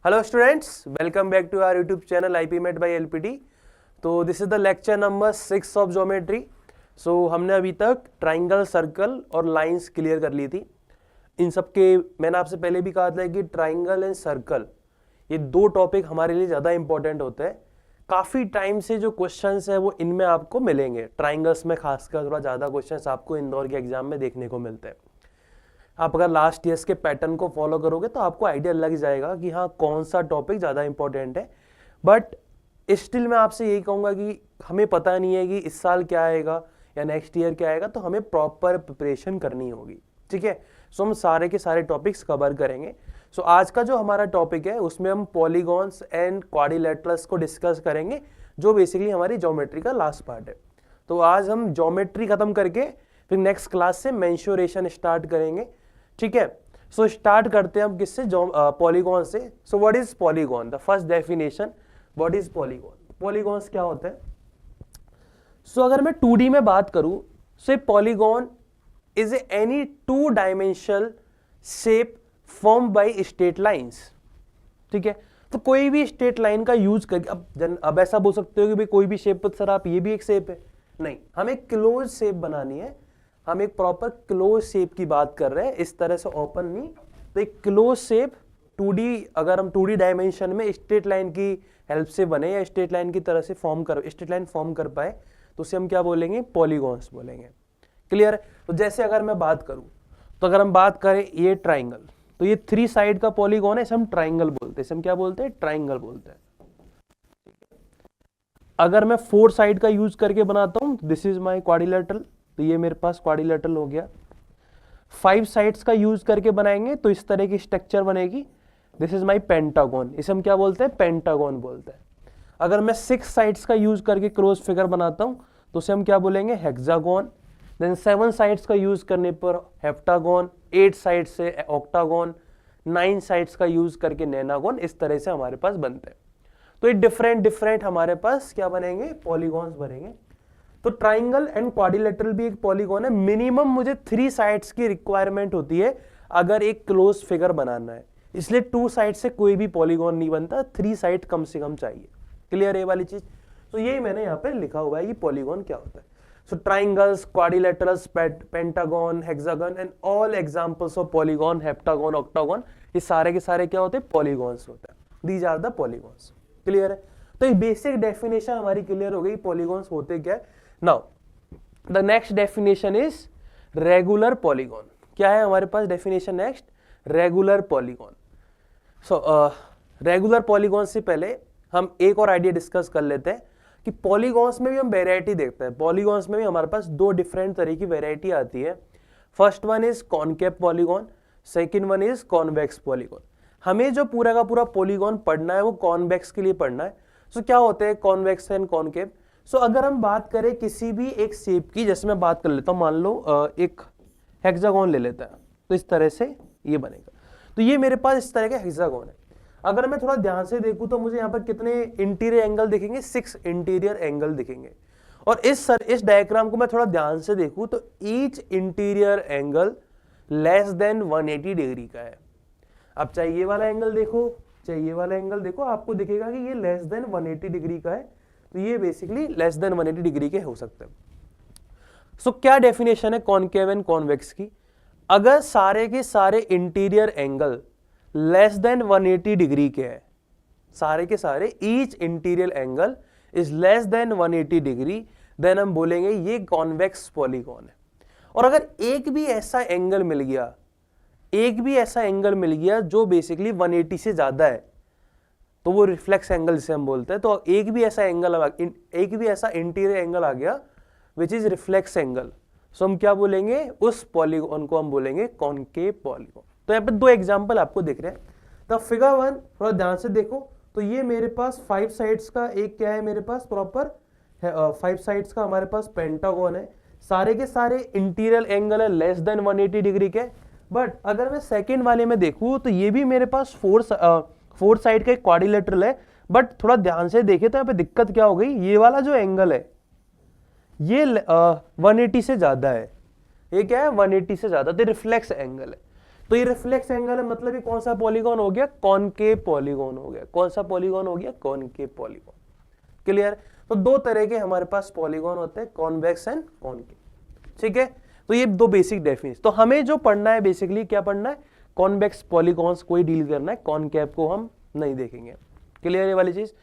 Hello students, welcome back to our YouTube channel IPMET by LPT। तो this is the lecture number 6 of geometry. So हमने अभी तक triangle, circle और lines clear कर ली थी। इन सब के मैंने आपसे पहले भी कहा था कि ट्राइंगल एंड सर्कल ये दो टॉपिक हमारे लिए ज़्यादा इंपॉर्टेंट होते हैं। काफ़ी टाइम से जो क्वेश्चंस है वो इनमें आपको मिलेंगे। ट्राइंगल्स में खासकर थोड़ा ज़्यादा क्वेश्चंस आपको इंदौर के एग्जाम में देखने को मिलते हैं। आप अगर लास्ट ईयर्स के पैटर्न को फॉलो करोगे तो आपको आइडिया लग जाएगा कि हाँ कौन सा टॉपिक ज़्यादा इंपॉर्टेंट है। बट स्टिल मैं आपसे यही कहूँगा कि हमें पता नहीं है कि इस साल क्या आएगा या नेक्स्ट ईयर क्या आएगा, तो हमें प्रॉपर प्रिपरेशन करनी होगी। ठीक है, सो हम सारे के सारे टॉपिक्स कवर करेंगे। सो आज का जो हमारा टॉपिक है उसमें हम पॉलीगॉन्स एंड क्वाड्रिलेटरल्स को डिस्कस करेंगे, जो बेसिकली हमारी ज्योमेट्री का लास्ट पार्ट है। तो आज हम ज्योमेट्री खत्म करके फिर नेक्स्ट क्लास से मेंसुरेशन स्टार्ट करेंगे। ठीक है, सो स्टार्ट करते हैं हम किससे, पॉलीगॉन से। So what is polygon? The first definition, what is polygon? Polygons क्या होते हैं? सो अगर मैं 2D में बात करूं, so polygon is any two dimensional shape form by straight lines. ठीक है, तो कोई भी स्ट्रेट लाइन का यूज करके, अब ऐसा बोल सकते हो कि भाई कोई भी शेप, सर आप ये भी एक शेप है। नहीं, हमें क्लोज शेप बनानी है। हम एक प्रॉपर क्लोज शेप की बात कर रहे हैं, इस तरह से ओपन नहीं। तो एक क्लोज शेप 2D, अगर हम 2D डायमेंशन में स्ट्रेट लाइन की हेल्प से बने या स्ट्रेट लाइन की तरह से स्ट्रेट लाइन फॉर्म कर पाए, तो उसे हम क्या बोलेंगे? पॉलीगॉन्स बोलेंगे। क्लियर है? तो जैसे अगर मैं बात करूं, तो अगर हम बात करें ये ट्राइंगल, तो ये 3 साइड का पॉलीगॉन है, इसे हम ट्राइंगल बोलते हैं। इसे हम क्या बोलते हैं? ट्राइंगल बोलते हैं। अगर मैं 4 साइड का यूज करके बनाता हूं, दिस इज माई क्वाड्रिलेटरल, तो ये मेरे पास क्वाड्रिलेटरल हो गया। 5 साइड्स का यूज करके बनाएंगे तो इस तरह की स्ट्रक्चर बनेगी, दिस इज माई पेंटागन, इसे हम क्या बोलते हैं? पेंटागन बोलते हैं। अगर मैं 6 साइड्स का यूज करके क्रॉस फिगर बनाता हूं तो उसे हम क्या बोलेंगे? हेक्सागन। देन 7 साइड्स का यूज करने पर हेप्टागन, 8 साइड से ऑक्टागन, 9 साइड्स का यूज करके नैनागन। इस तरह से हमारे पास बनते हैं। तो ये डिफरेंट हमारे पास क्या बनेंगे? पॉलीगॉन्स बनेंगे। तो ट्राइंगल एंड क्वाड्रिलेटरल भी एक पॉलीगॉन है। मिनिमम मुझे 3 साइड्स की रिक्वायरमेंट होती है अगर एक क्लोज फिगर बनाना है, इसलिए 2 साइड से कोई भी पॉलीगॉन नहीं बनता, 3 साइड कम से कम चाहिए। क्लियर है ये वाली चीज? तो यही मैंने यहाँ पे लिखा हुआ है कि पॉलीगॉन क्या होता है। So triangles, quadrilaterals, pentagon, hexagon and all examples of polygon, heptagon, octagon, ये सारे के सारे क्या होते हैं? पॉलीगॉन्स होते हैं। These are the polygons. Clear है? तो ये बेसिक डेफिनेशन हमारी क्लियर हो गई, पॉलीगॉन्स होते क्या है। Now the next definition is regular polygon. क्या है हमारे पास definition next? Regular polygon. So regular polygon से पहले हम एक और आइडिया डिस्कस कर लेते हैं कि पॉलीगॉन्स में भी हम वेराइटी देखते हैं। पॉलीगॉन्स में भी हमारे पास 2 डिफरेंट तरह की वेराइटी आती है। First one is concave polygon, second one is convex polygon. हमें जो पूरा का पूरा पॉलीगॉन पढ़ना है वो कॉन्वेक्स के लिए पढ़ना है। सो क्या होते हैं कॉन्वेक्स एंड कॉनकेव? सो अगर हम बात करें किसी भी एक शेप की, जैसे मैं बात कर लेता हूं, मान लो एक हेक्सागोन ले लेता है, तो इस तरह से ये बनेगा। तो ये मेरे पास इस तरह का हेक्सागोन है। अगर मैं थोड़ा ध्यान से देखूं तो मुझे यहाँ पर कितने इंटीरियर एंगल दिखेंगे? 6 इंटीरियर एंगल दिखेंगे। और इस डायग्राम को मैं थोड़ा ध्यान से देखूं तो each interior angle less than 180 degree का है। अब चाहे ये वाला एंगल देखो, चाहे ये वाला एंगल देखो, आपको दिखेगा कि ये लेस देन 180 डिग्री का है। तो ये बेसिकली लेस देन 180 डिग्री के हो सकते हैं। सो क्या डेफिनेशन है कॉनकेव एंड कॉन्वेक्स की? अगर सारे के सारे interior angle less than 180 degree के हैं, सारे के सारे each interior angle is less than 180 degree, then हम बोलेंगे ये कॉन्वेक्स पॉलीगॉन है। और अगर एक भी ऐसा एंगल मिल गया, एक भी ऐसा एंगल मिल गया जो बेसिकली 180 से ज्यादा है, तो वो रिफ्लेक्स एंगल जिसे हम बोलते हैं। तो एक भी ऐसा इंटीरियर एंगल आ गया विच इज रिफ्लेक्स एंगल, सो हम क्या बोलेंगे? उस पॉलीगॉन को हम बोलेंगे कॉनकेव पॉलीगॉन। तो यहाँ पे 2 एग्जांपल आपको दिख रहे हैं। तो फिगर 1 थोड़ा ध्यान से देखो, तो ये मेरे पास 5 साइड्स का एक क्या है? मेरे पास प्रॉपर 5 साइड्स का हमारे पास पेंटागन है। सारे के सारे इंटीरियर एंगल है लेस देन 180 डिग्री के। बट अगर मैं सेकेंड वाले में देखूं तो ये भी मेरे पास 4 साइड का एक क्वाड्रिलेटरल है। बट थोड़ा ध्यान से देखे तो यहाँ पे दिक्कत क्या हो गई? ये वाला जो एंगल है ये 180 से ज्यादा है। ये क्या है? 180 से ज्यादा, तो रिफ्लेक्स एंगल है। तो ये रिफ्लेक्स एंगल है, मतलब ये कौन सा पॉलीगॉन हो गया, कॉनकेव पॉलीगॉन हो गया। कौन सा पॉलीगॉन हो गया, कॉनकेव पॉलीगॉन। क्लियर। तो दो तरह के हमारे पास पॉलीगॉन होते हैं, कॉन्वेक्स एंड कॉनकेव। ठीक है, तो ये दो बेसिक डेफिनेशन। तो हमें जो पढ़ना है बेसिकली क्या पढ़ना है, कॉन्वेक्स पॉलीगॉन्स को ही डील करना है, कॉनकेव को हम नहीं देखेंगे। क्लियर ये वाली चीज।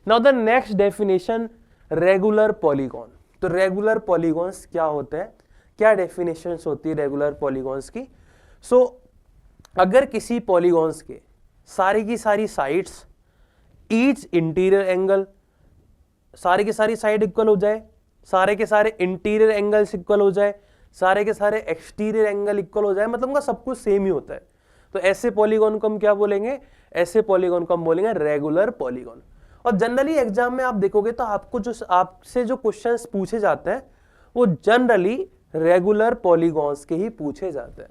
Now the next definition, regular polygon. तो रेगुलर पॉलीगॉन्स क्या होते हैं, क्या डेफिनेशंस होती है रेगुलर पॉलीगॉन्स की। सो अगर किसी पॉलीगॉन्स के सारी की सारी साइड्स, ईच इंटीरियर एंगल, सारे के सारी साइड इक्वल हो जाए, सारे के सारे इंटीरियर एंगल्स इक्वल हो जाए, सारे के सारे एक्सटीरियर एंगल इक्वल हो जाए, मतलब उनका सब कुछ सेम ही होता है, तो ऐसे पॉलीगॉन को हम क्या बोलेंगे, ऐसे पॉलीगॉन को हम बोलेंगे रेगुलर पॉलीगॉन। और जनरली एग्जाम में आप देखोगे तो आपको जो आपसे जो क्वेश्चंस पूछे जाते हैं वो जनरली रेगुलर पॉलीगॉन्स के ही पूछे जाते हैं।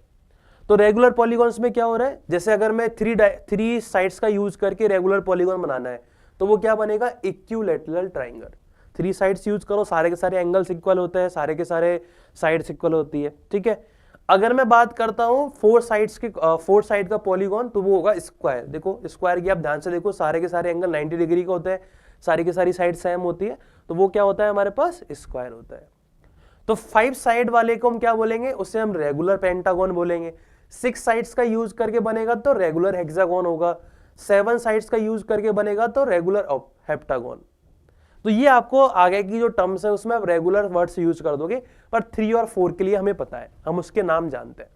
तो रेगुलर पॉलीगॉन्स में क्या हो रहा है, जैसे अगर मैं थ्री साइड्स का यूज करके रेगुलर पॉलीगॉन बनाना है तो वो क्या बनेगा, equilateral triangle. Three sides use करो, सारे के सारे एंगल्स इक्वल होते हैं, सारे के सारे साइड्स इक्वल होती है। ठीक है, अगर मैं बात करता हूं फोर साइड का पॉलीगॉन तो वो होगा स्क्वायर। देखो स्क्वायर की आप ध्यान से देखो, सारे के सारे एंगल 90 डिग्री का होते हैं, सारी की सारी साइड सेम होती है, तो वो क्या होता है हमारे पास, स्क्वायर होता है। तो 5 साइड वाले को हम क्या बोलेंगे, उसे हम रेगुलर पेंटागन बोलेंगे। 6 साइड्स का यूज करके बनेगा तो रेगुलर हेक्सागन होगा, 7 साइड्स का यूज करके बनेगा तो रेगुलर हेप्टागन। तो ये आपको आगे की जो टर्म्स है उसमें आप रेगुलर वर्ड्स यूज कर दोगे, पर 3 और 4 के लिए हमें पता है, हम उसके नाम जानते हैं।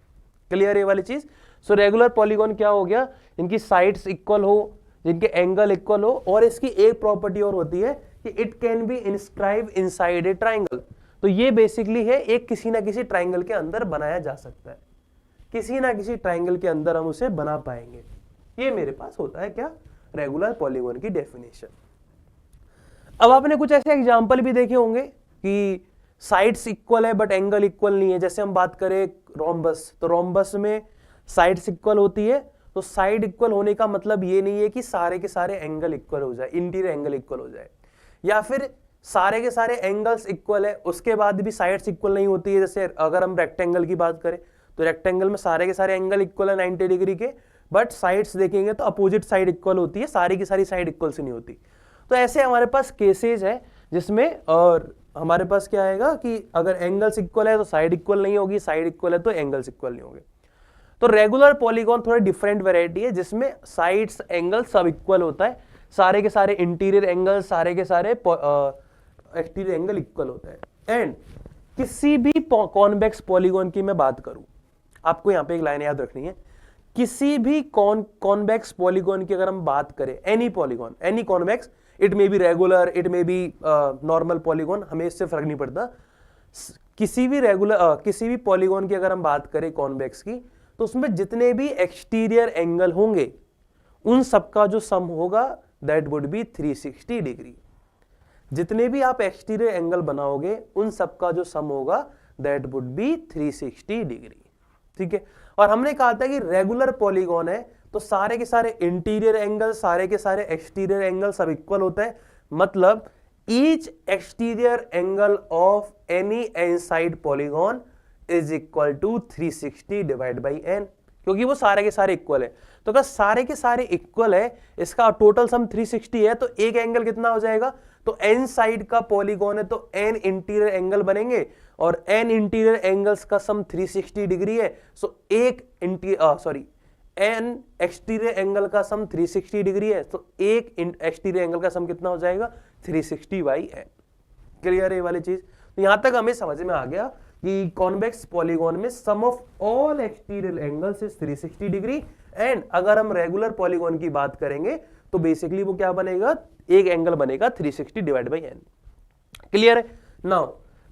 क्लियर ये वाली चीज। सो रेगुलर पॉलीगॉन क्या हो गया, इनकी साइड्स इक्वल हो, जिनके एंगल इक्वल हो, और इसकी एक प्रॉपर्टी और होती है कि it can be inscribe inside a triangle. तो ये बेसिकली है एक किसी ना किसी ट्राइंगल के अंदर बनाया जा सकता है, किसी ना किसी ट्राइंगल के अंदर हम उसे बना पाएंगे। ये मेरे पास होता है क्या, रेगुलर पॉलीगॉन की डेफिनेशन। अब आपने कुछ ऐसे एग्जाम्पल भी देखे होंगे कि साइड्स इक्वल है बट एंगल इक्वल नहीं है। जैसे हम बात करें रोम्बस, तो रोम्बस में साइड्स इक्वल होती है, तो साइड इक्वल होने का मतलब ये नहीं है कि सारे के सारे एंगल इक्वल हो जाए, इंटीरियर एंगल इक्वल हो जाए, या फिर सारे के सारे एंगल्स इक्वल है उसके बाद भी साइड्स इक्वल नहीं होती है। जैसे अगर हम रेक्टेंगल की बात करें तो रेक्टेंगल में सारे के सारे एंगल इक्वल है 90 डिग्री के, बट साइड्स देखेंगे तो अपोजिट साइड इक्वल होती है, सारी की सारी साइड इक्वल से नहीं होती। तो ऐसे हमारे पास केसेस है जिसमें, और हमारे पास क्या आएगा कि अगर एंगल्स इक्वल है तो साइड इक्वल नहीं होगी, साइड इक्वल है तो एंगल्स इक्वल नहीं होंगे। तो रेगुलर पॉलीगॉन थोड़ा डिफरेंट वैरायटी है जिसमें साइड्स एंगल सब इक्वल होता है, सारे के सारे इंटीरियर एंगल, सारे के सारे एक्सटीरियर एंगल इक्वल होता है। एंड किसी भी कॉन्वेक्स पॉलीगॉन की मैं बात करूं, आपको यहां पे एक लाइन याद रखनी है, किसी भी कॉन्वेक्स पॉलीगॉन की अगर हम बात करें, any polygon, any convex, it may be regular, it may be normal polygon, हमें इससे फर्क नहीं पड़ता। किसी भी पॉलीगॉन की अगर हम बात करें कॉन्वेक्स की, तो उसमें जितने भी एक्सटीरियर एंगल होंगे उन सबका जो सम होगा दैट वुड बी 360 डिग्री। जितने भी आप एक्सटीरियर एंगल बनाओगे उन सबका जो सम होगा दैट वुड बी 360 डिग्री। ठीक है, और हमने कहा था कि रेगुलर पॉलीगॉन है तो सारे के सारे इंटीरियर एंगल, सारे के सारे एक्सटीरियर एंगल सब इक्वल होता है, मतलब each exterior angle of any inside polygon is equal to 360 divide by n, क्योंकि वो सारे के सारे इक्वल है। तो अगर सारे के सारे इक्वल है, इसका टोटल सम 360 है, तो एक एंगल कितना हो जाएगा, तो n साइड का पॉलीगॉन है तो n इंटीरियर एंगल बनेंगे, और n इंटीरियर एंगल्स का सम 360 डिग्री है। सो n एक्सटीरियर एंगल का सम 360 डिग्री है, तो एक एक्सटीरियर एंगल का सम कितना हो जाएगा, 360 बाई n। क्लियर है ये वाली चीज। तो यहां तक हमें समझ में आ गया कि कॉन्वेक्स पॉलीगॉन में sum of all exterior angles is 360 degree. And अगर हम रेगुलर पॉलीगॉन की बात करेंगे तो बेसिकली वो क्या बनेगा, एक एंगल बनेगा 360 डिवाइड बाई n। क्लियर है नाउ।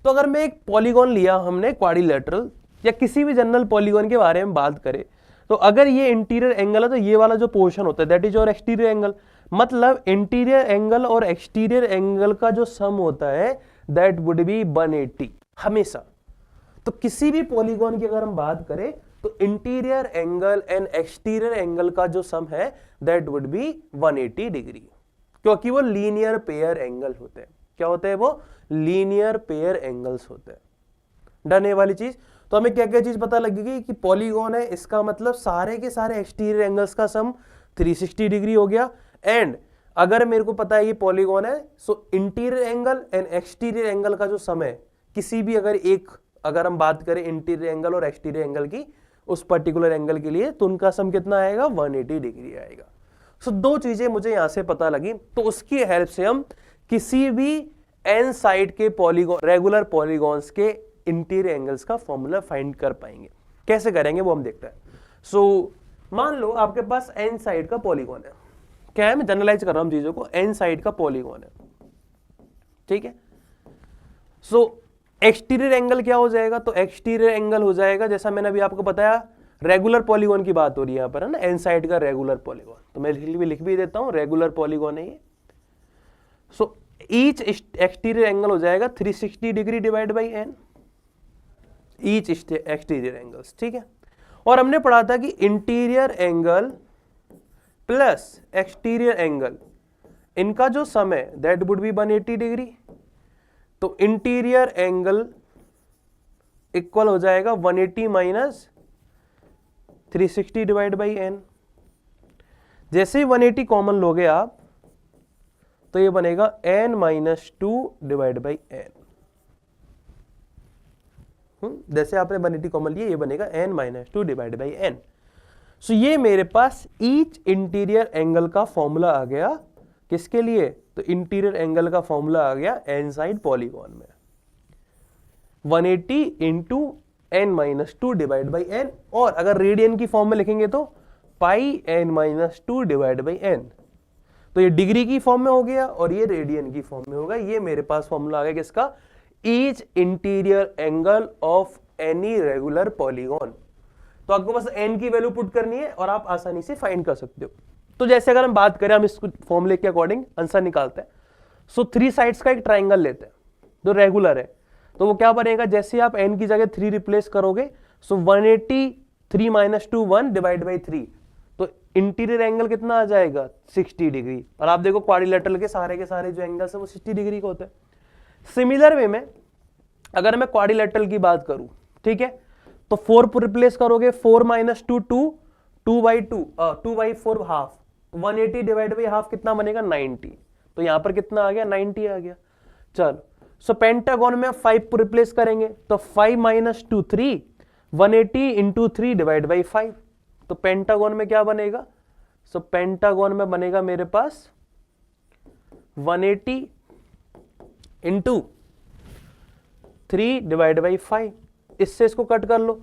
तो अगर मैं एक पॉलीगॉन लिया हमने क्वाड्रिलेटरल, या किसी भी जनरल पॉलीगॉन के बारे में बात करें, तो अगर ये इंटीरियर एंगल है तो ये वाला जो पोर्शन होता है दैट इज और एक्सटीरियर एंगल, मतलब इंटीरियर एंगल और एक्सटीरियर एंगल का जो सम होता है दैट वुड बी 180 हमेशा। तो किसी भी पॉलीगॉन की अगर हम बात करें तो interior angle and exterior angle का जो सम है दैट वुड बी 180 डिग्री, क्योंकि वो लीनियर पेयर एंगल होते हैं। क्या होते हैं वो, लीनियर पेयर एंगल्स होते हैं। डन है वाली चीज। तो हमें क्या क्या चीज पता लगेगी कि पॉलीगॉन है, इसका मतलब सारे के सारे एक्सटीरियर एंगल्स का सम 360 डिग्री हो गया। एंड अगर मेरे को पता है ये पॉलीगॉन है, so interior angle and exterior angle का जो सम है किसी भी अगर हम बात करें इंटीरियर एंगल और एक्सटीरियर एंगल की उस पर्टिकुलर एंगल के लिए, तो उनका सम कितना आएगा, 180 डिग्री आएगा। सो दो चीजें मुझे यहां से पता लगी, तो उसकी हेल्प से हम किसी भी एन साइड के पॉलीगॉन, रेगुलर पॉलीगॉन्स के इंटीरियर एंगल्स का फॉर्मूला फाइंड कर पाएंगे। कैसे करेंगे वो हम देखते हैं। सो मान लो आपके पास एन साइड का पॉलीगॉन है, क्या है, मैं जनरलाइज कर रहा हूं चीजों को, एन साइड का पॉलीगॉन है, ठीक है। सो एक्सटीरियर एंगल क्या हो जाएगा, तो एक्सटीरियर एंगल हो जाएगा, जैसा मैंने अभी आपको बताया, रेगुलर पॉलीगॉन की बात हो रही है यहां पर, है ना, एन साइड का रेगुलर पॉलीगॉन, तो मैं लिख भी देता हूं, रेगुलर पॉलीगॉन है ये। सो ईच एक्सटीरियर एंगल हो जाएगा 360 degree divide by N, each exterior angles, ठीक है। और हमने पढ़ा था कि interior angle plus exterior angle, इनका जो सम है दैट वुड बी 180 डिग्री। तो इंटीरियर एंगल इक्वल हो जाएगा 180 माइनस 360 डिवाइड बाई एन। जैसे ही 180 कॉमन लोगे आप, तो ये बनेगा n minus 2 divide by n. जैसे आपने 180 कॉमन लिया, ये बनेगा n minus 2 divide by n. So ये मेरे पास ईच इंटीरियर एंगल का फॉर्मूला आ गया, किसके लिए, तो इंटीरियर एंगल का फॉर्मूला आ गया एन साइड पॉलीगॉन में, 180 into n minus 2 divide by n. और अगर रेडियन की फॉर्म में लिखेंगे तो pi n minus 2 divide by N. तो ये डिग्री की फॉर्म में हो गया और ये रेडियन की फॉर्म में होगा। ये मेरे पास फॉर्मूला आ गया किसका, each interior angle of any regular polygon. तो आपको बस n की वैल्यू पुट करनी है और आप आसानी से फाइंड कर सकते हो। तो जैसे अगर हम बात करें, हम इस फॉर्मूले के अकॉर्डिंग आंसर निकालते हैं। सो 3 साइड्स का एक ट्राइंगल लेते हैं जो रेगुलर है, तो वो क्या बनेगा, जैसे आप n की जगह 3 रिप्लेस करोगे, सो 180 3 माइनस 2 1 डिवाइड बाई 3, तो इंटीरियर एंगल कितना आ जाएगा, 60 डिग्री। और आप देखो क्वाड्रिलेटरल के सारे जो एंगल्स है वो 60 डिग्री के होते हैं। सिमिलर वे में अगर मैं क्वाड्रिलेटरल की बात करूं, ठीक है, तो 4 पर रिप्लेस करोगे, 4 minus 2 2, 2 by 4 half, 180 divide by half कितना बनेगा, 90। तो यहां पर कितना आ गया, 90 आ गया। चलो, सो पेंटागन में 5 पर रिप्लेस करेंगे, तो 5 माइनस 2 3, 180 इंटू 3 डिवाइड बाई 5। तो पेंटागन में क्या बनेगा, सो पेंटागन में बनेगा मेरे पास 180 इंटू 3 डिवाइड बाई 5। इससे इसको कट कर लो,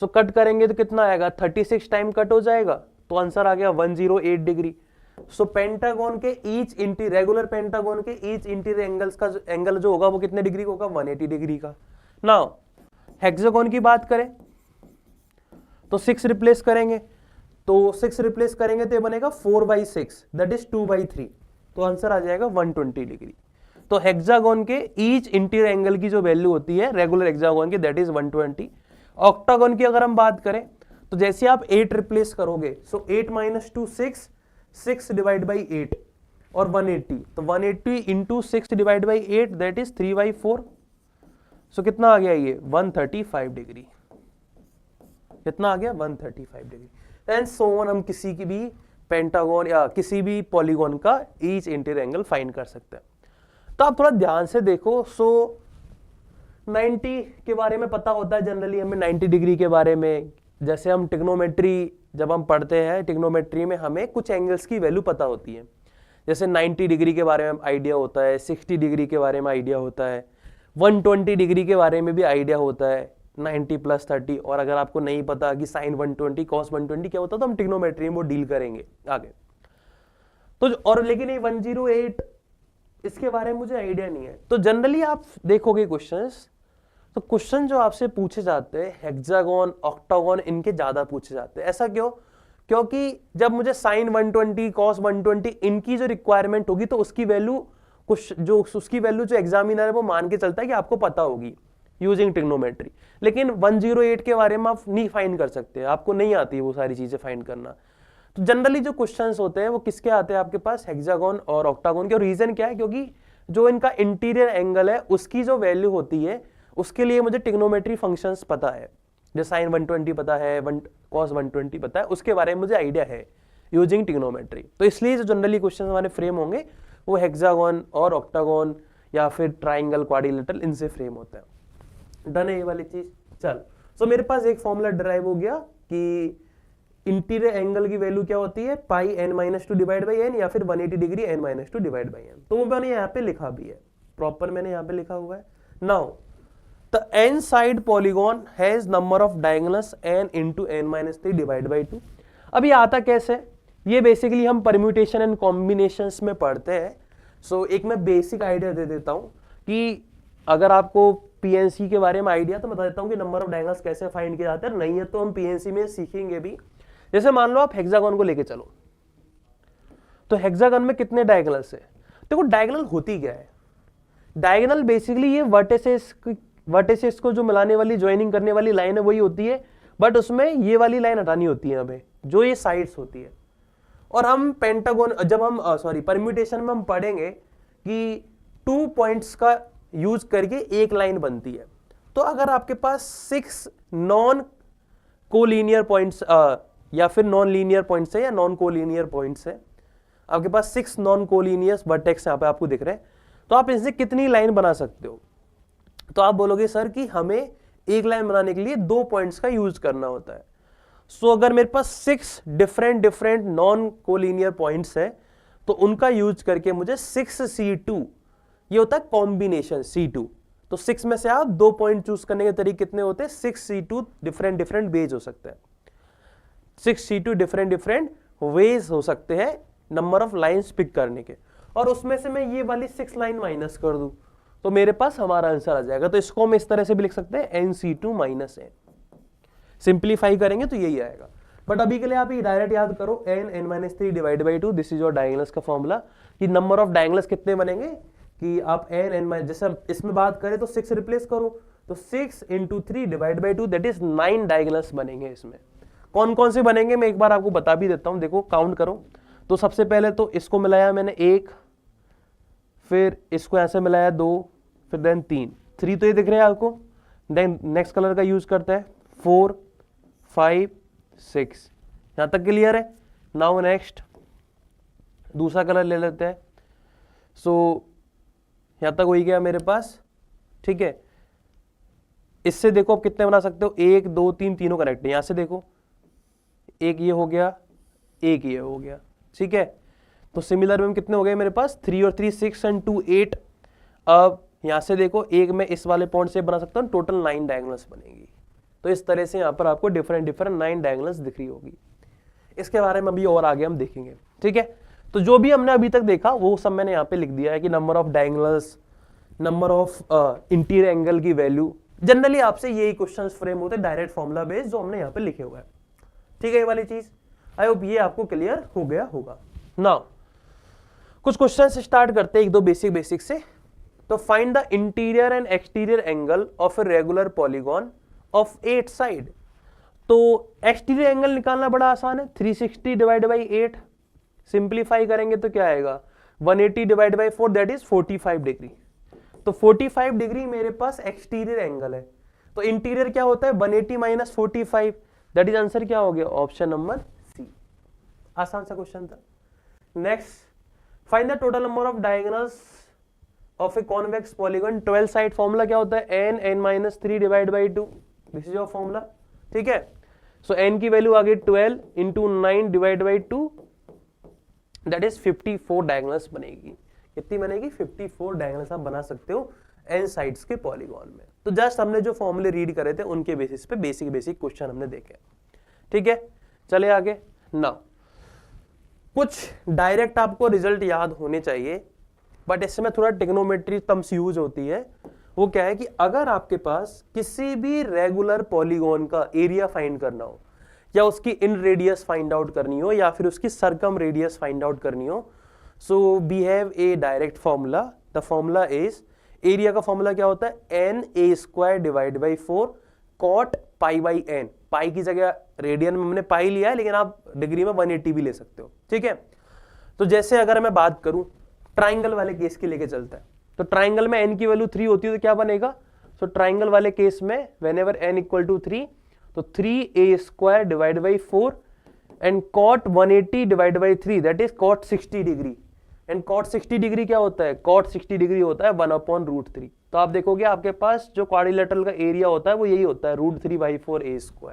सो कट करेंगे तो कितना आएगा, 36 टाइम कट हो जाएगा, तो आंसर आ गया 108 डिग्री। सो पेंटागन के ईच रेगुलर पेंटागन के ईच इंटीरियर एंगल्स का एंगल जो होगा वो कितने डिग्री का होगा, 180 डिग्री का। नाउ हेक्सागन की बात करें तो 6 रिप्लेस करेंगे, तो 6 रिप्लेस करेंगे तो ये बनेगा 4/6 दैट इज 2/3, तो आंसर आ जाएगा 120 डिग्री। तो हेक्सागन के ईच इंटीरियर एंगल की जो वैल्यू होती है रेगुलर हेक्सागन की दैट इज 120। ऑक्टागन की अगर हम बात करें तो जैसे आप 8 रिप्लेस करोगे, सो 8 माइनस 2 6, 6 डिवाइड बाई 8 और 180, तो 180 into 6 divide by 8 that is 3/4। सो कितना आ गया ये, 135 डिग्री। कितना आ गया, 135 डिग्री। एंड सो ऑन, हम किसी की भी पेंटागन या किसी भी पॉलीगॉन का ईच इंटीरियर एंगल फाइंड कर सकते हैं। तो आप थोड़ा ध्यान से देखो, सो 90 के बारे में पता होता है जनरली हमें, 90 डिग्री के बारे में। जैसे हम ट्रिग्नोमेट्री जब हम पढ़ते हैं, ट्रिग्नोमेट्री में हमें कुछ एंगल्स की वैल्यू पता होती है। जैसे 90 डिग्री के बारे में आइडिया होता है, 60 डिग्री के बारे में आइडिया होता है, 120 डिग्री के बारे में भी आइडिया होता है, 90 प्लस 30। और अगर आपको नहीं पता कि साइन 120 कॉस 120 क्या होता है, तो हम ट्रिग्नोमेट्री में वो डील करेंगे आगे। तो और लेकिन ये 108 इसके बारे में मुझे आइडिया नहीं है। तो जनरली आप देखोगे क्वेश्चंस, तो क्वेश्चन जो आपसे पूछे जाते हैं हेक्सागन, ऑक्टागन, इनके ज्यादा पूछे जाते हैं। ऐसा क्यों, क्योंकि जब मुझे साइन 120 कॉस 120 इनकी जो रिक्वायरमेंट होगी, तो उसकी वैल्यू जो एग्जामिनर है वो मान के चलता है कि आपको पता होगी यूजिंग ट्रिग्नोमेट्री। लेकिन 108 के बारे में आप नहीं फाइंड कर सकते, आपको नहीं आती वो सारी चीजें फाइंड करना। तो जनरली जो क्वेश्चंस होते हैं वो किसके आते हैं आपके पास, हेक्सागन और ऑक्टागन के। और रीजन क्या है, क्योंकि जो इनका इंटीरियर एंगल है उसकी जो वैल्यू होती है उसके लिए मुझे ट्रिग्नोमेट्री फंक्शंस पता है, जैसे साइन 120 पता है, कॉस 120 पता है, उसके बारे में मुझे आइडिया है यूजिंग ट्रिग्नोमेट्री। तो इसलिए जो जनरली क्वेश्चन हमारे फ्रेम होंगे वो हेक्सागोन और ऑक्टागोन या फिर ट्राइंगल, क्वाड्रिलेटरल, इनसे फ्रेम होता है। डन है ये वाली चीज। चल सो मेरे पास एक फॉर्मूला डिराइव हो गया कि इंटीरियर एंगल की वैल्यू क्या होती है, pi n minus two divide by N या फिर 180 degree n minus two divide by N. तो वो मैंने यहाँ पे लिखा भी है, प्रॉपर मैंने यहाँ पे लिखा हुआ है। Now the n side polygon has number of diagonals n into n minus 3 divide by 2। अब ये आता कैसे, ये बेसिकली हम परम्यूटेशन एंड कॉम्बिनेशंस में पढ़ते हैं। सो एक मैं बेसिक आइडिया दे देता हूँ कि अगर आपको पीएनसी के बारे में आइडिया तो बता देता हूँ कि नंबर ऑफ डायगोनल्स कैसे फाइंड किया जाता है। नहीं है तो हम पीएनसी में सीखेंगे भी। जैसे मान लो आप हेक्सागोन को लेके चलो, तो हेक्सागोन में कितने डायगोनल्स है? देखो डायगोनल होती क्या है, डायगोनल बेसिकली ये वर्टिसेस को जो मिलाने वाली, ज्वाइनिंग करने वाली लाइन है वही होती है, बट उसमें ये वाली लाइन हटानी होती है हमें, जो ये साइड्स होती है। और हम पेंटागोन, जब हम परम्यूटेशन में हम पढ़ेंगे कि 2 पॉइंट्स का यूज करके एक लाइन बनती है। तो अगर आपके पास 6 नॉन कोलिनियर पॉइंट्स या फिर नॉन लीनियर पॉइंट्स है या नॉन कोलिनियर पॉइंट्स है, आपके पास 6 नॉन कोलिनियर वर्टेक्स यहाँ पे आपको दिख रहे हैं, तो आप इनसे कितनी लाइन बना सकते हो? तो आप बोलोगे सर कि हमें एक लाइन बनाने के लिए 2 पॉइंट्स का यूज करना होता है। सो अगर मेरे पास 6 डिफरेंट नॉन कोलिनियर पॉइंट्स है तो उनका यूज करके मुझे 6C2, ये होता है कॉम्बिनेशन C2। तो 6 में से आप 2 पॉइंट चूज करने के तरीके कितने होते हैं? 6C2 डिफरेंट वेज हो सकते हैं, 6C2 डिफरेंट वेज हो सकते हैं नंबर ऑफ लाइंस पिक करने के। और उसमें से मैं ये वाली 6 लाइन माइनस कर दूं तो मेरे पास हमारा आंसर आ जाएगा। तो इसको हम इस तरह से भी लिख सकते हैं NC2 माइनस n। सिंप्लीफाई करेंगे तो यही आएगा, बट अभी के लिए आप ये डायरेक्ट याद करो n minus 3 divide by 2, this is your diagonals का फॉर्मूला। कि नंबर ऑफ डायगोनल्स कितने बनेंगे कि आप n जैसे इसमें बात करें तो 6 रिप्लेस करो तो 6 into 3 divide by 2, that is 9 diagonals बनेंगे। इसमें कौन कौन से बनेंगे मैं एक बार आपको बता भी देता हूं। देखो काउंट करो, तो सबसे पहले तो इसको मिलाया मैंने 1, फिर इसको ऐसे मिलाया 2, फिर देन 3 तो ये दिख रहे हैं आपको। देन नेक्स्ट कलर का यूज करते हैं 4, 5, 6, यहां तक क्लियर है। नाउ नेक्स्ट दूसरा कलर ले लेते हैं। सो यहां तक हो ही गया मेरे पास, ठीक है। इससे देखो आप कितने बना सकते हो, 1, 2, 3, तीनों कनेक्ट है। यहां से देखो एक ये हो गया, एक ये हो गया, ठीक है। तो सिमिलर में कितने हो गए मेरे पास, 3 और 3 6 एंड 2 8। अब यहां से देखो एक मैं इस वाले पॉइंट से बना सकता हूं, टोटल 9 डायगोनल्स बनेगी। तो इस तरह से यहां पर आपको डिफरेंट 9 डायगोनल्स दिख रही होगी। इसके बारे में अभी और आगे हम देखेंगे, ठीक है। तो जो भी हमने अभी तक देखा वो सब मैंने यहाँ पे लिख दिया है कि number of diagonals, number of interior angle की वैल्यू। जनरली आपसे यही क्वेश्चंस फ्रेम होते हैं डायरेक्ट फॉर्मूला बेस्ड, जो हमने यहाँ पे लिखे हुए हैं, ठीक है। ये वाली चीज आई होप ये आपको क्लियर हो गया होगा। नाउ कुछ क्वेश्चंस स्टार्ट करते हैं एक दो बेसिक से। तो find the interior and exterior angle of a regular polygon of 8 side. तो एक्सटीरियर एंगल निकालना बड़ा आसान है, 360 डिवाइड बाई 8। सिंप्लीफाई करेंगे तो क्या आएगा, 180 divide by 4, that is 45 degree. तो 45 डिग्री मेरे पास एक्सटीरियर एंगल है। तो इंटीरियर क्या होता है, 180 माइनस 45, दैट इज आंसर क्या हो गया, ऑप्शन नंबर सी। आसान सा क्वेश्चन था। Next, find the total number of diagonals of a convex polygon 12 side. Formula क्या होता है, n minus 3 divide by 2, this is your formula, ठीक है। सो n की वैल्यू आ गई 12 into 9 divide by 2, that is 54 diagonals बनेगी। कितनी बनेगी, 54 डायगोनल्स आप बना सकते हो n साइड्स के पॉलीगॉन में। तो जस्ट हमने जो फॉर्मूले रीड करे थे उनके बेसिस पे बेसिक क्वेश्चन हमने देखे, ठीक है। चले आगे। नाउ कुछ डायरेक्ट आपको रिजल्ट याद होने चाहिए, बट इसमें थोड़ा ट्रिग्नोमेट्री टर्म्स यूज होती है। वो क्या है कि अगर आपके पास किसी भी रेगुलर पॉलीगॉन का एरिया फाइंड करना हो, या उसकी इन रेडियस फाइंड आउट करनी हो, या फिर उसकी सरकम रेडियस फाइंड आउट करनी हो, so we have a direct formula. The formula is, area का फॉर्मूला क्या होता है, na² divide by 4 cot pi by n। Pi की जगह रेडियन में हमने पाई लिया है, लेकिन आप डिग्री में 180 भी ले सकते हो, ठीक है। तो जैसे अगर मैं बात करूं ट्राइंगल वाले केस के लेके चलता है, तो ट्राइंगल में n की वैल्यू 3 होती है तो क्या बनेगा, सो ट्राइंगल वाले केस में whenever n इक्वल टू 3, तो 3a² divide by 4 and cot 180 divide by 3 that is cot 60 degree. And cot 60 degree क्या होता है? cot 60 डिग्री होता है 1/√3। तो आप देखोगे आपके पास जो क्वाड्रिलेटरल का एरिया होता है वो यही होता है √3/4a²।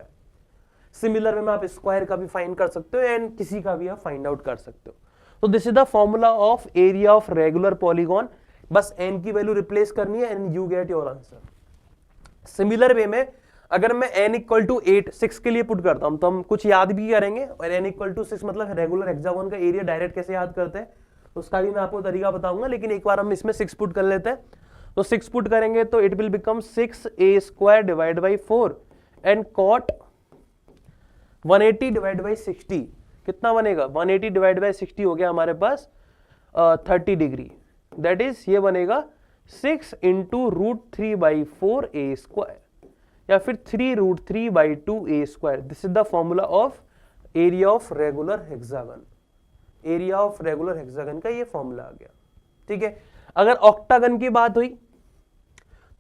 सिमिलर में आप स्क्वायर का भी फाइंड कर सकते हो एंड किसी का भी आप फाइंड आउट कर सकते हो। तो this is the formula of area of regular polygon. बस n की वैल्यू रिप्लेस करनी है and you get your answer. Similar way में अगर मैं n इक्वल टू 8 6 के लिए पुट करता हूं तो हम कुछ याद भी करेंगे, और n इक्वल टू 6 मतलब रेगुलर हेक्सागोन का एरिया डायरेक्ट कैसे याद करते हैं उसका भी मैं आपको तरीका बताऊंगा, लेकिन एक बार हम इसमें 6 पुट कर लेते हैं। तो 6 पुट करेंगे तो it will become 6a² divide by 4 and cot 180 divide by 60 कितना बनेगा? 180 डिवाइड बाई 60 हो गया हमारे पास 30 डिग्री। दैट इज ये बनेगा 6 इंटू √3/4a² या फिर 3√3/2a²। This is the formula of area of regular hexagon. Area of regular hexagon का ये फॉर्मूला आ गया। ठीक है, अगर ऑक्टागन की बात हुई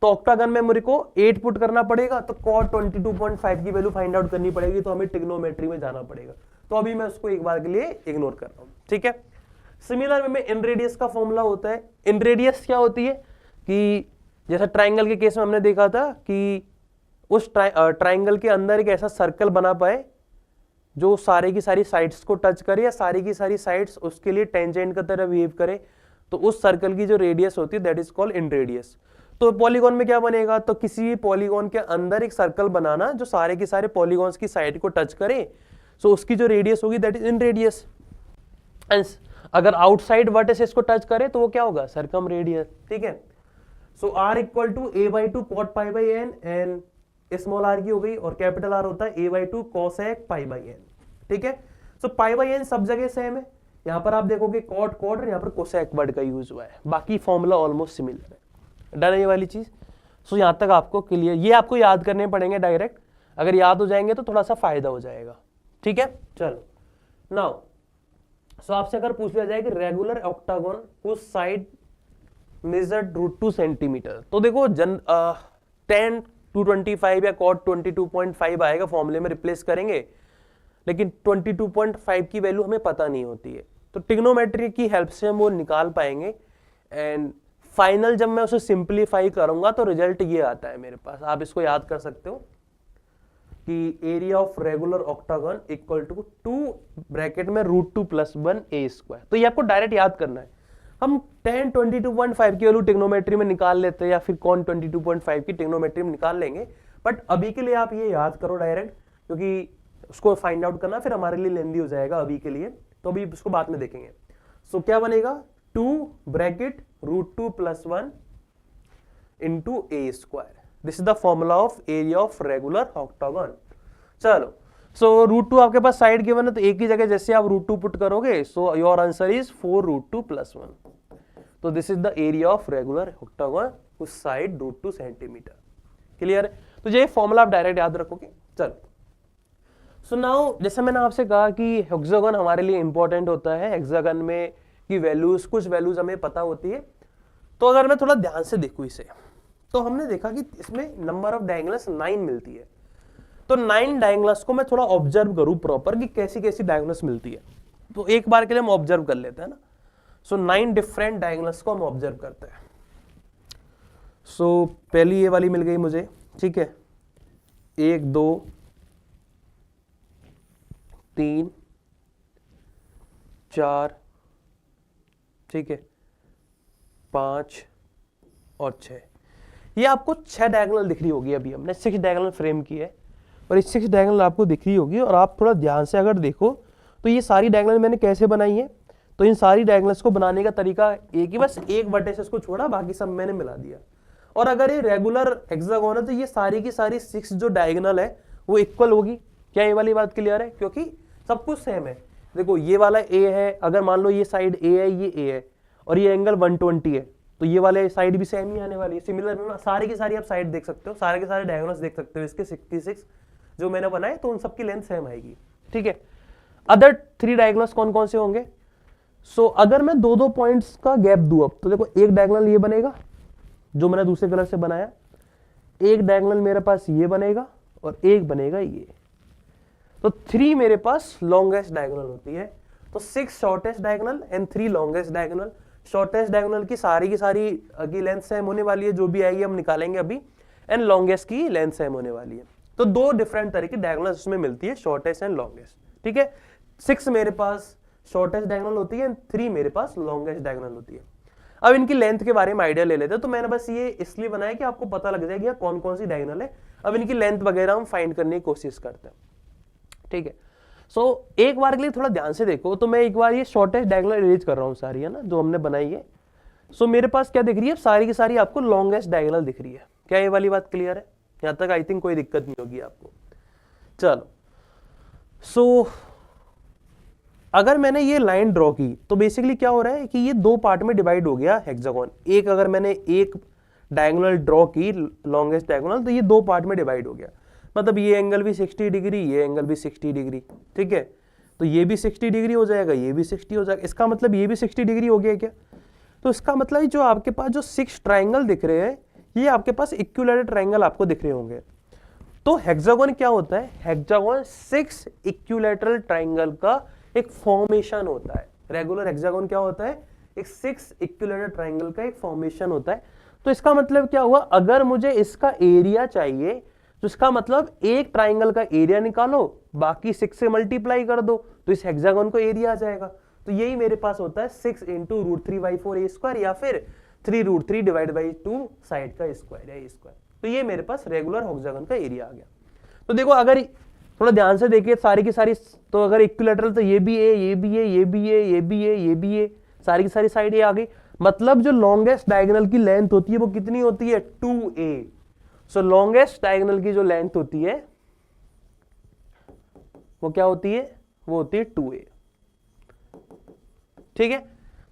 तो ऑक्टागन में मेरे को 8 पुट करना पड़ेगा, तो cot 22.5 की वैल्यू फाइंड आउट करनी पड़ेगी, तो हमें ट्रिग्नोमेट्री में जाना पड़ेगा। तो अभी मैं उसको एक बार के लिए इग्नोर कर रहा हूं। ठीक है, सिमिलर में इन रेडियस का फॉर्मूला होता है। इन रेडियस क्या होती है कि जैसा ट्राइंगल के केस में हमने देखा था कि उस ट्राइंगल के अंदर एक ऐसा सर्कल बना पाए जो सारे की सारी साइड्स को टच करे या सारी की सारी साइड्स उसके लिए टेंजेंट की तरह बिहेव करे, तो उस सर्कल की जो रेडियस होती है that is called in radius. तो पॉलीगॉन में क्या बनेगा? तो किसी भी पॉलीगॉन के अंदर एक सर्कल बनाना जो सारे के सारे पॉलीगॉन्स की साइड को टच करे, सो उसकी जो रेडियस होगी दैट इज इन रेडियस। अगर आउटसाइड वर्टिसेस को टच करे तो वो क्या होगा? Circumradius. ठीक है, so r equal to a/2 cot π/n and small r की हो गई, और कैपिटल R होता है a/2 cosec π/n। ठीक है, सो π/n सब जगह सेम है। यहां पर आप देखोगे cot और यहां पर cosec वर्ड का यूज हुआ है, बाकी फॉर्मूला ऑलमोस्ट सिमिलर है। डन है ये वाली चीज? सो यहां तक आपको क्लियर, ये आपको याद करने पड़ेंगे डायरेक्ट, अगर याद हो जाएंगे तो थोड़ा सा फायदा हो जाएगा। ठीक है, चलो नाउ सो आपसे अगर पूछ लिया जाए कि रेगुलर ऑक्टागोन उस साइड मेजर्ड √2 सेंटीमीटर, तो देखो 10 225 या cot 22.5 आएगा, फॉर्मूले में रिप्लेस करेंगे, लेकिन 22.5 की वैल्यू हमें पता नहीं होती है, तो ट्रिग्नोमेट्री की हेल्प से हम वो निकाल पाएंगे। एंड फाइनल जब मैं उसे सिंप्लीफाई करूंगा तो रिजल्ट ये आता है मेरे पास, आप इसको याद कर सकते हो कि area of regular octagon equal to 2 bracket में √2 + 1a²। तो ये आपको डायरेक्ट याद करना है। हम 10 22.5 की वैल्यू ट्रिग्नोमेट्री में निकाल लेते हैं या फिर cot 22.5 की ट्रिग्नोमेट्री में निकाल लेंगे, बट अभी के लिए आप ये याद करो डायरेक्ट, क्योंकि उसको फाइंड आउट करना फिर हमारे लिए लेंदी हो जाएगा अभी के लिए, तो अभी उसको बाद में देखेंगे। सो क्या बनेगा? 2 bracket √2 + 1 into a²। This is the formula of area of regular octagon. चलो, सो √2 आपके पास साइड गिवन है, तो एक ही जगह जैसे आप √2 पुट करोगे, सो योर आंसर इज 4√2 + 1। तो this is the area of regular octagon उस साइड √2 सेंटीमीटर। क्लियर है? तो ये फॉर्मूला आप डायरेक्ट याद रखोगे। चलो, सो नाउ जैसे मैंने आपसे कहा कि हेक्सागन हमारे लिए इंपॉर्टेंट होता है, हेक्सागन में की वैल्यूज, कुछ वैल्यूज हमें पता होती है। तो अगर मैं थोड़ा ध्यान से देखूं इसे, तो हमने देखा कि इसमें नंबर ऑफ डायगोनल्स 9 मिलती है। तो 9 डायगोनल्स को मैं थोड़ा ऑब्जर्व करूं प्रॉपर कि कैसी कैसी डायगोनल्स मिलती है, तो एक बार के लिए हम ऑब्जर्व कर लेते हैं ना। सो 9 डिफरेंट डायगोनल्स को हम ऑब्जर्व करते हैं। सो पहली ये वाली मिल गई मुझे, ठीक है, 1 2 3 4, ठीक है, 5 और 6। ये आपको 6 डायगोनल दिख रही होगी। अभी हमने 6 डायगोनल फ्रेम की है और ये 6 डायगोनल आपको दिख रही होगी, और आप थोड़ा ध्यान से अगर देखो तो ये सारी डायगोनल मैंने कैसे बनाई है। तो इन सारी डायगोनल्स को बनाने का तरीका एक ही, बस एक वर्टिसेस को छोड़ा, बाकी सब मैंने मिला दिया। और अगर ये रेगुलर हेक्सागोन है तो ये सारी की सारी 6 जो डायगोनल है वो इक्वल होगी। क्या ये वाली बात क्लियर है? क्योंकि सब कुछ सेम है। देखो ये वाला ए है, अगर मान लो ये साइड ए है, ये ए है, और ये एंगल 120 है, तो ये वाले साइड भी सेम ही आने वाली है। सिमिलर में सारी की सारी आप साइड देख सकते हो, सारे के सारे डायगोनल्स देख सकते हो इसके 66 जो मैंने बनाए, तो उन सबकी लेंथ सेम आएगी। ठीक है, अदर 3 डायगोनल्स कौन कौन से होंगे? सो अगर मैं 2-2 पॉइंट्स का गैप दूं अब, तो देखो एक डायगोनल ये बनेगा जो मैंने दूसरे कलर से बनाया, एक डायगोनल मेरे पास ये बनेगा और एक बनेगा ये, तो 3 मेरे पास लॉन्गेस्ट डायगोनल होती है। तो 6 shortest diagonal and 3 longest diagonal. Shortest diagonal की सारी की लेंथ सेम होने वाली है, जो भी आएगी हम निकालेंगे अभी, and longest key length same होने वाली है। तो 2 डिफरेंट तरह की डायगोनल इसमें मिलती है, शॉर्टेस्ट एंड लॉन्गेस्ट। ठीक है, 6 मेरे पास शॉर्टेस्ट डायगोनल होती है, 3 मेरे पास लॉन्गेस्ट डायगोनल होती है। अब इनकी लेंथ के बारे में आइडिया ले लेते हैं। तो मैंने बस ये इसलिए बनाया कि आपको पता लग जाए कि कौन कौन सी डायगोनल है। अब इनकी लेंथ वगैरह हम फाइंड करने की कोशिश करते हैं। ठीक है, सो एक बार के लिए थोड़ा ध्यान से देखो। तो मैं एक बार ये शॉर्टेस्ट डायगोनल इरेज कर रहा हूँ सारी, है ना, जो हमने बनाई है। सो मेरे पास क्या दिख रही है, सारी की सारी आपको लॉन्गेस्ट डायगोनल दिख रही है। क्या ये वाली बात क्लियर है? यहां तक आई थिंक कोई दिक्कत नहीं होगी आपको। चलो, सो अगर मैंने ये लाइन ड्रॉ की तो बेसिकली क्या हो रहा है कि ये 2 पार्ट में डिवाइड हो गया हेक्सागोन। एक अगर मैंने एक डायगोनल ड्रॉ की, लॉन्गेस्ट डायगोनल, तो ये 2 पार्ट में डिवाइड हो गया। मतलब ये एंगल भी 60 डिग्री, ये एंगल भी 60 डिग्री। ठीक है, तो ये भी 60 डिग्री हो जाएगा, ये भी 60 हो जाएगा। इसका मतलब ये भी 60 डिग्री हो गया क्या? तो इसका मतलब जो आपके पास जो 6 ट्राइंगल दिख रहे हैं, ये आपके पास इक्विलैटरल ट्राइंगल आपको दिख रहे होंगे। तो हेक्सागोन क्या होता है? हेक्सागोन 6 इक्विलैटरल ट्राइंगल का एक फॉर्मेशन होता है। रेगुलर हेक्सागोन क्या होता है? एक 6 इक्विलैटरल ट्राइंगल का एक फॉर्मेशन होता है। तो इसका मतलब क्या हुआ, अगर मुझे इसका एरिया चाहिए तो इसका मतलब एक ट्राइंगल का एरिया निकालो, बाकी 6 से मल्टीप्लाई कर दो, तो इस हेक्सागोन को एरिया आ जाएगा। तो यही मेरे पास होता है 6 इंटू √3/4 a स्क्वायर, या फिर 3√3 डिवाइड बाई 2 साइड का स्क्वायर या a स्क्वायर। तो ये मेरे पास रेगुलर हेक्सागोन का एरिया आ गया। तो देखो, अगर थोड़ा ध्यान से देखिए सारी की सारी, तो अगर इक्विलैटरल तो ये भी है, ये भी है, ये भी है, ये भी है, ये भी है, सारी की सारी साइड ये आ गई। मतलब जो लॉन्गेस्ट डायगोनल की लेंथ होती है वो कितनी होती है? 2a। सो लॉन्गेस्ट डायगोनल की जो लेंथ होती है वो क्या होती है? वो होती है 2a। ठीक है,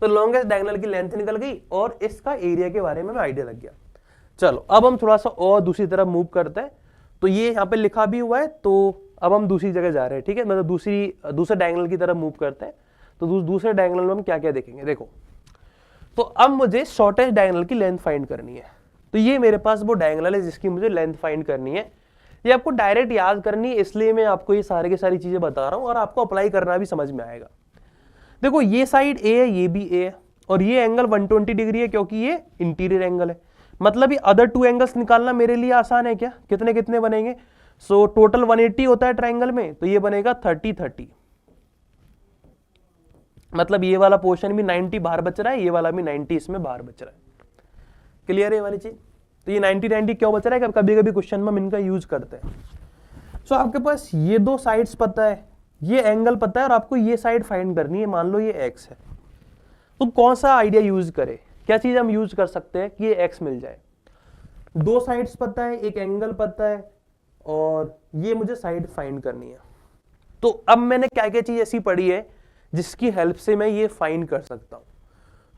तो लॉन्गेस्ट डायगोनल की लेंथ निकल गई और इसका एरिया के बारे में आइडिया लग गया। चलो, अब हम थोड़ा सा और दूसरी तरफ मूव करते हैं। तो ये यहाँ पे लिखा भी हुआ है, तो अब हम दूसरी जगह जा रहे हैं। ठीक है, मतलब दूसरे डायगोनल की तरफ मूव करते हैं। तो दूसरे डायगोनल में हम क्या क्या देखेंगे, देखो। तो अब मुझे शॉर्टेस्ट डायगोनल की लेंथ फाइंड करनी है। तो ये मेरे पास वो डायगोनल है जिसकी मुझे लेंथ फाइंड करनी है। ये आपको डायरेक्ट याद करनी है, इसलिए मैं आपको ये सारी की सारी चीजें बता रहा हूं और आपको अप्लाई करना भी समझ में आएगा। देखो, ये साइड ए है, ये भी ए है, और ये एंगल 120 डिग्री है क्योंकि ये इंटीरियर एंगल है। मतलब ये अदर 2 एंगल्स निकालना मेरे लिए आसान है क्या? कितने कितने बनेंगे? सो टोटल 180 होता है ट्राइंगल में, तो ये बनेगा 30-30। मतलब ये वाला पोर्शन भी 90 बाहर बच रहा है, ये वाला भी 90 इसमें बाहर बच रहा है। क्लियर है ये वाली चीज? तो ये 90-90 क्यों बच रहा है? कभी कभी क्वेश्चन में हम इनका यूज करते हैं। सो आपके पास ये 2 साइड्स पता है, ये एंगल पता है, और आपको ये साइड फाइंड करनी है। मान लो ये x है, तो कौन सा आइडिया यूज करें? क्या चीज हम यूज कर सकते हैं कि ये x मिल जाए? 2 साइड्स पता है, एक एंगल पता है, और ये मुझे साइड फाइंड करनी है। तो अब मैंने क्या क्या चीज ऐसी पढ़ी है जिसकी हेल्प से मैं ये फाइंड कर सकता हूं।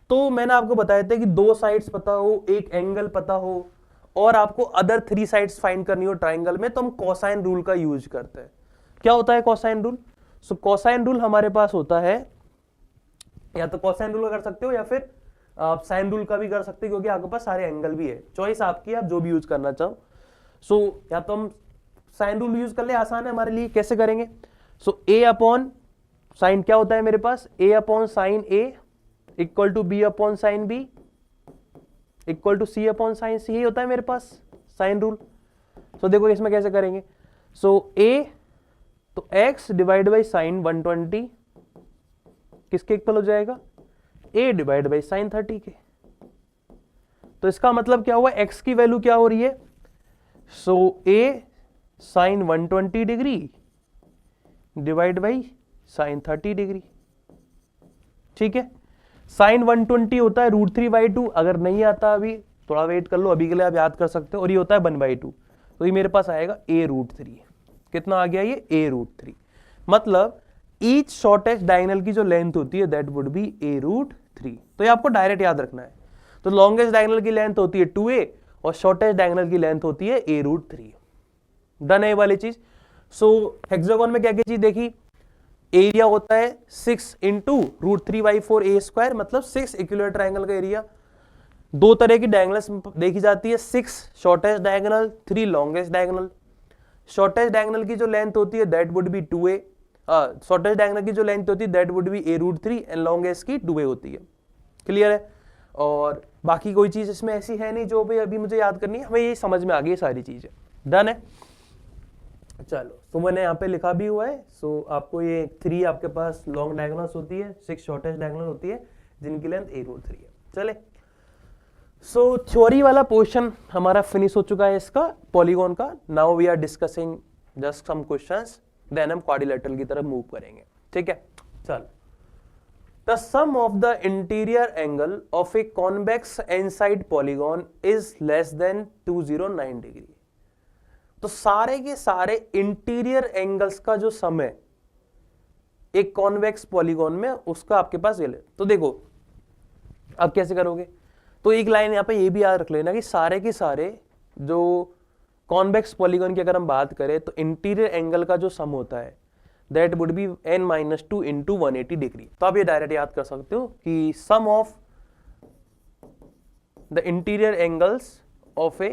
तो मैंने आपको बताया था कि 2 साइड्स पता हो, एक एंगल पता हो, और आपको अदर 3 साइड्स फाइंड करनी हो ट्राइंगल में, तो हम कोसाइन रूल का यूज करते हैं। क्या होता है कोसाइन रूल? सो कोसाइन रूल हमारे पास होता है, या तो कोसाइन रूल कर सकते हो या फिर आप साइन रूल का भी कर सकते हो, क्योंकि आपके पास सारे एंगल भी है। चॉइस आपकी, आप जो भी यूज करना चाहो। सो या तो हम साइन रूल यूज कर ले, आसान है हमारे लिए। कैसे करेंगे? सो ए अपॉन साइन क्या होता है मेरे पास? A upon sine a equal to b upon sine b equal to c upon sine c, यही होता है मेरे पास साइन रूल। सो देखो इसमें कैसे करेंगे। सो ए, तो x डिवाइड बाई साइन 120 किसके इक्वल हो जाएगा? a डिवाइड बाई साइन 30 के। तो इसका मतलब क्या हुआ? x की वैल्यू क्या हो रही है? So a sine 120 degree divide by sine 30 degree. ठीक है, साइन 120 होता है √3/2। अगर नहीं आता अभी, थोड़ा वेट कर लो, अभी के लिए आप याद कर सकते हो। और ये होता है 1/2, तो ये मेरे पास आएगा a√3। कितना आ गया ये? a√3। मतलब ईच शॉर्टेस्ट डायगोनल की जो लेंथ होती है दैट वुड बी a√3। तो ये आपको डायरेक्ट याद रखना है। तो लॉन्गेस्ट डायगोनल की लेंथ होती है 2a और शॉर्टेस्ट डायगोनल की लेंथ होती है a√3। डन है ये वाली चीज। सो हेक्सागोन में क्या क्या चीज देखी? एरिया होता है 6 इंटू √3/4 a स्क्वायर, मतलब 6 इक्विलैटरल ट्रायंगल का एरिया। दो तरह की डायगोनल्स देखी जाती है, 6 shortest diagonal, 3 longest diagonal. Shortest diagonal की जो लेंथ होती है that would B 2a, shortest diagonal की जो लेंथ होती है that would B a√3 and longest key 2a होती है। क्लियर है? और बाकी कोई चीज इसमें ऐसी है नहीं जो भाई अभी मुझे याद करनी है, हमें ये समझ में आ गई सारी चीजें। डन है? चलो, तो मैंने यहाँ पे लिखा भी हुआ है। सो आपको ये 3 आपके पास लॉन्ग डायगोनल्स होती है, 6 शॉर्टेस्ट डायगोनल होती है जिनकी लेंथ a√3 है। चले, सो थ्योरी वाला पोर्शन हमारा फिनिश हो चुका है इसका पॉलीगॉन का। Now we are discussing just some questions, then हम क्वाड्रिलेटरल की तरफ मूव करेंगे। ठीक है, चलो। The sum of the interior angle of a convex inside polygon is less than 209 degree. तो सारे के सारे इंटीरियर एंगल्स का जो सम है एक कॉन्वेक्स पॉलीगॉन में, उसका आपके पास ये ले। तो देखो अब कैसे करोगे, तो एक लाइन यहां पे ये भी याद रख लेना कि सारे के सारे जो कॉन्वेक्स पॉलीगॉन की अगर हम बात करें तो इंटीरियर एंगल का जो सम होता है that would be n-2 into 180 degree. तो आप ये डायरेक्ट याद कर सकते हो कि sum of the interior angles of a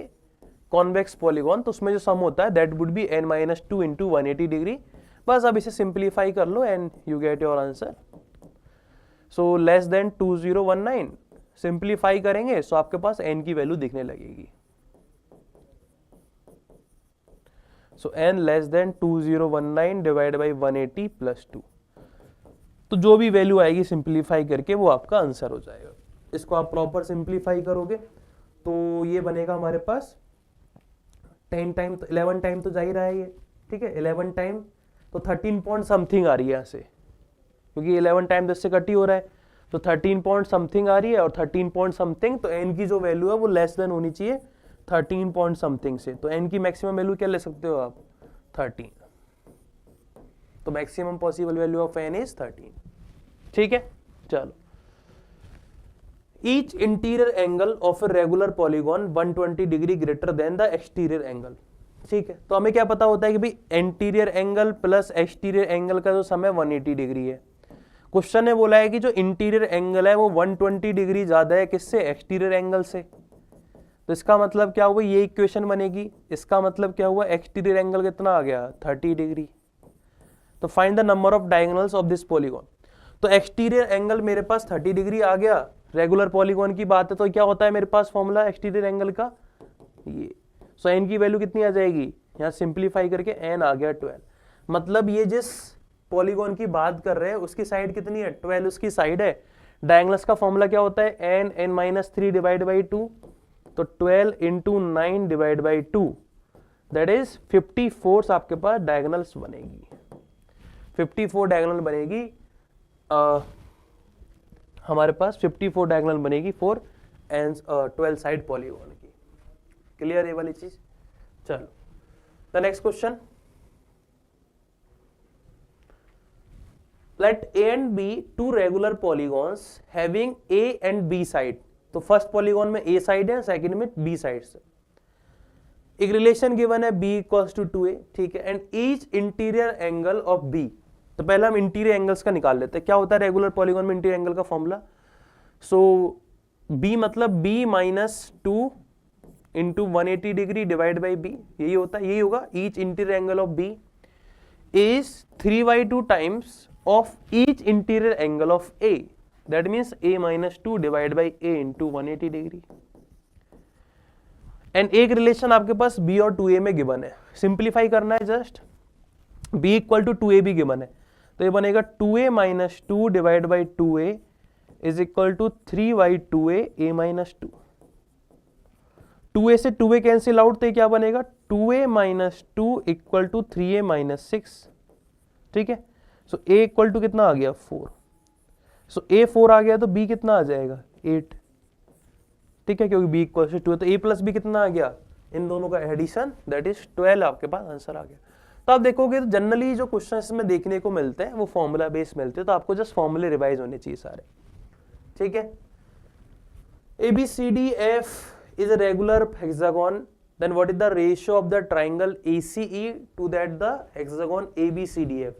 convex polygon, तो उसमें जो सम होता है that would be n-2 into 180 degree. बस अब इसे सिंप्लीफाई कर लो and you get your answer. So less than 2019 simplify करेंगे सो आपके पास n की वैल्यू दिखने लगेगी। So n less than 2019 divide by 180 plus 2। तो जो भी वैल्यू आएगी सिंप्लीफाई करके वो आपका आंसर हो जाएगा। इसको आप प्रॉपर सिंप्लीफाई करोगे तो ये बनेगा हमारे पास 10 टाइम, तो 11 टाइम तो जा ही रहा है ये। ठीक है, 11 टाइम तो 13 पॉइंट समथिंग आ रही है यहाँ से, क्योंकि 11 टाइम 10 से कट ही हो रहा है, तो 13 पॉइंट समथिंग आ रही है। और 13 पॉइंट समथिंग, तो n की जो वैल्यू है वो लेस देन होनी चाहिए 13 पॉइंट समथिंग से। तो n की मैक्सिमम वैल्यू क्या ले सकते हो आप? 13। तो maximum possible value of n is 13। ठीक है, चलो। Each interior angle of a regular polygon 120 degree greater than the exterior angle. ठीक है, तो हमें क्या पता होता है कि भाई interior angle plus exterior angle का जो सम है 180 डिग्री है। क्वेश्चन ने बोला है कि जो इंटीरियर एंगल है वो 120 डिग्री ज्यादा है किससे? एक्सटीरियर एंगल से। तो इसका मतलब क्या हुआ, ये इक्वेशन बनेगी। इसका मतलब क्या हुआ, एक्सटीरियर एंगल कितना आ गया? 30 डिग्री। तो find the number of diagonals of this polygon. तो एक्सटीरियर एंगल मेरे पास 30 डिग्री आ गया, रेगुलर पॉलीगॉन की बात है। तो क्या होता है मेरे पास फॉर्मूला एक्सटीरियर एंगल का? ये। सो n की वैल्यू कितनी आ जाएगी? यहाँ सिंप्लीफाई करके n आ गया 12। मतलब ये जिस पॉलीगॉन की बात कर रहे हैं उसकी साइड कितनी है? 12 उसकी साइड है। डायगोनल्स का फॉर्मूला क्या होता है? n-3 divide by 2। तो 12 into 9 divide by 2 that is 54 आपके पास डायगोनल्स बनेगी। 54 डायगोनल बनेगी हमारे पास 54 डायगोनल बनेगी फॉर 12 साइड पॉलीगॉन की। क्लियर है वाली चीज? चलो, the next question. Let A and B two regular polygons having A and B side। तो फर्स्ट पॉलीगॉन में A साइड है, सेकंड में B साइड से। एक रिलेशन गिवन है B इक्वल्स टू 2A। ठीक है, and each interior angle of B। तो पहले हम इंटीरियर एंगल्स का निकाल लेते हैं। क्या होता है रेगुलर पॉलीगॉन में इंटीरियर एंगल का फॉर्मूला? सो B मतलब B minus 2 into 180 degree divide by B, यही होता है, यही होगा। Each interior angle of B is 3/2 times of each interior angle of A, that means A minus 2 divided by A into 180 degree। And एक relation आपके पास B और 2A में given है, सिंप्लीफाई करना है just. B equal to 2A भी given है, तो ये बनेगा 2A minus 2 divide by 2A is equal to 3/2A A minus 2। 2A से 2A कैंसिल आउट, तो क्या बनेगा? 2A minus 2 equal to 3A minus 6। ठीक है, सो A इक्वल टू कितना आ गया? 4। सो A 4 आ गया तो B कितना आ जाएगा? 8। ठीक है, क्योंकि B इक्वल टू 2 तो A प्लस B कितना आ गया? इन दोनों का एडिशन दैट इज 12। आपके पास आंसर आ गया। तो आप देखोगे तो जनरली जो क्वेश्चन इसमें देखने को मिलते हैं वो फॉर्मूला बेस्ड मिलते हैं, तो आपको जस्ट फॉर्मूले रिवाइज होने चाहिए सारे। ठीक है, ABCDF is a regular hexagon, then what is the ratio of the triangle ACE to that the hexagon ABCDF?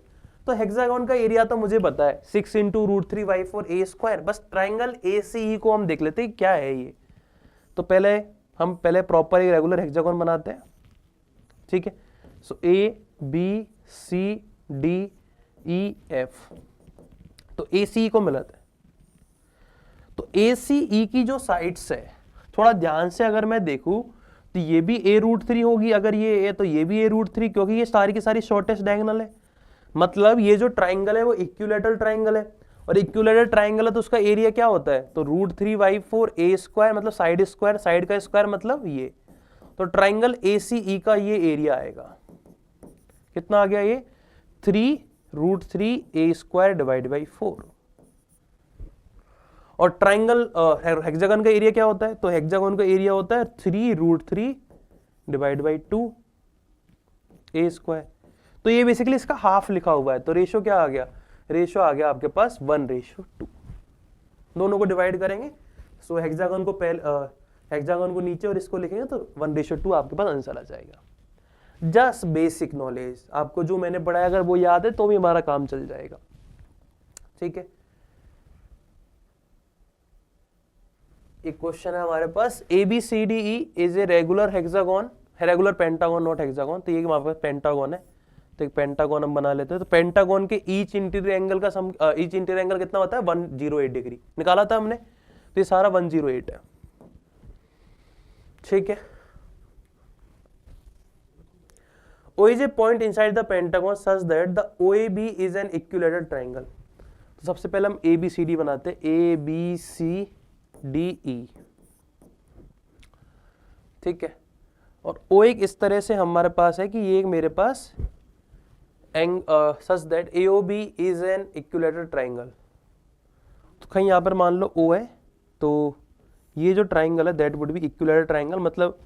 तो हेक्सागोन का एरिया तो मुझे पता है 6 इंटू √3/4 A स्क्वायर। बस ट्राइंगल ACE को हम देख लेते हैं क्या है ये। तो पहले हम प्रॉपर एक रेगुलर हेक्सागोन बनाते हैं, ठीक है। So A B C D E F, तो ए सी को मिलाते हैं। तो ए सी ई की जो साइड्स है, थोड़ा ध्यान से अगर मैं देखूं तो ये भी a√3 होगी, अगर ये ए तो ये भी a√3, क्योंकि ये सारी की सारी शॉर्टेस्ट डायगोनल है। मतलब ये जो ट्राइंगल है वो इक्विलैटरल ट्राइंगल है, और इक्विलैटरल ट्राइंगल है तो उसका एरिया क्या होता है, तो √3/4 a स्क्वायर, मतलब साइड स्क्वायर, साइड का स्क्वायर मतलब ये। तो ट्राइंगल ACE का ये एरिया आएगा, कितना आ गया ये 3√3a² डिवाइड बाई 4। और ट्राइंगल हेक्सागन का एरिया क्या होता है, तो हेक्सागन का एरिया होता है 3√3 डिवाइड बाई 2a²। तो ये बेसिकली इसका हाफ लिखा हुआ है। तो रेशो क्या आ गया, रेशो आ गया आपके पास 1:2, दोनों को डिवाइड करेंगे। सो हेक्सागन को हेक्सागन को नीचे और इसको लिखेंगे तो 1:2 आपके पास आंसर आ जाएगा। जस्ट बेसिक नॉलेज, आपको जो मैंने पढ़ाया अगर वो याद है तो भी हमारा काम चल जाएगा, ठीक है। एक क्वेश्चन है हमारे पास, ABCDE is a regular hexagon, regular pentagon not hexagon. तो ये हमारे पास पेंटागोन है, तो एक पेंटागोन हम बना लेते हैं। तो पेंटागोन के ईच इंटीरियर एंगल का ईच इंटीरियर एंगल कितना होता है, 108 डिग्री निकाला था हमने, तो ये सारा 108 है, ठीक है। O is a point inside the pentagon such that the OAB is an equilateral triangle। तो सबसे पहले हम ABCD बनाते हैं, ABCDE, ठीक है। और O एक इस तरह से हमारे पास है कि ये एक मेरे पास such that AOB is an equilateral triangle। तो कहीं यहाँ पर मान लो O है, तो ये जो ट्राइंगल है that would B equilateral triangle, मतलब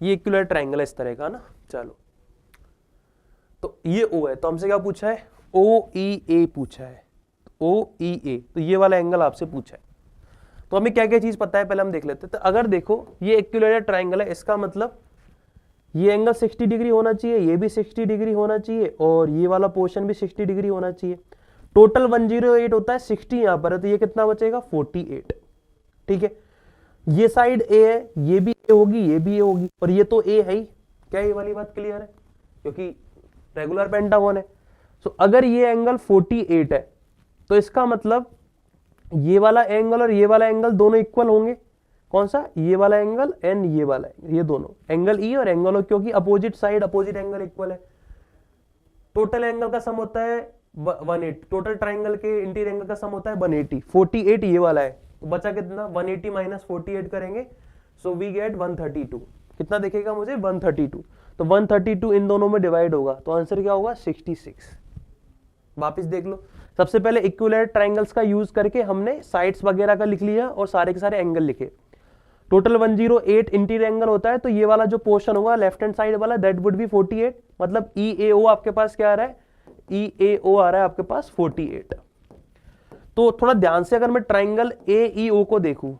ये इक्विलैटरल ट्राइंगल है इस तरह का ना। चलो, तो ये O है, तो हमसे क्या पूछा है, OEA पूछा है, OEA, तो ये वाला एंगल आपसे पूछा है। तो हमें क्या क्या चीज पता है पहले हम देख लेते हैं। तो अगर देखो ये इक्विलैटरल ट्राइंगल है, इसका मतलब ये एंगल 60 डिग्री होना चाहिए, ये भी 60 डिग्री होना चाहिए, और ये वाला पोर्शन भी 60 डिग्री होना चाहिए। टोटल 108 होता है, 60 यहां पर है, तो ये कितना बचेगा 48, ठीक है। ये साइड A है, ये भी A होगी, ये भी A होगी, और ये तो A है ही। क्या ये वाली बात क्लियर है, क्योंकि रेगुलर पेंटागोन है। सो अगर ये एंगल 48 है तो इसका मतलब ये वाला एंगल और ये वाला एंगल दोनों इक्वल होंगे। कौन सा, ये वाला एंगल एंड ये वाला एंगल, ये दोनों एंगल E और एंगल O, क्योंकि opposite side opposite angle equal है। टोटल एंगल का सम होता है 180, टोटल ट्राइंगल के इंटीरियर एंगल का सम होता है 180। 48 ये वाला है, तो बचा कितना, 180 माइनस 48 करेंगे, सो वी गेट 132। कितना दिखेगा मुझे, 132। तो 132 इन दोनों में डिवाइड होगा, तो आंसर क्या होगा 66। वापिस देख लो, सबसे पहले इक्विलैटरल ट्राइंगल्स का यूज करके हमने साइड्स वगैरह का लिख लिया और सारे के सारे एंगल लिखे। टोटल 108 इंटीरियर एंगल होता है, तो ये वाला जो पोर्शन होगा लेफ्ट हैंड साइड वाला दैट वुड बी 48, मतलब EAO आपके पास क्या आ रहा है, EAO आ रहा है आपके पास 48। तो थोड़ा ध्यान से अगर मैं ट्राइंगल AEO को देखूं,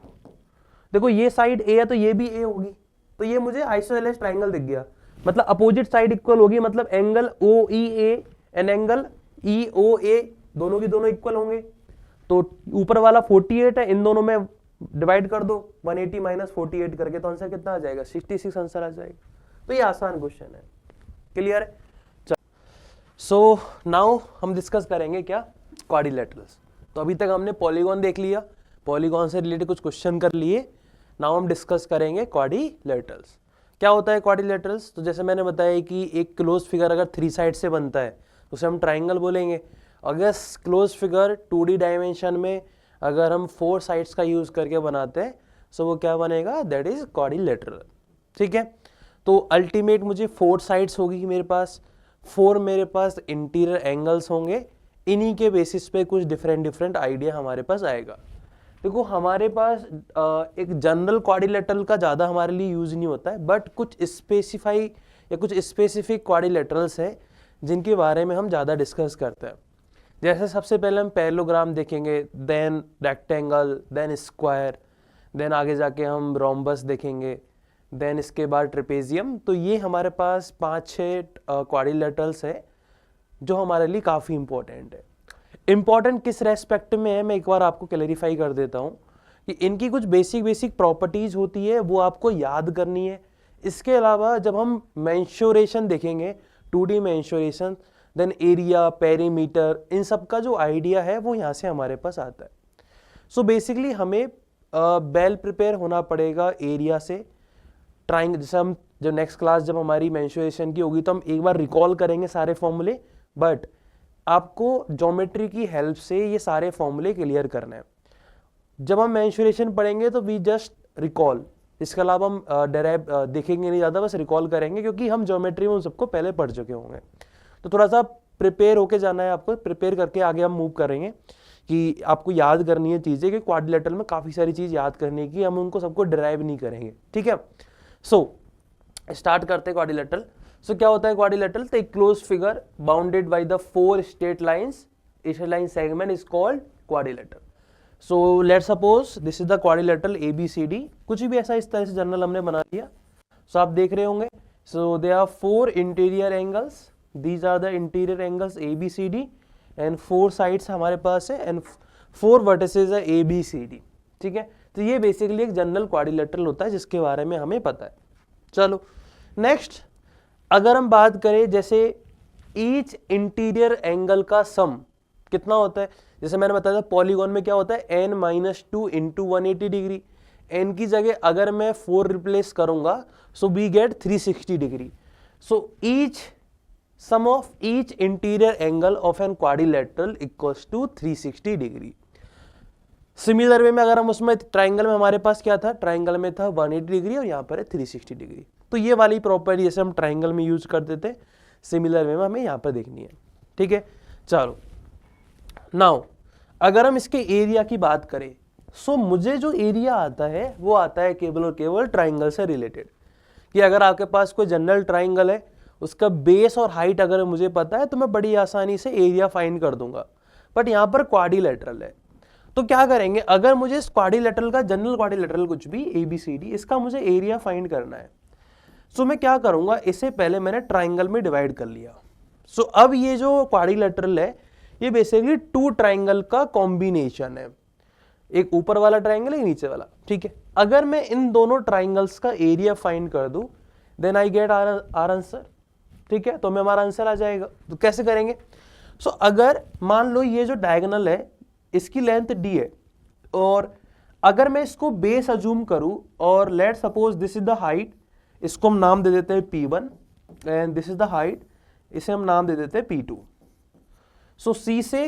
देखो ये साइड A है तो ये भी A होगी, तो ये मुझे आइसोसेलेस ट्राइंगल दिख गया, मतलब अपोजिट साइड इक्वल होगी, मतलब angle OEA and angle EOA दोनों की दोनों इक्वल होंगे। तो ऊपर वाला 48 है, इन दोनों में डिवाइड कर दो 180 माइनस 48 करके, तो आंसर कितना आ जाएगा 66 आंसर आ जाएगा। तो ये आसान क्वेश्चन है, क्लियर है। सो नाउ हम डिस्कस करेंगे क्या, क्वाड्रिलेटरल्स। तो अभी तक हमने पॉलीगॉन देख लिया, पॉलीगॉन से रिलेटेड कुछ क्वेश्चन कर लिए। नाउ हम डिस्कस करेंगे क्वाड्रिलेटरल्स। क्या होता है क्वाड्रिलेटरल्स, तो जैसे मैंने बताया कि एक क्लोज फिगर अगर 3 साइड से बनता है तो उसे हम ट्राइंगल बोलेंगे। अगर क्लोज फिगर 2D डायमेंशन में अगर हम 4 साइड्स का यूज करके बनाते हैं सो वो क्या बनेगा, दैट इज क्वाड्रिलेटरल, ठीक है। तो अल्टीमेट मुझे 4 साइड्स होगी मेरे पास, 4 मेरे पास इंटीरियर एंगल्स होंगे, इन्हीं के बेसिस पे कुछ डिफरेंट आइडिया हमारे पास आएगा। देखो हमारे पास एक जनरल क्वाड्रिलेटरल का ज़्यादा हमारे लिए यूज नहीं होता है, बट कुछ स्पेसिफाई या कुछ स्पेसिफिक क्वाड्रिलेटरल्स हैं जिनके बारे में हम ज़्यादा डिस्कस करते हैं। जैसे सबसे पहले हम पैरेललोग्राम देखेंगे, then rectangle, then square, then आगे जाके हम रोम्बस देखेंगे, देन इसके बाद ट्रेपेजियम। तो ये हमारे पास 5-6 क्वाड्रिलेटरल्स है जो हमारे लिए काफ़ी इंपॉर्टेंट है। इंपॉर्टेंट किस रेस्पेक्ट में है, मैं एक बार आपको क्लैरिफाई कर देता हूँ कि इनकी कुछ बेसिक प्रॉपर्टीज होती है, वो आपको याद करनी है। इसके अलावा जब हम मेंसुरेशन देखेंगे, 2D mensuration, then area, perimeter, इन सब का जो आइडिया है वो यहाँ से हमारे पास आता है। सो बेसिकली हमें वेल प्रिपेयर होना पड़ेगा एरिया से। ट्राइंगल, जैसे हम जब नेक्स्ट क्लास जब हमारी मेंसुरेशन की होगी तो हम एक बार रिकॉल करेंगे सारे फॉर्मूले, बट आपको ज्योमेट्री की हेल्प से ये सारे फॉर्मूले क्लियर करना है। जब हम मेंसुरेशन पढ़ेंगे तो वी जस्ट रिकॉल, इसके अलावा हम डेराइव देखेंगे नहीं ज़्यादा, बस रिकॉल करेंगे क्योंकि हम ज्योमेट्री में उन सबको पहले पढ़ चुके होंगे। तो थोड़ा सा प्रिपेयर होके जाना है आपको, प्रिपेयर करके आगे हम मूव करेंगे कि आपको याद करनी है चीज़ें, कि क्वाड्रिलेटरल में काफ़ी सारी चीज़ याद करने की, हम उनको सबको डिराइव नहीं करेंगे, ठीक है। सो स्टार्ट करते हैं क्वाड्रिलेटरल। सो क्या होता है क्वाड्रिलेटरल? तो एक close figure bounded by the 4 straight lines, straight line segment is called quadrilateral. So let's suppose this is the quadrilateral ABCD, कुछ भी ऐसा इस तरह से जनरल हमने बना दिया। सो आप देख रहे होंगे, so they are 4 interior angles, these are the interior angles ABCD and 4 sides हमारे पास है एंड 4 वर्टिसेस है ABCD, ठीक है। तो ये बेसिकली एक जनरल क्वाड्रिलेटरल होता है जिसके बारे में हमें पता है। चलो नेक्स्ट, अगर हम बात करें जैसे ईच इंटीरियर एंगल का सम कितना होता है, जैसे मैंने बताया था पॉलीगॉन में क्या होता है n-2 इंटू 180 डिग्री, n की जगह अगर मैं 4 रिप्लेस करूंगा so we get 360 degree. So each sum of each interior angle of an quadrilateral equals to 360 degree. Similar way में अगर हम उसमें ट्राइंगल में हमारे पास क्या था, ट्राइंगल में था 180 डिग्री और यहाँ पर है 360 डिग्री। तो ये वाली प्रॉपर्टी जैसे हम ट्राइंगल में यूज करते थे, सिमिलर वे में हमें यहाँ पर देखनी है, ठीक है। चलो नाउ अगर हम इसके एरिया की बात करें, सो मुझे जो एरिया आता है वो आता है केवल और केवल ट्राइंगल से रिलेटेड। कि अगर आपके पास कोई जनरल ट्राइंगल है, उसका बेस और हाइट अगर मुझे पता है तो मैं बड़ी आसानी से एरिया फाइंड कर दूंगा। बट यहाँ पर क्वाड्रिलेटरल है तो क्या करेंगे, अगर मुझे इस क्वाड्रिलेटरल का, जनरल क्वाड्रिलेटरल कुछ भी ABCD, इसका मुझे एरिया फाइंड करना है, सो मैं क्या करूंगा, इसे पहले मैंने ट्राइंगल में डिवाइड कर लिया। सो अब ये जो क्वाड्रिलेटरल है ये बेसिकली 2 ट्राइंगल का कॉम्बिनेशन है, एक ऊपर वाला ट्राइंगल है, नीचे वाला, ठीक है। अगर मैं इन दोनों ट्राइंगल्स का एरिया फाइंड कर दूं then I get our answer, ठीक है। तो मैं हमारा आंसर आ जाएगा। तो कैसे करेंगे, सो अगर मान लो ये जो डायगोनल है इसकी लेंथ D है और अगर मैं इसको बेस अज्यूम करूं और let suppose this is the height, इसको हम नाम दे देते हैं P1 and this is the height, इसे हम नाम दे देते हैं P2। सो C से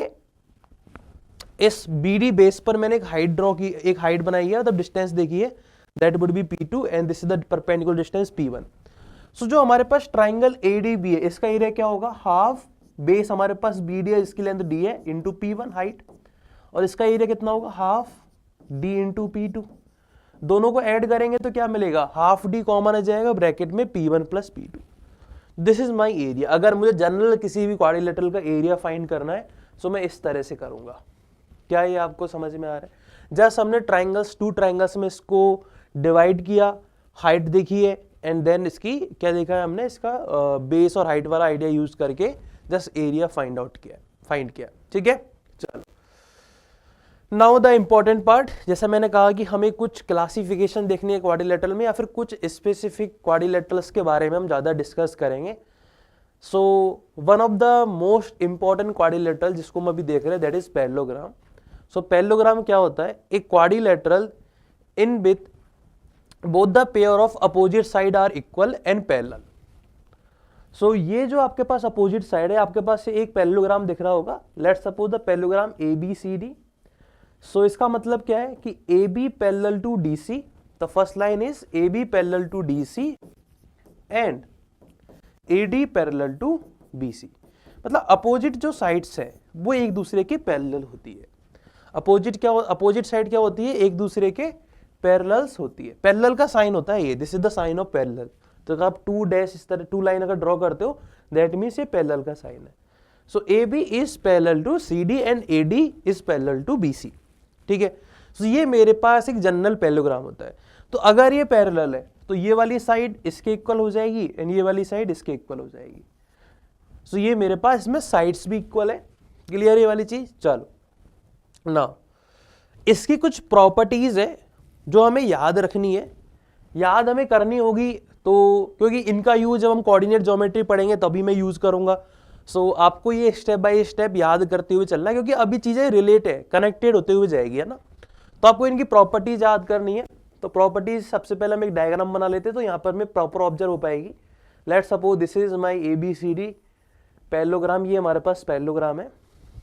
इस BD बेस पर मैंने एक हाइट ड्रॉ की, एक हाइट बनाई है, मतलब डिस्टेंस देखिए, that would B P2 and this is the perpendicular distance P1। सो जो हमारे पास ट्राइंगल ADB है इसका एरिया क्या होगा, हाफ बेस हमारे पास BD है, इसकी लेंथ D है, इंटू P1 हाइट, और इसका एरिया कितना होगा, हाफ D इंटू P2। दोनों को ऐड करेंगे तो क्या मिलेगा, हाफ D कॉमन आ जाएगा, ब्रैकेट में P1 plus P2। This is my area. अगर मुझे जनरल किसी भी क्वाड्रिलेटरल का एरिया फाइंड करना है सो मैं इस तरह से करूंगा। क्या ये आपको समझ में आ रहा है? जस्ट हमने ट्राइंगल्स, 2 ट्राइंगल्स में इसको डिवाइड किया, हाइट देखी है एंड देन इसकी क्या देखा है हमने, इसका बेस और हाइट वाला आइडिया यूज करके जस्ट एरिया फाइंड किया, ठीक है। चलो नाउ द इंपॉर्टेंट पार्ट, जैसा मैंने कहा कि हमें कुछ क्लासिफिकेशन देखनी है क्वाड्रिलेटरल में या फिर कुछ स्पेसिफिक क्वाड्रिलेटरल्स के बारे में हम ज़्यादा डिस्कस करेंगे। So one of the most important quadrilateral जिसको हम अभी देख रहे हैं that is parallelogram. So parallelogram क्या होता है, एक quadrilateral in with both the pair of opposite side are equal and parallel. सो ये जो आपके पास अपोजिट साइड है, आपके पास एक पैरेललोग्राम दिख रहा होगा, let's suppose the parallelogram ABCD। So इसका मतलब क्या है कि AB parallel to DC, the first line is AB parallel to DC and AD parallel to BC। मतलब अपोजिट जो साइड्स है वो एक दूसरे के पैरेलल होती है। अपोजिट साइड क्या होती है, एक दूसरे के पैरेलल्स होती है। पैरेलल का साइन होता है ये, this is the sign of parallel. तो अगर आप 2 डैश इस तरह 2 लाइन अगर ड्रॉ करते हो दैट मीन्स ये पैरेलल का साइन है। So AB is parallel to CD and AD is parallel to BC, ठीक है। सो ये मेरे पास एक जनरल पैरेललोग्राम होता है। तो अगर ये पैरेलल है तो ये वाली साइड इसके इक्वल हो जाएगी एंड ये वाली साइड इसके इक्वल हो जाएगी। सो ये मेरे पास इसमें साइड्स भी इक्वल है, क्लियर ये वाली चीज। चलो ना इसकी कुछ प्रॉपर्टीज है जो हमें याद रखनी है, याद हमें करनी होगी, तो क्योंकि इनका यूज जब हम कोऑर्डिनेट ज्योमेट्री पढ़ेंगे तभी मैं यूज करूंगा। सो आपको ये स्टेप बाय स्टेप याद करते हुए चलना है, क्योंकि अभी चीजें रिलेट है, कनेक्टेड होते हुए जाएगी, है ना। तो आपको इनकी प्रॉपर्टीज याद करनी है। तो प्रॉपर्टीज सबसे पहले हम एक डायग्राम बना लेते हैं, तो यहाँ पर मैं प्रॉपर ऑब्जर्व हो पाएगी। Let's suppose this is my ABCD parallelogram, ये हमारे पास पैरेललोग्राम है।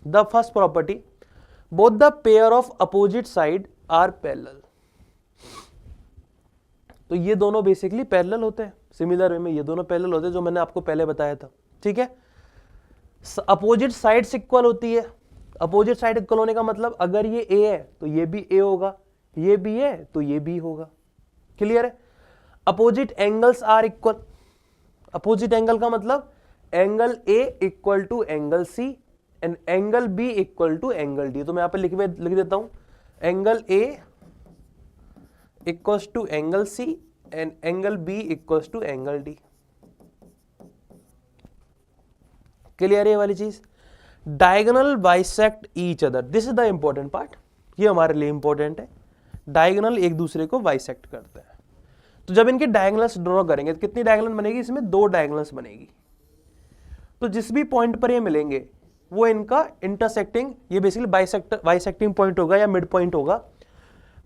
The first property, both the pair of opposite side are parallel. तो ये दोनों बेसिकली पैरेलल होते हैं, सिमिलर वे में ये दोनों पैरेलल होते हैं, जो मैंने आपको पहले बताया था, ठीक है। अपोजिट साइड्स इक्वल होती है। अपोजिट साइड इक्वल होने का मतलब अगर ये A है तो ये भी A होगा, ये B है तो ये B होगा, क्लियर है। Opposite angles are equal. Opposite angle का मतलब angle A equal to angle C and angle B equal to angle D। तो मैं यहां पर लिख देता हूं, angle A equals to angle C and angle B equals to angle D। Clear है ये वाली चीज। Diagonal bisect each other, this is the important part, ये हमारे लिए इंपॉर्टेंट है। डायगोनल एक दूसरे को बाइसेक्ट करते हैं। तो जब इनके डायगोनल्स ड्रॉ करेंगे तो कितनी डायगोनल बनेगी, इसमें 2 डायगोनल्स बनेगी। तो जिस भी पॉइंट पर ये मिलेंगे वो इनका इंटरसेक्टिंग, ये बेसिकली बाइसेक्टिंग पॉइंट होगा या मिड पॉइंट होगा।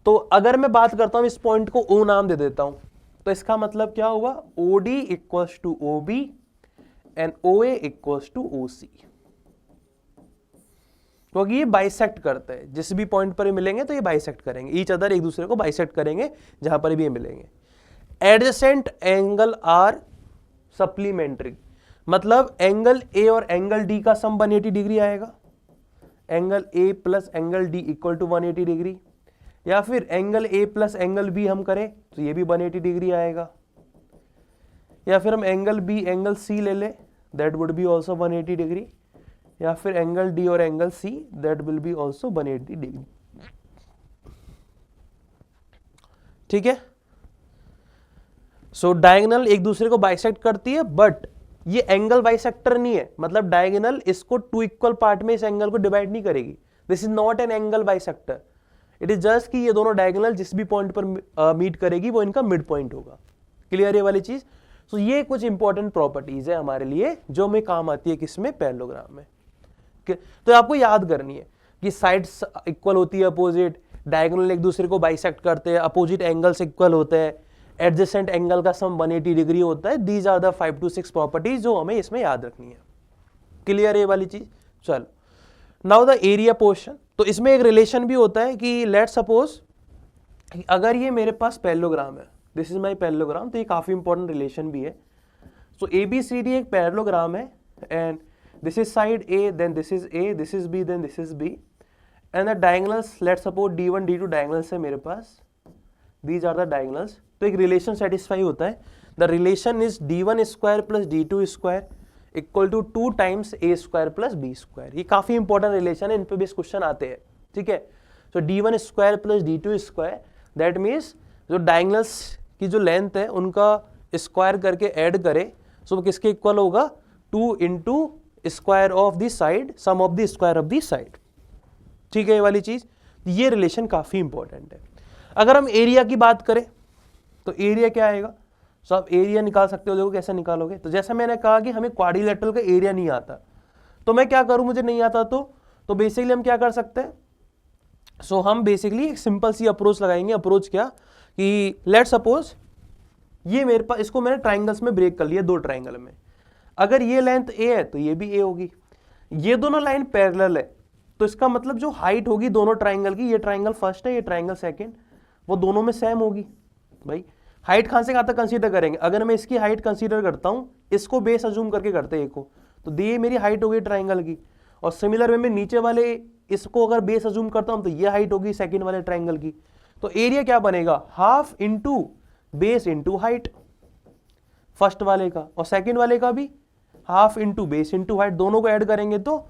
तो अगर मैं बात करता हूं इस पॉइंट को O नाम दे देता हूं, तो इसका मतलब क्या होगा, OD equals to OB and OA equals to OC, क्योंकि ये बाइसेक्ट करते हैं। जिस भी पॉइंट पर ये मिलेंगे तो ये बाइसेक्ट करेंगे, ईच अदर एक दूसरे को बाइसेक्ट करेंगे जहां पर भी ये मिलेंगे। एडजेसेंट एंगल आर सप्लीमेंट्री, मतलब एंगल A और एंगल D का सम 180 डिग्री आएगा। Angle A plus angle D equal to 180 degree, या फिर angle A plus angle B हम करें तो ये भी 180 डिग्री आएगा, या फिर हम एंगल B एंगल C ले ले, that would B also 180 degree, या फिर एंगल D और angle C, that will B also 180 degree, ठीक है। सो डायगोनल एक दूसरे को बाइसेक्ट करती है, बट ये एंगल बाइसेक्टर नहीं है, मतलब डायगोनल इसको 2 इक्वल पार्ट में इस एंगल को डिवाइड नहीं करेगी। This is not an angle bisector, it is just कि ये दोनों डायगोनल जिस भी पॉइंट पर मीट करेगी वो इनका मिड पॉइंट होगा। क्लियर है वाली चीज। तो ये कुछ इंपॉर्टेंट प्रॉपर्टीज है हमारे लिए जो हमें काम आती है किसमें, पैरेललोग्राम में। तो आपको याद करनी है कि साइड्स इक्वल होती है, अपोजिट डायगोनल एक दूसरे को बाइसेक्ट करते हैं, अपोजिट एंगल्स इक्वल होते हैं, एडजेसेंट एंगल का सम 180 डिग्री होता है। These are the 5 to 6 properties जो हमें इसमें याद रखनी है। क्लियर है ये वाली चीज। चलो नाउ द एरिया पोर्शन। तो इसमें एक रिलेशन भी होता है कि लेट सपोज अगर ये मेरे पास पैरेललोग्राम है, दिस इज माय पैरेललोग्राम, तो ये काफी इंपॉर्टेंट रिलेशन भी है। सो ABCD एक पैरेललोग्राम है and this is side A, then this is A, this is B, then this is B, and the diagonals, let's suppose D1 D2 diagonals है मेरे पास, these are the diagonals। तो एक relation satisfy होता है, the relation is D1 square plus D2 square equal to 2 times A square plus B square। ये काफी important relation है, इन पे बेस क्वेश्चन आते हैं, ठीक है। so D1 square plus D2 square, that means जो डायगोनल्स की जो लेंथ है उनका स्क्वायर करके ऐड करें, सो वो किसके इक्वल होगा, 2 into square of the side, sum of the square of the side, ठीक है ये वाली चीज। ये रिलेशन काफी इंपॉर्टेंट है। अगर हम एरिया की बात करें तो एरिया क्या आएगा, सो आप एरिया निकाल सकते हो। देखो कैसे निकालोगे, तो जैसा मैंने कहा कि हमें क्वाड्रिलेटरल का एरिया नहीं आता, तो मैं क्या करूं, मुझे नहीं आता तो बेसिकली हम क्या कर सकते हैं, सो हम बेसिकली एक सिंपल सी अप्रोच लगाएंगे। अप्रोच क्या कि लेट सपोज ये मेरे पास, इसको मैंने ट्राइंगल्स में ब्रेक कर लिया, 2 ट्राइंगल में। अगर ये लेंथ A है तो ये भी A होगी, ये दोनों लाइन पैरेलल है, तो इसका मतलब जो हाइट होगी दोनों ट्राइंगल की, ये ट्राइंगल फर्स्ट है, ये ट्राइंगल सेकंड, वो दोनों में सेम होगी। भाई हाइट कहां से कहां तक कंसीडर करेंगे, अगर मैं इसकी हाइट कंसीडर करता हूं, इसको बेस अज्यूम करके करते हैं को, तो ये मेरी हाइट होगी ट्राइंगल की, और सिमिलर वे में नीचे वाले इसको अगर बेस अज्यूम करता हूं तो ये हाइट होगी सेकंड वाले ट्राइंगल की। तो एरिया क्या बनेगा, half into base into height first वाले का, और सेकंड वाले का भी half into base into height, दोनों को ऐड करेंगे तो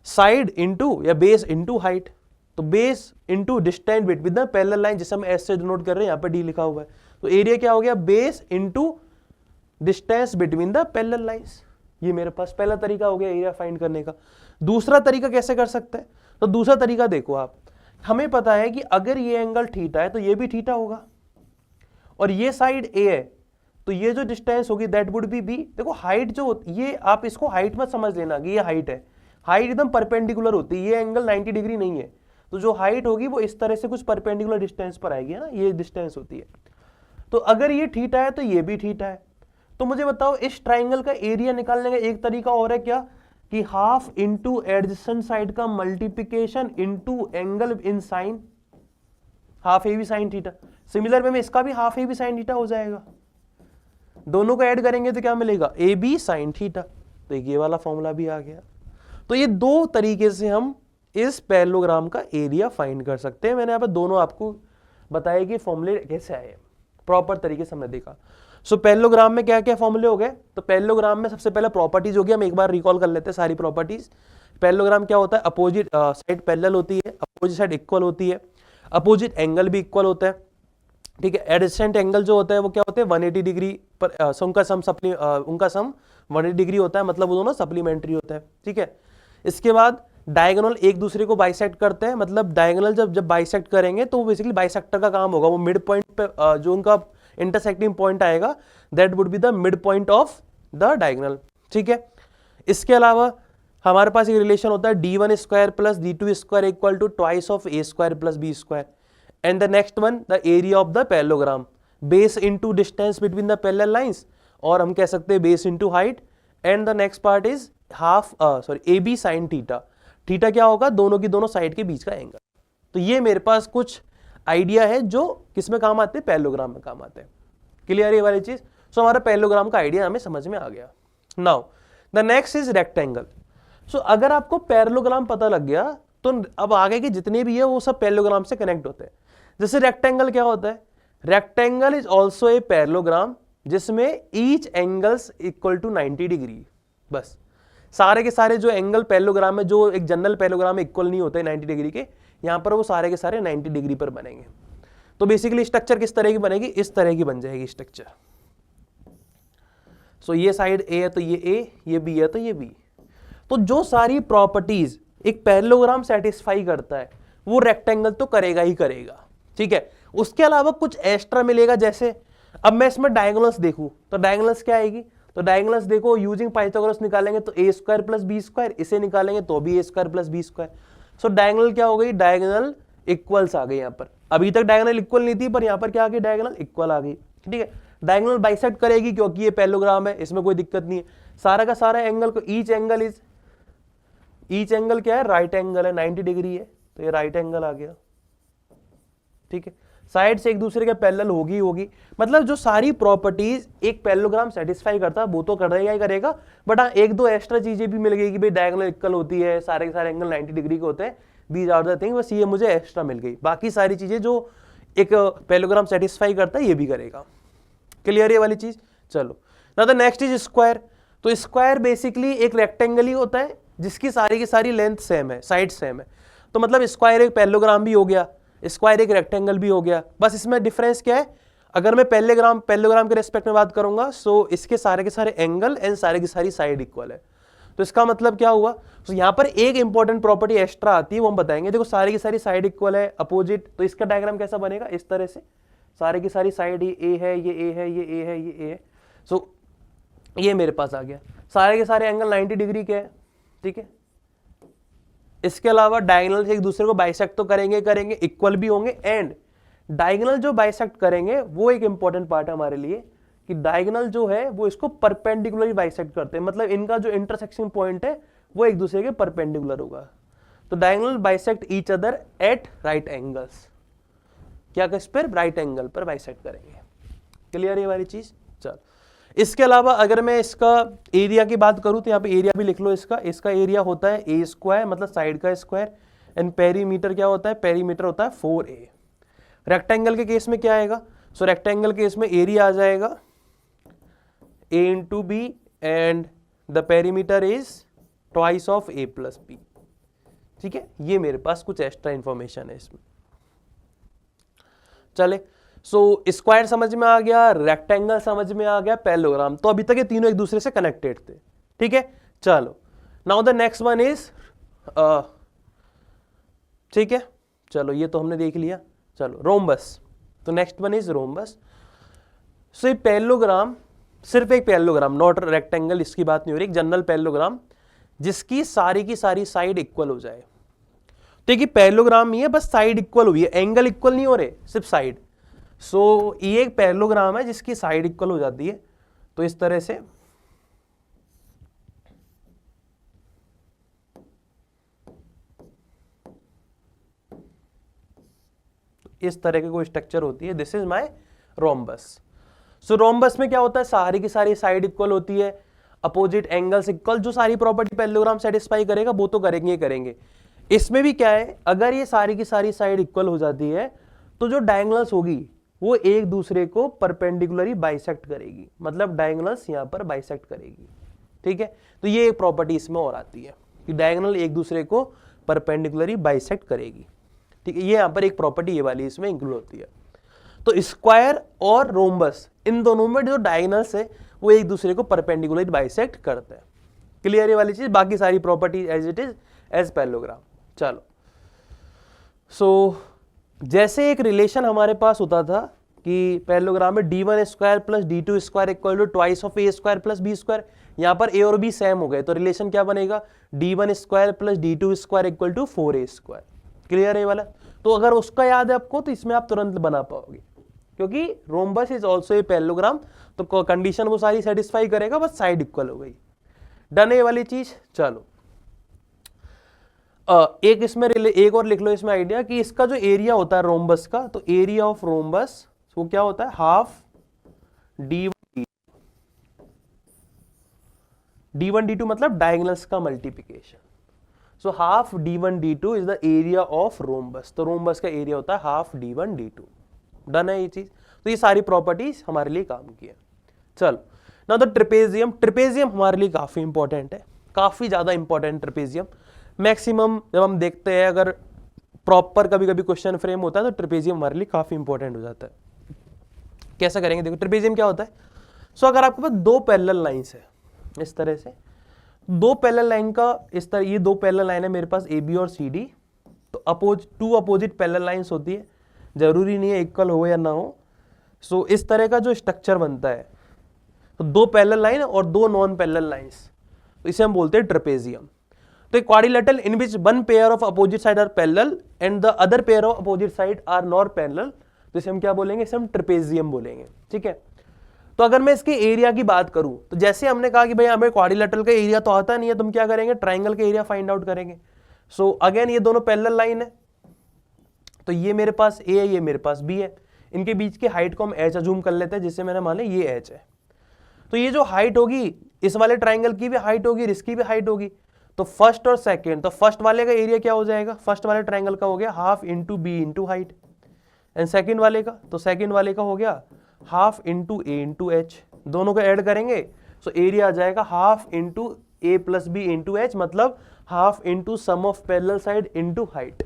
साइड इंटू या बेस इंटू हाइट। तो base into distance between the parallel line, जिसे हम एस से डिनोट कर रहे हैं, यहाँ पे डी लिखा हुआ है। तो एरिया क्या हो गया, base into distance between the parallel lines. ये मेरे पास पहला तरीका हो गया एरिया फाइंड करने का। दूसरा तरीका कैसे कर सकते हैं, तो दूसरा तरीका देखो आप हमें पता है कि अगर ये एंगल थीटा है तो ये भी थीटा होगा, और ये साइड ए है तो ये जो डिस्टेंस होगी दैट वुड बी बी। देखो हाइट जो होती ये, आप इसको हाइट मत समझ लेना कि ये हाइट है, हाइट एकदम परपेंडिकुलर होती है, ये एंगल 90 डिग्री नहीं है, तो जो हाइट होगी वो इस तरह से कुछ परपेंडिकुलर डिस्टेंस पर आएगी, है ना, ये डिस्टेंस होती है। तो अगर ये थीटा है तो ये भी थीटा है। तो मुझे बताओ इस ट्राइंगल का एरिया निकालने का एक तरीका और है क्या, कि हाफ इंटू एडजेसेंट साइड का multiplication into angle in sine, half A B sine theta. Similar way में इसका भी half A B sine theta हो जाएगा, दोनों को ऐड करेंगे तो क्या मिलेगा, ए बी साइन थीटा। तो ये वाला फॉर्मूला भी आ गया। तो ये दो तरीके से हम इस पैरेललोग्राम का एरिया फाइंड कर सकते हैं। मैंने यहाँ पर दोनों आपको बताया कि फॉर्मूले कैसे आए, प्रॉपर तरीके से हमने देखा। सो पैरेललोग्राम में क्या क्या फॉर्मूले हो गए, तो पैरेललोग्राम में सबसे पहले प्रॉपर्टीज हो गया, हम एक बार रिकॉल कर लेते हैं सारी प्रॉपर्टीज। पैरेललोग्राम क्या होता है, अपोजिट साइड पैरेलल होती है, अपोजिट साइड इक्वल होती है, अपोजिट एंगल भी इक्वल होता है, ठीक है। एडजेसेंट एंगल जो होता है वो क्या होते हैं 180 डिग्री पर, उनका सम 180 डिग्री होता है, मतलब वो दोनों सप्लीमेंट्री होता है, ठीक है। इसके बाद डायगोनल एक दूसरे को बाइसेक्ट करते हैं, मतलब डायगोनल जब बाइसेक्ट करेंगे तो बेसिकली बाइसेक्टर का काम होगा, वो मिड पॉइंट पे जो उनका इंटरसेक्टिंग पॉइंट आएगा that would be the mid point of the diagonal, ठीक है। इसके अलावा हमारे पास एक रिलेशन होता है d1 square plus d2 square equal to twice of a square plus b square, and the next one the area of the parallelogram, base into distance between the parallel lines, और हम कह सकते हैं base into height, and the next part is A B sine theta. Theta क्या होगा, दोनों की दोनों साइड के बीच का एंगल। तो ये मेरे पास कुछ आइडिया है जो किस में काम आते हैं, पैरेललोग्राम में काम आते हैं। क्लियर ये वाली चीज। सो हमारा पैरेललोग्राम का आइडिया हमें समझ में आ गया। Now the next is rectangle. So अगर आपको पैरेललोग्राम पता लग गया तो अब आगे के जितने भी है वो सब पैरेललोग्राम से कनेक्ट होते हैं। जैसे रेक्टेंगल क्या होता है, rectangle is also a parallelogram जिसमें each angles equal to 90 degree. बस सारे के सारे जो एंगल पैरेललोग्राम में, जो एक जनरल पैरेललोग्राम में इक्वल नहीं होते 90 डिग्री के, यहां पर वो सारे के सारे 90 डिग्री पर बनेंगे। तो बेसिकली स्ट्रक्चर किस तरह की बनेगी, इस तरह की बन जाएगी स्ट्रक्चर। सो ये साइड ए है तो ये ए, ये बी है तो ये बी। तो जो सारी प्रॉपर्टीज एक पैरेललोग्राम सेटिस्फाई करता है वो रेक्टेंगल तो करेगा ही करेगा, ठीक है। उसके अलावा कुछ एक्स्ट्रा मिलेगा, जैसे अब मैं इसमें डायगोनल्स देखूं तो डायगोनल्स क्या आएगी, तो डायगोनल्स देखो यूजिंग पाइथागोरस निकालेंगे तो ए स्क्वायर प्लस बी स्क्वायर, इसे निकालेंगे तो भी ए स्क्वायर प्लस बी स्क्वायर। सो डायगोनल क्या हो गई, डायगोनल इक्वल्स आ गई। यहाँ पर अभी तक डायगोनल इक्वल नहीं थी, पर यहाँ पर क्या आ गई, डायगोनल इक्वल आ गई, ठीक है। डायगोनल बाइसेक्ट करेगी क्योंकि ये पैरेललोग्राम है, इसमें कोई दिक्कत नहीं है। सारा का सारा एंगल को ईच एंगल क्या है, राइट एंगल है, 90 डिग्री है तो ये राइट एंगल आ गया, ठीक है। साइड से एक दूसरे के पैरेलल होगी, मतलब जो सारी प्रॉपर्टीज एक पैरेललोग्राम सेटिस्फाई करता है वो तो करेगा ही करेगा, बट हाँ एक दो एक्स्ट्रा चीजें भी मिल गई कि भाई डायगोनल इक्वल होती है, सारे के सारे एंगल 90 डिग्री के होते हैं, दीज आर द थिंग, बस ये मुझे एक्स्ट्रा मिल गई। बाकी सारी चीजें जो एक पैरेललोग्राम सेटिस्फाई करता है ये भी करेगा। क्लियर ये वाली चीज। चलो ना द नेक्स्ट इज स्क्वायर। तो स्क्वायर बेसिकली एक रेक्टेंगल ही होता है जिसकी सारी की सारी लेंथ सेम है, साइड सेम है। तो मतलब स्क्वायर एक पैरेललोग्राम भी हो गया, स्क्वायर एक रेक्टेंगल भी हो गया। बस इसमें डिफरेंस क्या है, अगर मैं पैरेललोग्राम के रेस्पेक्ट में बात करूंगा सो इसके सारे के सारे एंगल एंड सारे की सारी साइड इक्वल है। तो इसका मतलब क्या हुआ, तो यहाँ पर एक इंपॉर्टेंट प्रॉपर्टी एक्स्ट्रा आती है, वो हम बताएंगे। देखो सारी की सारी साइड इक्वल है, अपोजिट, तो इसका डायग्राम कैसा बनेगा, इस तरह से सारे की सारी साइड ये ए है, ये ए है, ये ए है, ये ए है। सो ये मेरे पास आ गया, सारे के सारे एंगल 90 डिग्री के हैं, ठीक है। इसके अलावा डायगोनल एक दूसरे को बाइसेक्ट तो करेंगे, इक्वल भी होंगे, एंड डायगोनल जो बाइसेक्ट करेंगे वो एक इंपॉर्टेंट पार्ट है हमारे लिए, कि डायगोनल जो है वो इसको परपेंडिकुलरली बाइसेक्ट करते हैं, मतलब इनका जो इंटरसेक्शन पॉइंट है वो एक दूसरे के परपेंडिकुलर होगा। तो diagonal bisect each other at right angles, क्या किस पर, राइट एंगल पर बाइसेक्ट करेंगे। क्लियर ये वाली चीज। चल इसके अलावा अगर मैं इसका एरिया की बात करूं तो यहाँ पे एरिया भी लिख लो, इसका एरिया होता है ए स्क्वायर, मतलब साइड का स्क्वायर, एंड पेरीमीटर क्या होता है, पेरीमीटर होता है 4a। रेक्टेंगल के केस में क्या आएगा, सो रेक्टेंगल के केस में एरिया आ जाएगा a into B and the perimeter is twice of a plus B, ठीक है। ये मेरे पास कुछ एक्स्ट्रा इंफॉर्मेशन है इसमें। चले सो स्क्वायर समझ में आ गया, रेक्टेंगल समझ में आ गया, पैरेललोग्राम, तो अभी तक ये तीनों एक दूसरे से कनेक्टेड थे, ठीक है। चलो now the next one is, ठीक है, चलो ये तो हमने देख लिया। चलो रोम्बस, तो नेक्स्ट वन इज रोम्बस। सो ये पैरेललोग्राम, सिर्फ एक पैरेललोग्राम, नॉट रेक्टेंगल, इसकी बात नहीं हो रही, एक जनरल पैरेललोग्राम जिसकी सारी की सारी साइड इक्वल हो जाए। तो ये पैरेललोग्राम ही है, बस साइड इक्वल हुई है, एंगल इक्वल नहीं हो रहे, सिर्फ साइड। सो ये एक पैरेललोग्राम है जिसकी साइड इक्वल हो जाती है। तो इस तरह से इस तरह की कोई स्ट्रक्चर होती है, this is my rhombus. So rhombus में क्या होता है, सारी की सारी साइड इक्वल होती है, अपोजिट एंगल्स इक्वल, जो सारी प्रॉपर्टी पैरेललोग्राम सेटिस्फाई करेगा वो तो करेंगे। इसमें भी क्या है, अगर ये सारी की सारी साइड इक्वल हो जाती है तो जो डायगोनल्स होगी वो एक दूसरे को परपेंडिकुलरली बाइसेक्ट करेगी, मतलब डायगोनल्स यहां पर बाइसेक्ट करेगी। ठीक है, तो ये एक प्रॉपर्टी इसमें और आती है कि डायगोनल एक दूसरे को परपेंडिकुलरली बाइसेक्ट करेगी। ठीक है, ये यहां पर एक प्रॉपर्टी ये वाली इसमें इंक्लूड होती है। तो स्क्वायर और रोम्बस, इन दोनों में जो डायगोनल्स है वो एक दूसरे को परपेंडिकुलरली बाइसेक्ट करते हैं। क्लियर ये वाली चीज, बाकी सारी property as it is as parallelogram. चलो, सो जैसे एक रिलेशन हमारे पास होता था कि पैरेललोग्राम में d1 square plus d2 square equal to twice of a square plus b square, यहां पर a और b सेम हो गए, तो रिलेशन क्या बनेगा, d1 square plus d2 square equal to 4a square. Clear है वाला? तो अगर उसका याद है आपको तो इसमें आप तुरंत बना पाओगे, क्योंकि rhombus is also a parallelogram, तो कंडीशन वो सारी सेटिस्फाई करेगा, बस साइड इक्वल हो गई। डन है वाली चीज। चलो एक इसमें एक और लिख लो इसमें आइडिया कि इसका जो एरिया होता है रोम्बस का, तो एरिया ऑफ रोम्बस वो क्या होता है, हाफ d1 d2 मतलब डायगोनल्स का multiplication. So half d1 d2 is the area of rhombus, तो रोम्बस का एरिया होता है हाफ d1 d2। डन है ये चीज। तो ये सारी प्रॉपर्टीज हमारे लिए काम की है। चलो नाउ द ट्रेपेजियम। ट्रेपेजियम हमारे लिए काफी इंपॉर्टेंट है, काफी ज्यादा इंपॉर्टेंट ट्रेपेजियम। मैक्सिमम जब हम देखते हैं, अगर प्रॉपर कभी कभी क्वेश्चन फ्रेम होता है तो ट्रेपेजियम हमारे लिए काफी इंपॉर्टेंट हो जाता है। कैसा करेंगे, देखो ट्रेपेजियम क्या होता है। सो अगर आपके पास दो पैरेलल लाइंस है, इस तरह से दो पैरेलल लाइन का, इस तरह ये दो पैरेलल लाइन है मेरे पास ए बी और सी डी, तो टू अपोजिट पैरेलल लाइंस होती है, जरूरी नहीं है इक्वल हो या ना हो। सो इस तरह का जो स्ट्रक्चर बनता है, तो दो पैरेलल लाइन और दो नॉन पैरेलल लाइंस, तो इसे हम बोलते हैं ट्रेपेजियम। तो एक quadrilateral in which one pair of opposite side are parallel and the other pair of opposite side are not parallel, तो इसे हम क्या बोलेंगे, इसे हम ट्रेपेजियम बोलेंगे। ठीक है, तो अगर मैं इसके एरिया की बात करूं, तो जैसे हमने कहा कि भाई हमें क्वाड्रिलेटरल का एरिया तो आता नहीं है, तुम क्या करेंगे, ट्राइंगल का एरिया फाइंड आउट करेंगे। सो अगेन ये दोनों पैरेलल लाइन है, तो ये मेरे पास ए है, ये मेरे पास बी है, इनके बीच की हाइट को हम एच अजूम कर लेते हैं, जिससे मैंने मान लिया ये एच है। तो ये जो हाइट होगी, इस वाले ट्राइंगल की भी हाइट होगी, इसकी भी हाइट होगी, तो फर्स्ट और सेकंड, तो फर्स्ट वाले का एरिया क्या हो जाएगा, फर्स्ट वाले ट्राइंगल का हो गया half into B into height, and second वाले का, तो सेकंड वाले का हो गया half into A into H, दोनों को ऐड करेंगे सो एरिया आ जाएगा half into A plus B into H, मतलब half into sum of parallel side into height.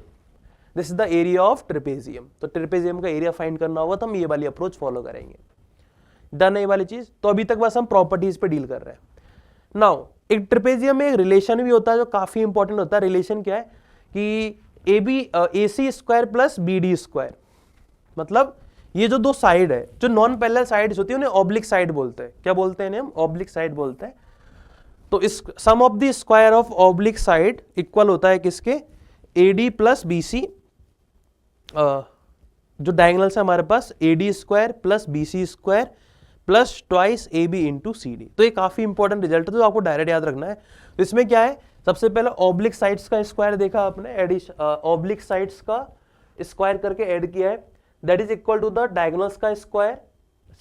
This is the area of trapezium. तो ट्रेपेजियम का एरिया फाइंड करना होगा तो हम ये वाली अप्रोच फॉलो करेंगे। डन है ये वाली चीज। तो अभी तक बस हम प्रॉपर्टीज पे डील कर रहे हैं। नाउ एक ट्रेपेजियम में एक रिलेशन भी होता है जो काफी इंपॉर्टेंट होता है। रिलेशन क्या है कि A C square plus B D square, मतलब ये जो दो साइड है, जो नॉन पैरेलल साइड्स होती है उन्हें ऑब्लिक साइड बोलते हैं। क्या बोलते हैं इन्हें हम, ऑब्लिक साइड बोलते हैं। तो इस sum of the square of oblique side equal होता है किसके, A D plus B C, जो डायगोनल्स है हमारे पास A D square plus B C square plus twice A B into C D. तो ये काफी इंपॉर्टेंट रिजल्ट है, तो आपको डायरेक्ट याद रखना है। तो इसमें क्या है, सबसे पहले ऑब्लिक साइड्स का स्क्वायर देखा आपने, ऑब्लिक साइड्स का स्क्वायर करके ऐड किया है, that is equal to the diagonals का स्क्वायर,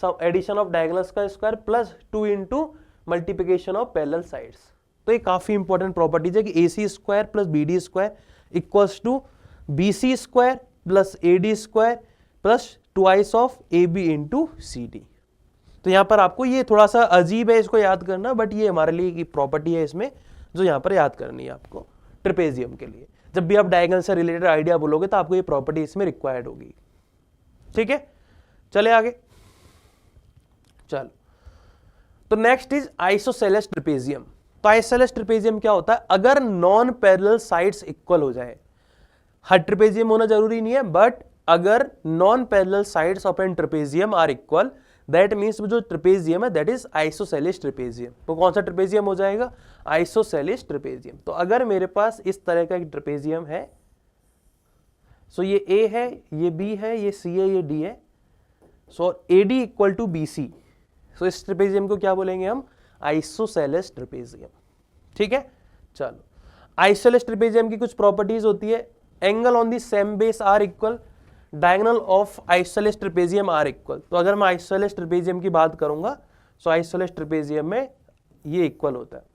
सब एडिशन ऑफ डायगोनल्स का square plus 2 into multiplication of parallel sides. तो ये काफी इंपॉर्टेंट प्रॉपर्टीज है कि A C square plus B D square equals to B C square plus A D square plus twice of A B into C D. तो यहां पर आपको ये थोड़ा सा अजीब है इसको याद करना, बट ये हमारे लिए की प्रॉपर्टी है इसमें जो यहां पर याद करनी है आपको ट्रेपेजियम के लिए। जब भी आप डायगोनल से रिलेटेड आइडिया बोलोगे तो आपको ये प्रॉपर्टी इसमें रिक्वायर्ड होगी। ठीक है, चले आगे। चलो, तो नेक्स्ट इज आइसोसेलेस ट्रेपेजियम। तो आइसोसेलेस ट्रेपेजियम क्या होता है, अगर नॉन पैरेलल साइड्स इक्वल हो जाए, हर ट्रेपेजियम होना जरूरी नहीं है, बट अगर non parallel sides of an trapezium are equal, that means जो ट्रेपेजियम है दैट इज आइसोसेलेस ट्रेपेजियम। तो कौन सा ट्रेपेजियम हो जाएगा? Isosceles trapezium. तो अगर मेरे पास इस तरह का एक ट्रेपेजियम है, सो ये ए है, ये बी है, ये सी है, ये डी है, so AD equal to BC, सो इस ट्रेपेजियम को क्या बोलेंगे हम? Isosceles trapezium. ठीक है, चलो आइसोसेलेस ट्रेपेजियम की कुछ प्रॉपर्टीज होती है। Angle on the same base are equal, diagonal of isosceles trapezium are equal. तो अगर मैं आइसोसेलेस ट्रेपेजियम की बात करूंगा, सो आइसोसेलेस ट्रेपेजियम में ये इक्वल होता है।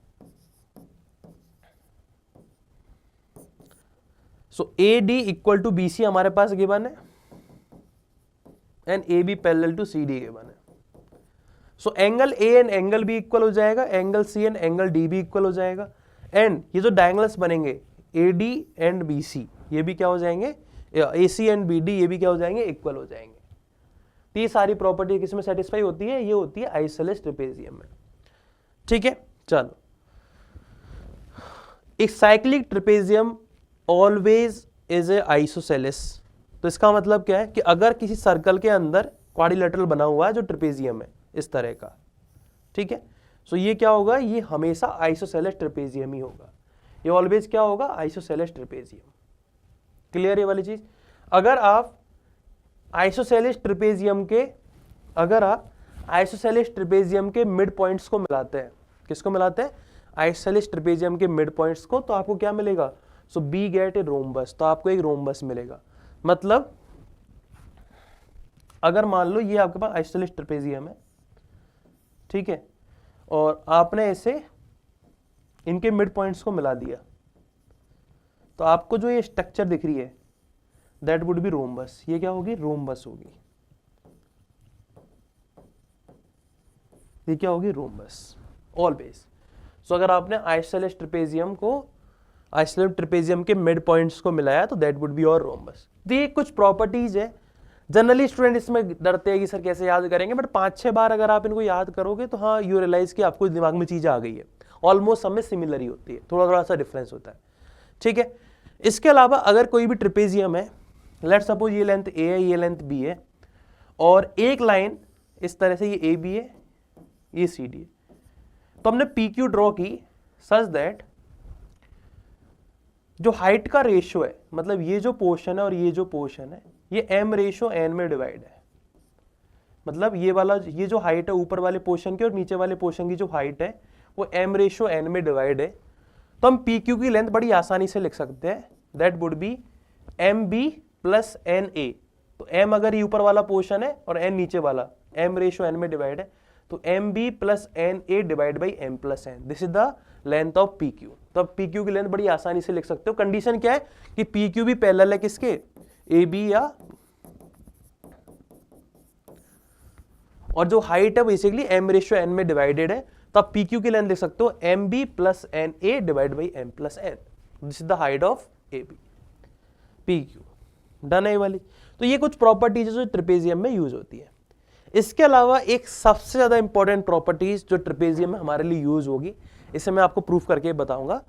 So AD equal to BC हमारे पास गिवन है, and AB parallel to CD given है। So angle A and angle B equal हो जाएगा, angle C and angle D भी इक्वल हो जाएगा, एंड ये जो डायगोनल्स बनेंगे AD एंड BC ये भी क्या हो जाएंगे? AC एंड BD ये भी क्या हो जाएंगे? इक्वल हो जाएंगे। तो ये सारी प्रॉपर्टी किसमें सेटिस्फाई होती है? ये होती है आइसोसेलेस ट्रेपेजियम में। ठीक है, चलो एक cyclic trapezium always is a isosceles. तो इसका मतलब क्या है कि अगर किसी सर्कल के अंदर क्वाड्रिलेटरल बना हुआ है जो ट्रेपेजियम है इस तरह का, ठीक है, सो ये क्या होगा? ये हमेशा आइसोसेलेस ट्रेपेजियम ही होगा। ये ऑलवेज क्या होगा? Isosceles trapezium. क्लियर ये वाली चीज? अगर आप आइसोसेलेस ट्रेपेजियम के मिड पॉइंट्स को मिलाते हैं, किसको मिलाते हैं? आइसोसेलेस ट्रेपेजियम के मिड पॉइंट्स को, तो आपको क्या मिलेगा? सो बी गेट ए रोम्बस, तो आपको एक रोम्बस मिलेगा। मतलब अगर मान लो ये आपके पास आइसोसेलेस ट्रेपेजियम है, ठीक है, और आपने इसे इनके मिड पॉइंट्स को मिला दिया, तो आपको जो ये स्ट्रक्चर दिख रही है दैट वुड बी रोम्बस। ये क्या होगी? रोम्बस होगी। ये क्या होगी? Rhombus always. सो अगर आपने आइसोसेलेस ट्रेपेजियम के मिड पॉइंट्स को मिलाया तो that would be your rhombus. तो ये कुछ प्रॉपर्टीज है। जनरली स्टूडेंट इसमें डरते हैं कि सर कैसे याद करेंगे, बट 5-6 बार अगर आप इनको याद करोगे तो हाँ, यू रियलाइज कि आपको दिमाग में चीज आ गई है। ऑलमोस्ट सब में सिमिलर ही होती है, थोड़ा थोड़ा सा डिफरेंस होता है। ठीक है, इसके अलावा अगर कोई भी ट्रेपेजियम है, लेट्स सपोज ये लेंथ A है, ये लेंथ B है, और एक लाइन इस तरह से ये AB है, ये CD है, तो हमने PQ ड्रॉ की सच दैट जो हाइट का रेशियो है, मतलब ये जो पोर्शन है और ये जो पोर्शन है, ये M/N में डिवाइड है। मतलब ये वाला, ये जो हाइट है ऊपर वाले पोर्शन की और नीचे वाले पोर्शन की जो हाइट है वो M/N में डिवाइड है। तो हम PQ की लेंथ बड़ी आसानी से लिख सकते हैं, that would B MB plus NA। तो M अगर ये ऊपर वाला पोर्शन है और N नीचे वाला, M/N में डिवाइड है, तो MB plus NA divide by M plus N, this is the length of PQ। तो अब PQ की लेंथ बड़ी आसानी से लिख सकते हो। कंडीशन क्या है कि PQ भी पैरेलल है किसके? AB या, और जो हाइट है बेसिकली M/N में डिवाइडेड है, तो आप PQ की लेंथ लिख सकते हो MB plus NA divide by M plus N, this is the height of AB PQ। Done है ये वाली। तो ये कुछ प्रॉपर्टीज जो ट्रेपेजियम में यूज होती है। इसके अलावा एक सबसे ज्यादा इंपॉर्टेंट प्रॉपर्टीज जो ट्रेपेजियम में हमारे लिए यूज होगी, इसे मैं आपको प्रूफ करके बताऊंगा।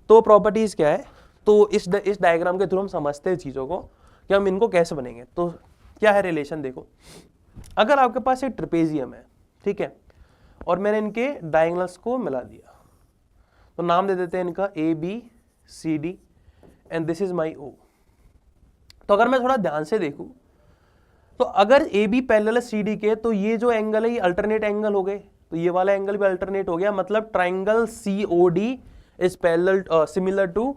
तो प्रॉपर्टीज क्या है? तो इस डायग्राम के थ्रू हम समझते हैं चीजों को कि हम इनको कैसे बनेंगे। तो क्या है रिलेशन? देखो, अगर आपके पास एक ट्रेपेजियम है, ठीक है, और मैंने इनके डायगोनल्स को मिला दिया, तो नाम दे देते हैं इनका ABCD and this is my O। तो अगर मैं थोड़ा ध्यान से देखूं, तो अगर AB पैरेलल है CD के, तो ये जो एंगल है ये अल्टरनेट एंगल हो गए, तो ये वाला एंगल भी अल्टरनेट हो गया। मतलब triangle COD is parallel similar to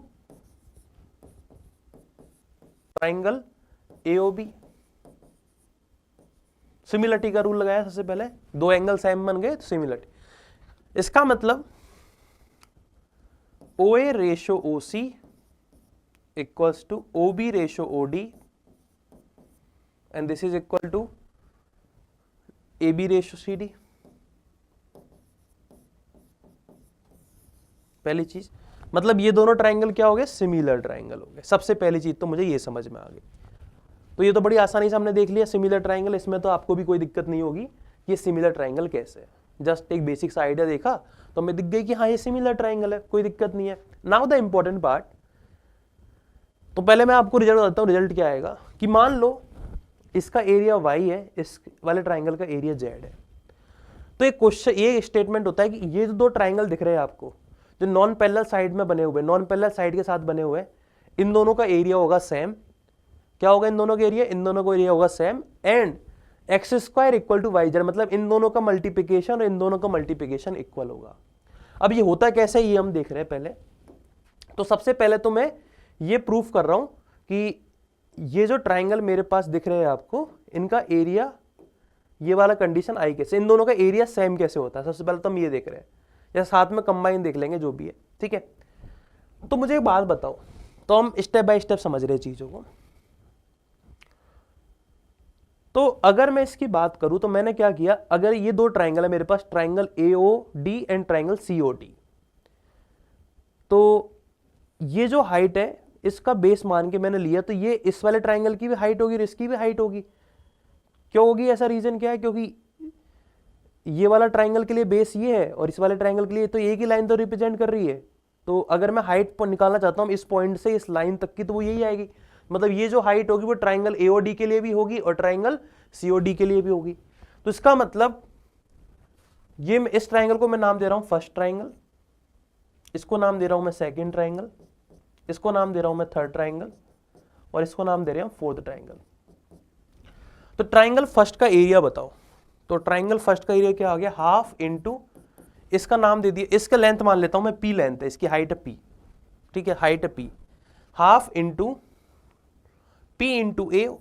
triangle AOB। Similarity का रूल लगाया सबसे पहले, दो एंगल सेम बन गए तो सिमिलरिटी। इसका मतलब OA ratio OC equals to OB ratio OD and this is equal to AB ratio CD। पहली चीज, मतलब ये दोनों ट्राइंगल क्या हो गए? सिमिलर ट्राइंगल हो गए। सबसे पहली चीज तो मुझे ये समझ में आ गई। तो ये तो बड़ी आसानी से हमने देख लिया सिमिलर ट्राइंगल, इसमें तो आपको भी कोई दिक्कत नहीं होगी ये सिमिलर ट्राइंगल कैसे है। जस्ट एक बेसिक सा आइडिया देखा तो हमें दिख गई कि हाँ ये सिमिलर ट्राइंगल है, कोई दिक्कत नहीं है। नाउ द इंपॉर्टेंट पार्ट, तो पहले मैं आपको रिजल्ट बताता हूँ, रिजल्ट क्या आएगा कि मान लो इसका एरिया y है, इस वाले ट्राइंगल का एरिया z है। तो एक क्वेश्चन, ये स्टेटमेंट होता है कि ये जो दो ट्राइंगल दिख रहे हैं आपको, जो नॉन पैरेलल साइड में बने हुए, नॉन पैरेलल साइड के साथ बने हुए, इन दोनों का एरिया होगा सेम। क्या होगा इन दोनों का एरिया? इन दोनों का एरिया होगा same. And X square equal to Y Z, मतलब इन दोनों का मल्टीप्लिकेशन और इन दोनों का मल्टीप्लिकेशन इक्वल होगा। अब ये होता कैसे, ये हम देख रहे हैं पहले। तो सबसे पहले तो मैं ये प्रूफ कर रहा हूं कि ये जो ट्राइंगल मेरे पास दिख रहे हैं आपको, इनका एरिया, ये वाला कंडीशन आई कैसे, इन दोनों का एरिया सेम कैसे होता है। सबसे पहले तो हम ये देख रहे हैं, या साथ में कंबाइन देख लेंगे जो भी है, ठीक है। तो मुझे एक बात बताओ, तो हम स्टेप बाय स्टेप समझ रहे हैं चीजों को। तो अगर मैं इसकी बात करूं तो मैंने क्या किया, अगर ये दो ट्राइंगल है मेरे पास, triangle AOD and triangle COD, तो ये जो हाइट है इसका बेस मान के मैंने लिया, तो ये इस वाले ट्राइंगल की भी हाइट होगी और इसकी भी हाइट होगी। क्यों होगी? ऐसा रीजन क्या है? क्योंकि ये वाला ट्राइंगल के लिए बेस ये है और इस वाले ट्राइंगल के लिए तो एक ही लाइन तो रिप्रेजेंट कर रही है। तो अगर मैं हाइट निकालना चाहता हूं इस पॉइंट से इस लाइन तक की, तो वो यही आएगी। मतलब ये जो हाइट होगी वो ट्राइंगल AOD के लिए भी होगी और ट्राइंगल COD के लिए भी होगी। तो इसका मतलब ये इस ट्राइंगल को मैं नाम दे रहा हूं फर्स्ट ट्राइंगल, इसको नाम दे रहा हूं मैं सेकेंड ट्राइंगल, इसको नाम दे रहा हूं मैं थर्ड ट्राइंगल, और इसको नाम दे रहे हैं फोर्थ ट्राइंगल। तो ट्राइंगल फर्स्ट का एरिया बताओ। तो ट्राइंगल फर्स्ट का एरिया क्या आ गया? हाफ इंटू, इसका नाम दे दिया, इसका लेंथ मान लेता हूं मैं P लेंथ है, इसकी हाइट है P, ठीक है, हाइट है P, half into P into A।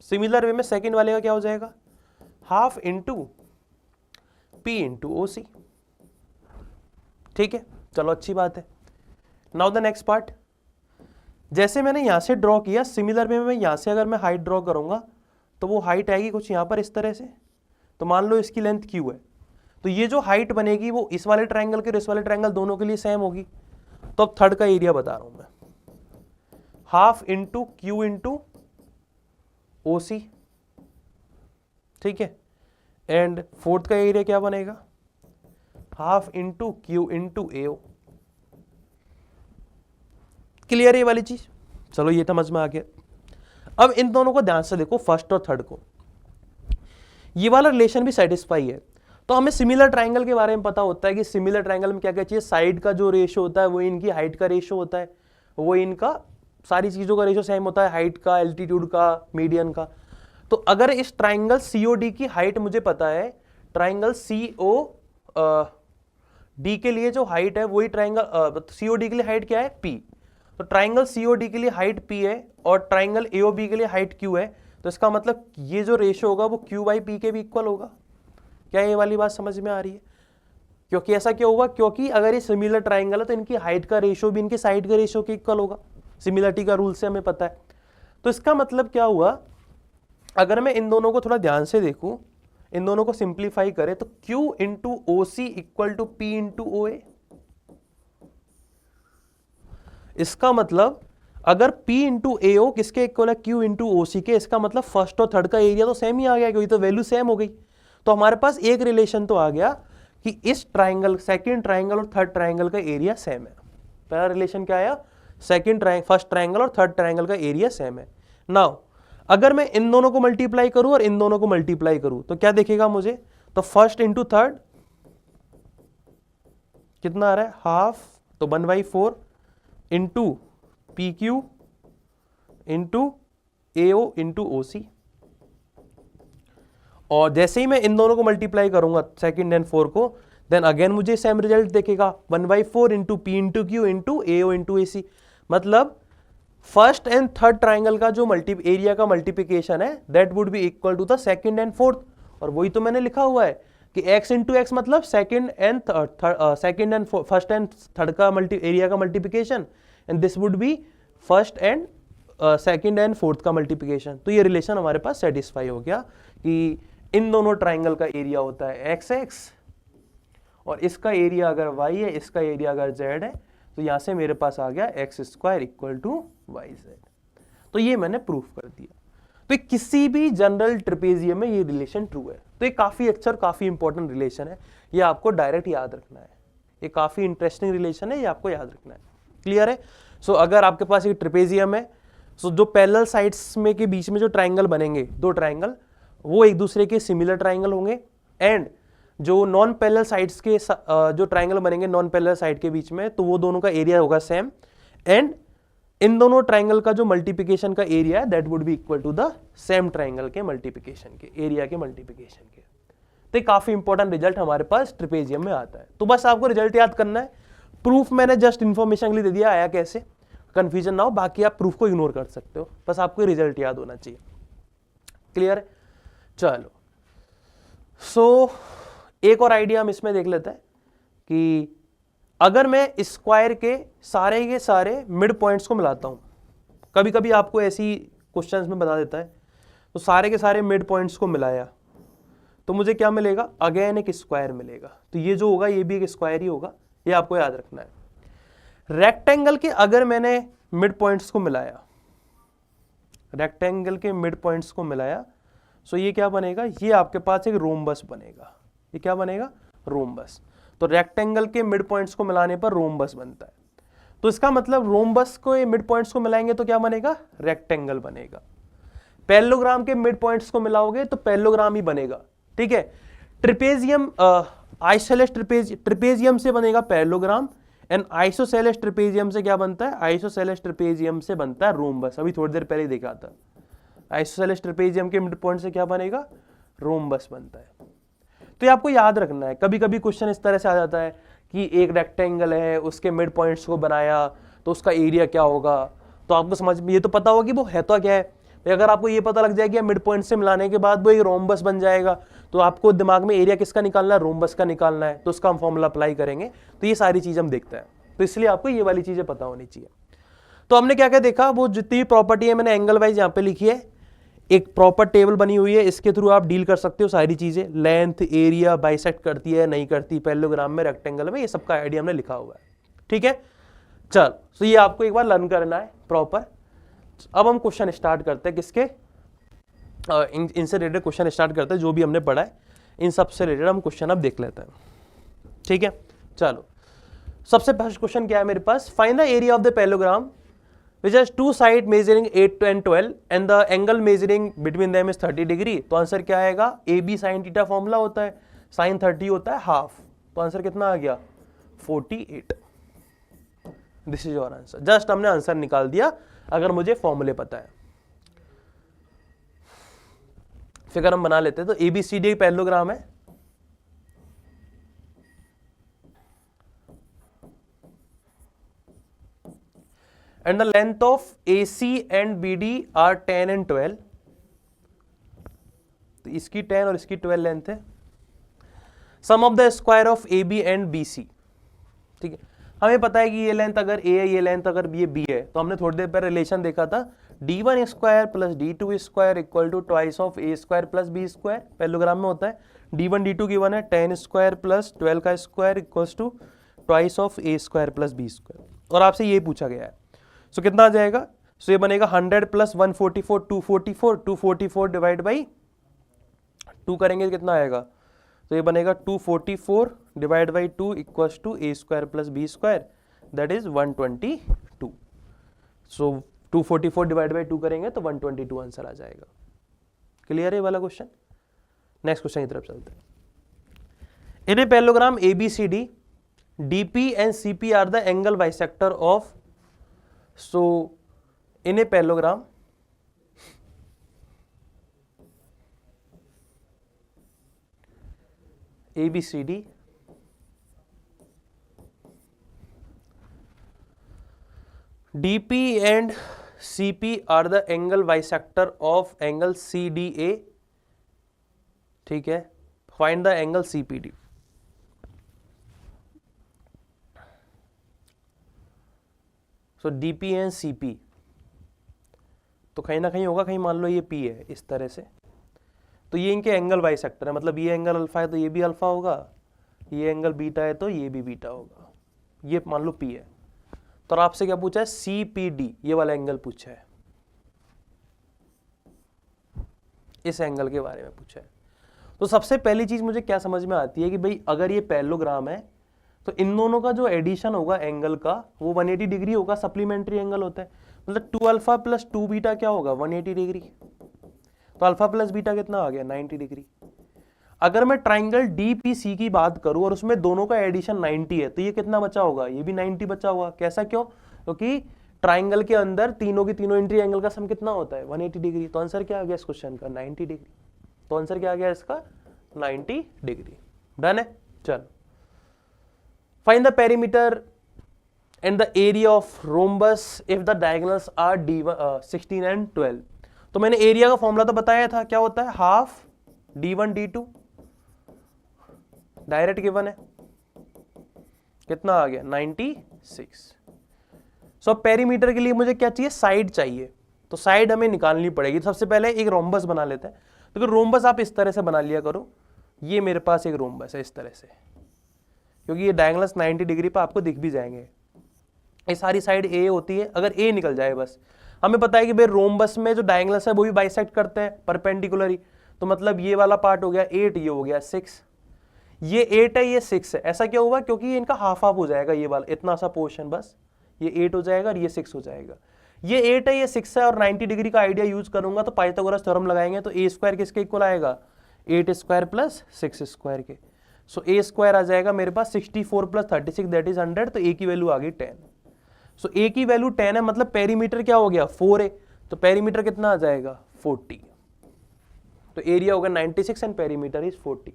Similar way में सेकेंड वाले का क्या हो जाएगा? Half into P into OC, ठीक है, चलो अच्छी बात है। नाउ द नेक्स्ट पार्ट, जैसे मैंने यहां से ड्रॉ किया, सिमिलर वे में यहां से अगर मैं हाइट ड्रॉ करूंगा तो वो हाइट आएगी कुछ यहां पर इस तरह से। तो मान लो इसकी लेंथ Q है, तो ये जो हाइट बनेगी वो इस वाले ट्राइंगल के और इस वाले ट्राइंगल दोनों के लिए सेम होगी। तो अब थर्ड का एरिया बता रहा हूं मैं, half into Q into OC, ठीक है। एंड फोर्थ का एरिया क्या बनेगा? Half into Q into AO। Clear है ये वाली चीज? चलो ये समझ में आ गया। अब इन दोनों को ध्यान से देखो, फर्स्ट और थर्ड को, ये वाला रिलेशन भी सेटिस्फाई है। तो हमें सिमिलर ट्राइंगल के बारे में पता होता है कि सिमिलर ट्राइंगल में क्या क्या चाहिए, साइड का जो रेशियो होता है वो इनकी हाइट का रेशियो होता है, वो इनका सारी चीजों का रेशियो सेम होता है, हाइट का, एल्टीट्यूड का, मीडियन का। तो अगर इस ट्राइंगल COD की हाइट मुझे पता है, ट्राइंगल COD के लिए जो हाइट है वही ट्राइंगल COD के लिए हाइट क्या है? P। तो ट्राइंगल COD के लिए हाइट P है और ट्राइंगल AOB के लिए हाइट Q है। तो इसका मतलब ये जो रेशियो होगा वो Q बाई P के भी इक्वल होगा। क्या ये वाली बात समझ में आ रही है? क्योंकि ऐसा क्यों होगा? क्योंकि अगर ये सिमिलर ट्राइंगल है तो इनकी हाइट का रेशियो भी इनकी साइड के रेशियो के इक्वल होगा। सिमिलरिटी का रूल से हमें पता है। तो इसका मतलब क्या हुआ, अगर मैं इन दोनों को थोड़ा ध्यान से देखूं, इन दोनों को सिंप्लीफाई करें तो Q into OC equal to P into OA। इसका मतलब अगर P इंटू AO किसके इक्वल है? Q इंटू OC के। इसका मतलब फर्स्ट और थर्ड का एरिया तो सेम ही आ गया, क्योंकि तो वैल्यू सेम हो गई। तो हमारे पास एक रिलेशन तो आ गया कि इस ट्राइंगल, सेकंड ट्राइंगल और थर्ड ट्राइंगल का एरिया सेम है। पहला रिलेशन क्या आया? फर्स्ट ट्राइंगल और थर्ड ट्राइंगल का एरिया सेम है। नाउ अगर मैं इन दोनों को मल्टीप्लाई करूं और इन दोनों को मल्टीप्लाई करूं तो क्या दिखेगा मुझे? तो फर्स्ट इंटू थर्ड कितना आ रहा है? हाफ, तो 1/4 into PQ into AO into OC। और जैसे ही मैं इन दोनों को मल्टीप्लाई करूंगा सेकंड एंड 4 को, देन अगेन मुझे सेम रिजल्ट दिखेगा, 1/4 into P into Q into AO into AC। मतलब फर्स्ट एंड थर्ड ट्राइंगल का जो एरिया का मल्टीप्लिकेशन है that would be equal to the second and fourth. और वही तो मैंने लिखा हुआ है कि x इंटू एक्स मतलब second and first and third का एरिया का multiplication, and this would be first and second and fourth का मल्टीप्लिकेशन। तो ये रिलेशन हमारे पास सेटिस्फाई हो गया कि इन दोनों ट्राइंगल का एरिया होता है XX, और इसका एरिया अगर y है, इसका एरिया अगर z है, तो यहां से मेरे पास आ गया x square equal to YZ। तो ये मैंने प्रूफ कर दिया। तो किसी भी जनरल ट्रेपेजियम में ये रिलेशन ट्रू है। तो ये काफी अच्छा और काफी इंपॉर्टेंट रिलेशन है, ये आपको डायरेक्ट याद रखना है। ये काफी इंटरेस्टिंग रिलेशन है, ये आपको याद रखना है। क्लियर है? सो अगर आपके पास एक ट्रिपेजियम है, सो जो पैरेलल साइड्स में के बीच में जो ट्राइंगल बनेंगे, दो ट्राइंगल, वो एक दूसरे के सिमिलर ट्राइंगल होंगे, एंड जो नॉन पैरेलल साइड्स के जो ट्राइंगल बनेंगे नॉन पैरेलल साइड के बीच में, तो वो दोनों का एरिया होगा सेम, एंड इन दोनों ट्राइंगल का जो मल्टीप्लिकेशन का एरिया है that would be equal to the same triangle के मल्टीप्लिकेशन के एरिया के मल्टीप्लिकेशन के। तो काफी इंपॉर्टेंट रिजल्ट हमारे पास ट्रिपेजियम में आता है। तो बस आपको रिजल्ट याद करना है, प्रूफ मैंने जस्ट इंफॉर्मेशन के लिए दे दिया आया कैसे, कंफ्यूजन ना हो, बाकी आप प्रूफ को इग्नोर कर सकते हो, बस आपको रिजल्ट याद होना चाहिए। क्लियर है? चलो, सो एक और आइडिया हम इसमें देख लेते हैं कि अगर मैं स्क्वायर के सारे मिड पॉइंट्स को मिलाता हूं, कभी कभी आपको ऐसी क्वेश्चंस में बता देता है, तो सारे के सारे मिड पॉइंट्स को मिलाया तो मुझे क्या मिलेगा, अगेन एक स्क्वायर मिलेगा। तो ये जो होगा ये भी एक स्क्वायर ही होगा, ये आपको याद रखना है। रेक्टेंगल के अगर मैंने मिड पॉइंट्स को मिलाया, रेक्टेंगल के मिड पॉइंट्स को मिलाया, सो ये क्या बनेगा, ये आपके पास एक रोम्बस बनेगा। ये क्या बनेगा, रोम्बस। तो रेक्टेंगल के मिड पॉइंट्स को मिलाने पर रोम्बस बनता है। तो इसका मतलब रोम्बस को ये मिड पॉइंट्स को मिलाएंगे तो क्या बनेगा, रेक्टेंगल बनेगा। पैरेललोग्राम के मिड पॉइंट्स को मिलाओगे तो पैरेललोग्राम ही बनेगा। ठीक है, ट्रिपेजियम आइसोसेलेस ट्रिपेजियम से बनेगा पैरेललोग्राम, एंड आइसोसेलेस ट्रिपेजियम से क्या बनता है, आइसोसेलेस ट्रिपेजियम से बनता है रोम्बस। अभी थोड़ी देर पहले देखा था, आइसोसेलेस ट्रिपेजियम के मिड पॉइंट से क्या बनेगा, रोम्बस बनता है। तो ये आपको याद रखना है। कभी कभी क्वेश्चन इस तरह से आ जाता है कि एक रेक्टेंगल है, उसके मिड पॉइंट्स को बनाया तो उसका एरिया क्या होगा, तो आपको समझ में ये तो पता होगा कि वो है तो क्या है। अगर आपको ये पता लग जाए कि मिड पॉइंट से मिलाने के बाद वो एक रोम्बस बन जाएगा, तो आपको दिमाग में एरिया किसका निकालना है, रोम्बस का निकालना है, तो उसका हम फॉर्मूला अप्लाई करेंगे। तो ये सारी चीज हम देखते हैं, तो इसलिए आपको ये वाली चीजें पता होनी चाहिए। तो हमने क्या क्या देखा, वो जितनी भी प्रॉपर्टी है मैंने एंगल वाइज यहाँ पे लिखी है, एक प्रॉपर टेबल बनी हुई है, इसके थ्रू आप डील कर सकते हो सारी चीजें, लेंथ, एरिया, बाइसेक्ट करती है नहीं करती, पैरेललोग्राम में, रेक्टेंगल में, ये सबका आइडिया हमने लिखा हुआ है। ठीक है, चल, तो ये आपको एक बार लर्न करना है प्रॉपर। अब हम क्वेश्चन स्टार्ट करते हैं, किसके इनसे रिलेटेड क्वेश्चन स्टार्ट करते हैं, जो भी हमने पढ़ा है इन सबसे रिलेटेड हम क्वेश्चन अब देख लेते हैं। ठीक है, चलो, सबसे फर्स्ट क्वेश्चन क्या है मेरे पास, find the area of the parallelogram which has two side measuring 8 and 12 and the angle measuring between them is 30 degree. तो आंसर क्या आएगा, A B sine theta formula होता है, साइन 30 होता है हाफ, तो आंसर कितना आ गया, 48। This is your answer. Just हमने आंसर निकाल दिया अगर मुझे फॉर्मूले पता है। फिगर हम बना लेते हैं। तो एबीसीडी एक पैरेललोग्राम है, and the length of AC and BD are 10 and 12। तो इसकी 10 और इसकी 12 लेंथ है। Sum of the square of AB and BC। ठीक है, हमें पता है कि ये लेंथ अगर A है, ये लेंथ अगर ये B है, तो हमने थोड़ी देर पहले रिलेशन देखा था, D1 square plus D2 square equal to twice of A square plus B square. Parallelogram में होता है D1 D2 गिवन है, 10 स्क्वायर प्लस 12 का square equals to twice of A square plus B square, और आपसे ये पूछा गया है। सो कितना आ जाएगा, सो ये बनेगा 100 प्लस 144 244, 244 डिवाइड बाई 2 करेंगे कितना आएगा, तो ये बनेगा 244 divide by 2 equals to A square plus B square, that is 122। सो 244 डिवाइड बाई 2 करेंगे तो 122 आंसर आ जाएगा। क्लियर है वाला क्वेश्चन। नेक्स्ट क्वेश्चन की तरफ चलते हैं। In a parallelogram ABCD, DP and CP are the angle bisector of, so in a parallelogram ABCD, DP and CP are the angle bisector of angle CDA। ठीक है, find the angle CPD। So DP and CP, तो कहीं ना कहीं होगा, कहीं मान लो ये P है इस तरह से, तो ये इनके एंगल बाइसेक्टर है, मतलब ये एंगल अल्फा है तो ये भी अल्फा होगा, ये एंगल बीटा है तो ये भी बीटा होगा, ये मान लो P है। तो आपसे क्या पूछा है, CPD, ये वाला एंगल पूछा है, इस एंगल के बारे में पूछा है। तो सबसे पहली चीज मुझे क्या समझ में आती है कि भाई अगर ये पैरेललोग्राम है तो इन दोनों का जो एडिशन होगा एंगल का वो 180 डिग्री होगा, सप्लीमेंट्री एंगल होता है, मतलब 2 अल्फा प्लस 2 बीटा क्या होगा 180 डिग्री। तो अल्फा प्लस बीटा कितना आ गया 90 डिग्री। अगर मैं ट्राइंगल DPC की बात करूं और उसमें दोनों का एडिशन 90 है तो ये कितना बचा होगा, ये भी 90 बचा होगा। कैसा, क्यों? क्योंकि ट्राइंगल के अंदर तीनों की तीनों एंट्री एंगल का सम कितना होता है 180 डिग्री। तो आंसर क्या आ गया इस क्वेश्चन का 90 डिग्री। तो आंसर क्या आ गया इसका 90 डिग्री। डन है। चलो, find the perimeter and the area of rhombus if the diagonals are 16 and 12। तो मैंने एरिया का फॉर्मूला तो बताया था, क्या होता है half D1 D2, direct given है, कितना आ गया 96। सो पेरीमीटर के लिए मुझे क्या चाहिए, साइड चाहिए, तो साइड हमें निकालनी पड़ेगी। सबसे पहले एक रोम्बस बना लेते हैं। तो रोम्बस आप इस तरह से बना लिया करो, ये मेरे पास एक रोम्बस है इस तरह से, क्योंकि ये डायगोनल्स 90 डिग्री पर आपको दिख भी जाएंगे। ये सारी साइड A होती है, अगर A निकल जाए बस, हमें पता है कि भाई रोम्बस में जो डायगोनल्स है वो भी बाइसेक्ट करते हैं परपेंडिकुलरी, तो मतलब ये वाला पार्ट हो गया 8, ये हो गया 6, ये 8 है ये 6 है। ऐसा क्या हुआ, क्योंकि ये इनका हाफ हाफ हो जाएगा, ये वाला इतना सा पोर्शन बस, ये 8 हो जाएगा और ये 6 हो जाएगा। ये 8 है ये 6 है और 90 डिग्री का आइडिया यूज करूंगा तो पाइथागोरस थ्योरम लगाएंगे तो a स्क्वायर किसके इक्वल आएगा 8 स्क्वायर प्लस 6 स्क्वायर के। सो a स्क्वायर आ जाएगा मेरे पास 64 प्लस 36 दैट इज 100, तो a की वैल्यू आ गई 10। सो a की वैल्यू 10 है, मतलब पेरीमीटर क्या हो गया 4 है, तो पेरीमीटर कितना आ जाएगा 40। तो एरिया होगा 96 एंड पेरीमीटर इज 40।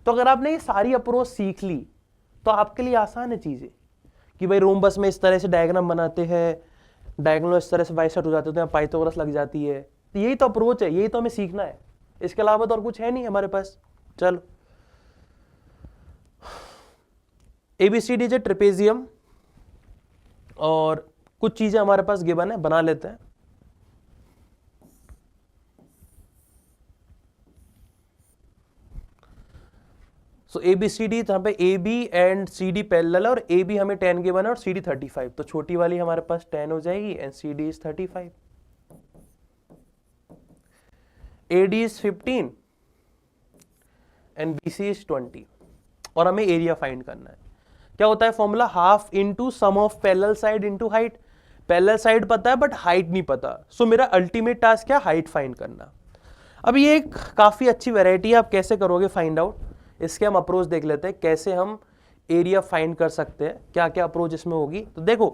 तो अगर आपने ये सारी अप्रोच सीख ली तो आपके लिए आसान है चीजें, कि भाई रोम्बस में इस तरह से डायग्राम बनाते हैं, डायगोनल इस तरह से बाइसेक्ट हो जाते हैं, तो पाइथागोरस लग जाती है। तो यही तो अप्रोच है, यही तो हमें सीखना है, इसके अलावा तो और कुछ है नहीं हमारे पास। चलो, ABCD जो ट्रेपेजियम और कुछ चीजें हमारे पास गिवन है, बना लेते हैं। सो ABCD यहाँ पे AB एंड CD पैरेलल है और AB हमें 10 गिवन है और CD 35, तो छोटी वाली हमारे पास 10 हो जाएगी and CD is 35, AD is 15 and BC is 20। और हमें एरिया फाइंड करना है। क्या होता है formula, half into sum of parallel side into height. Parallel side पता है बट हाइट नहीं पता, सो मेरा अल्टीमेट टास्क क्या, हाइट फाइंड करना। अब ये एक काफी अच्छी वेराइटी है, आप कैसे करोगे फाइंड आउट, इसके हम अप्रोच देख लेते हैं, कैसे हम एरिया फाइंड कर सकते हैं, क्या क्या अप्रोच इसमें होगी। तो देखो,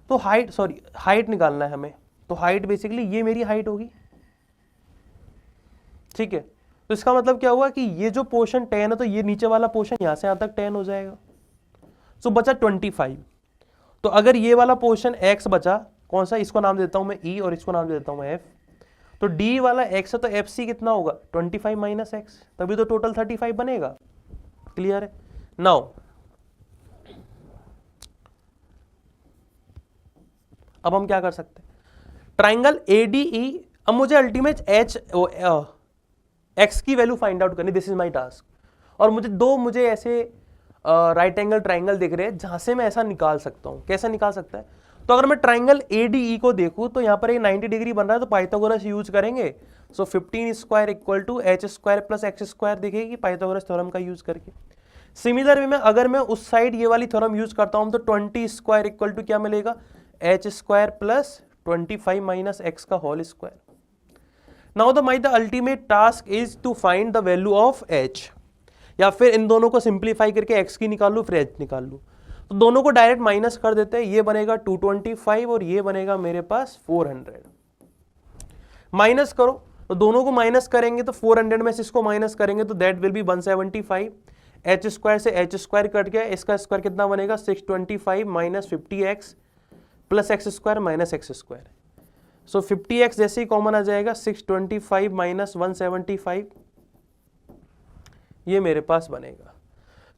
तो हाइट निकालना है हमें, तो हाइट बेसिकली ये मेरी हाइट होगी, ठीक है। तो इसका मतलब क्या हुआ कि ये जो पोर्शन 10 है तो ये नीचे वाला पोर्शन यहां से यहां तक 10 हो जाएगा, सो बचा 25। तो अगर ये वाला पोर्शन x बचा, कौन सा, इसको नाम देता हूं मैं E और इसको नाम देता हूं मैं F, तो D वाला x है तो FC कितना होगा 25 माइनस x, तभी तो टोटल 35 बनेगा। क्लियर है। नाउ अब हम क्या कर सकते हैं, ट्राइंगल ADE, अब मुझे अल्टीमेट x की वैल्यू फाइंड आउट करनी, दिस इज माय टास्क। और मुझे ऐसे राइट एंगल ट्राइंगल दिख रहे हैं जहां से मैं ऐसा निकाल सकता हूं। कैसा निकाल सकता है, तो अगर मैं ट्राइंगल ADE को देखूं तो यहां पर ये 90 डिग्री बन रहा है, तो पाइथागोरस यूज करेंगे। So 15 square equal to h square plus x square दिखेगी पाइथागोरस थ्योरम का यूज करके। सिमिलर वे में अगर मैं उस साइड ये वाली थ्योरम यूज करता हूं तो 20 स्क्वायर इक्वल टू क्या मिलेगा, h square plus 25 minus x का whole square. Now the ultimate task is to find the value of h, या फिर इन दोनों को सिंप्लीफाई करके x की निकाल लूं फिर h निकाल लूं। तो दोनों को डायरेक्ट माइनस कर देते हैं, ये बनेगा 225 और ये बनेगा मेरे पास 400। माइनस करो, तो दोनों को माइनस करेंगे तो 400 में से इसको माइनस करेंगे तो that will be 175। h square से h स्क्वायर कट गया, इसका स्क्वायर कितना बनेगा 625 minus 50x plus x square minus x square. So 50x जैसे ही कॉमन आ जाएगा 625 माइनस 175, ये मेरे पास बनेगा।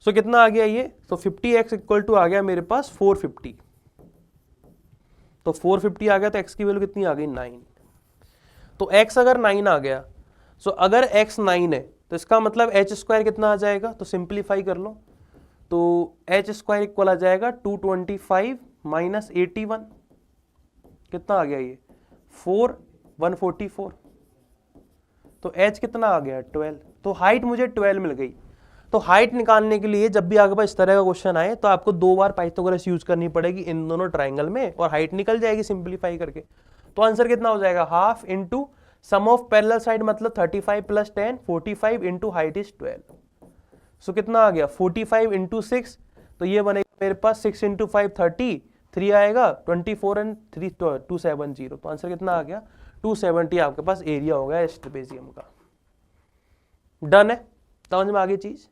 सो कितना आ गया ये, तो 50x इक्वल टू आ गया मेरे पास 450। तो 450 आ गया तो x की वैल्यू कितनी आ गई 9। तो x अगर 9 आ गया, सो अगर x 9 है तो इसका मतलब h स्क्वायर कितना आ जाएगा, तो सिंप्लीफाई कर लो, तो h स्क्वायर इक्वल आ जाएगा 225 माइनस 81, कितना आ गया ये 144। तो h कितना आ गया 12। तो हाइट मुझे 12 मिल गई। तो हाइट निकालने के लिए जब भी आपके पास इस तरह का क्वेश्चन आए तो आपको 2 बार पाइथागोरस यूज करनी पड़ेगी इन दोनों ट्राइंगल में और हाइट निकल जाएगी सिंप्लीफाई करके। तो आंसर कितना हो जाएगा, half into sum of parallel side मतलब 35 plus 10, 45 into height is 12। So कितना आ गया 45 इंटू 6, तो ये बनेगा मेरे पास 6 इंटू 5 30, 3 आएगा 24 एंड 3 270। तो आंसर कितना आ गया 270 आपके पास एरिया हो गया इस ट्रेपेजियम का। डन है, समझ में आ गई चीज।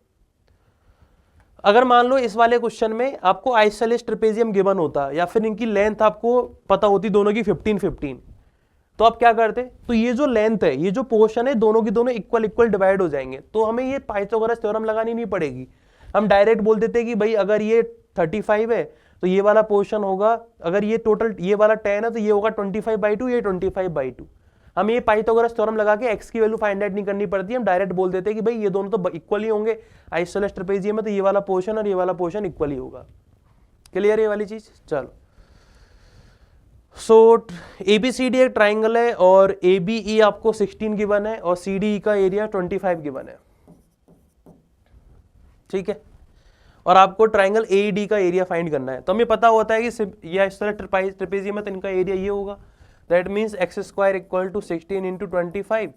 अगर मान लो इस वाले क्वेश्चन में आपको आइसोसेलेस ट्रेपेजियम गिवन होता या फिर इनकी लेंथ आपको पता होती दोनों की 15-15, तो आप क्या करते, तो ये जो लेंथ है, ये जो पोर्शन है, दोनों की दोनों इक्वल इक्वल डिवाइड हो जाएंगे, तो हमें ये पाइथागोरस थ्योरम लगानी नहीं पड़ेगी। हम डायरेक्ट बोल देते कि भाई अगर ये 35 है तो ये वाला पोर्शन होगा, अगर ये टोटल ये वाला 10 है तो ये होगा 25/2, ये 25/2। हम ये पाइथागोरस थ्योरम लगा के x की वैल्यू फाइंड आउट नहीं करनी पड़ती, हम डायरेक्ट बोल देते कि भाई ये दोनों तो इक्वल ही होंगे, आइसोसेलेस ट्रेपेजियम में तो ये वाला पोर्शन और ये वाला पोर्शन इक्वल ही होगा। क्लियर है ये वाली चीज। चलो, सो ABCD एक ट्राइंगल है और ABE आपको 16 गिवन है और CDE का एरिया 25 गिवन है, ठीक है। और आपको ट्राइंगल AED का एरिया फाइंड करना है। तो हमें पता होता है कि ये इस तरह ट्रेपेजियम है तो इनका एरिया ये होगा, that means x square equal to 16 into 25,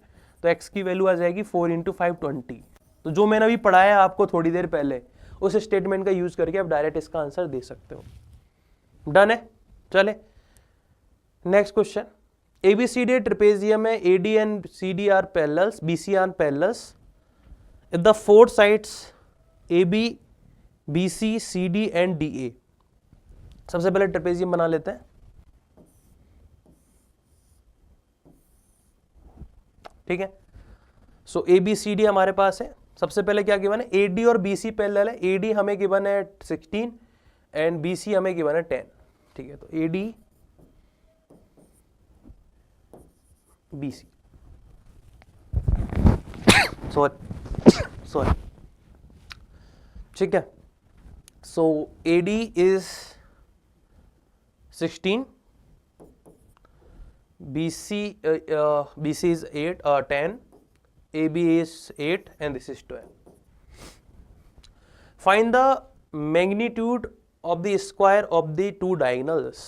तो x की वैल्यू आ जाएगी 4 इंटू 5 20। तो जो मैंने अभी पढ़ाया आपको थोड़ी देर पहले, उस स्टेटमेंट का यूज करके आप डायरेक्ट इसका आंसर दे सकते हो। डन है, चले नेक्स्ट क्वेश्चन। ABCD ट्रेपेजियम है, AD and CD are parallels, BC are parallels, the four sides AB BC CD and DA। सबसे पहले ट्रेपेजियम बना लेते हैं, ठीक है। सो ABCD हमारे पास है। सबसे पहले क्या गिवन है, AD और BC पैरेलल है। AD हमें गिवन है 16 एंड BC हमें गिवन है 10, ठीक है। तो AD BC सॉरी ठीक है। So AD is 16, BC is 10, AB is 8 and this is 12. Find the magnitude of the square of the two diagonals.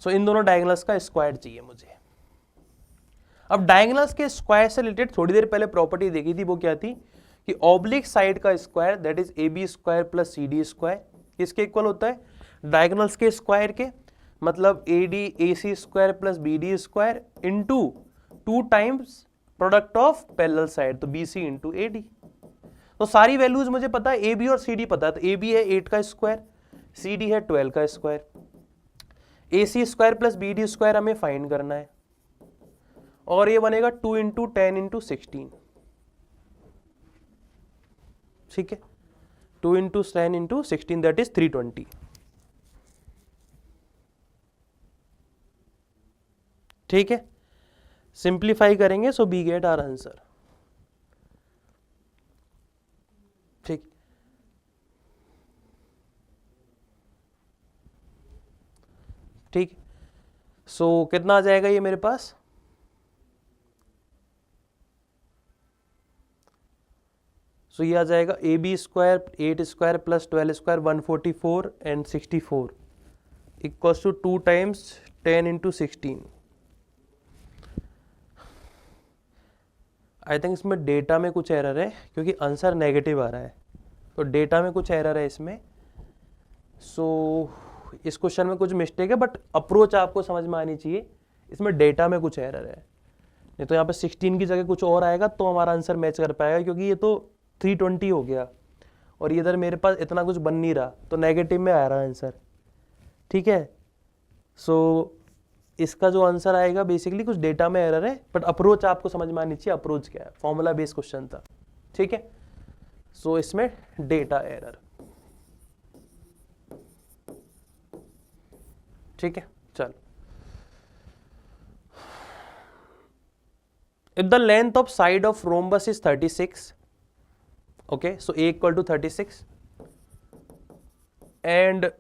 So इन दोनों डायगोनल्स का स्क्वायर चाहिए मुझे। अब डायगोनल्स के स्क्वायर से रिलेटेड थोड़ी देर पहले प्रॉपर्टी देखी थी, वो क्या थी कि ऑब्लिक साइड का square that is AB square plus CD square किसके इक्वल होता है, डायगोनल्स के स्क्वायर के, मतलब AD AC square plus BD square into 2 times product of parallel side, तो BC इंटू AD। तो सारी वैल्यूज मुझे पता है, AB और CD पता है, तो AB है 8 का स्क्वायर, CD है 12 का square, AC square plus BD square हमें फाइंड करना है, और ये बनेगा 2 इंटू 10 इंटू 16, ठीक है। 2 इंटू 10 इंटू 16 दैट इज 320, ठीक है। सिंप्लीफाई करेंगे so we get our answer, ठीक। ठीक, सो कितना आ जाएगा ये मेरे पास, सो ये आ जाएगा AB square 8 square plus 12 square 144 and 64 equals to 2 times 10 into 16। I think इसमें डेटा में कुछ एरर है क्योंकि आंसर नेगेटिव आ रहा है, तो डेटा में कुछ एरर है इसमें। सो इस क्वेश्चन में कुछ मिस्टेक है, बट अप्रोच आपको समझ में आनी चाहिए। इसमें डेटा में कुछ एरर है, नहीं तो यहाँ पे 16 की जगह कुछ और आएगा तो हमारा आंसर मैच कर पाएगा, क्योंकि ये तो 320 हो गया और इधर मेरे पास इतना कुछ बन नहीं रहा, तो नेगेटिव में आ रहा आंसर, ठीक है। सो इसका जो आंसर आएगा बेसिकली कुछ डेटा में एरर है, बट अप्रोच आपको समझ में आनी चाहिए। अप्रोच क्या है, फॉर्मूला बेस्ड क्वेश्चन था, ठीक है। सो इसमें डेटा एरर, ठीक है। चलो, if the length of side of rhombus is 36, okay, so A equal to 36 and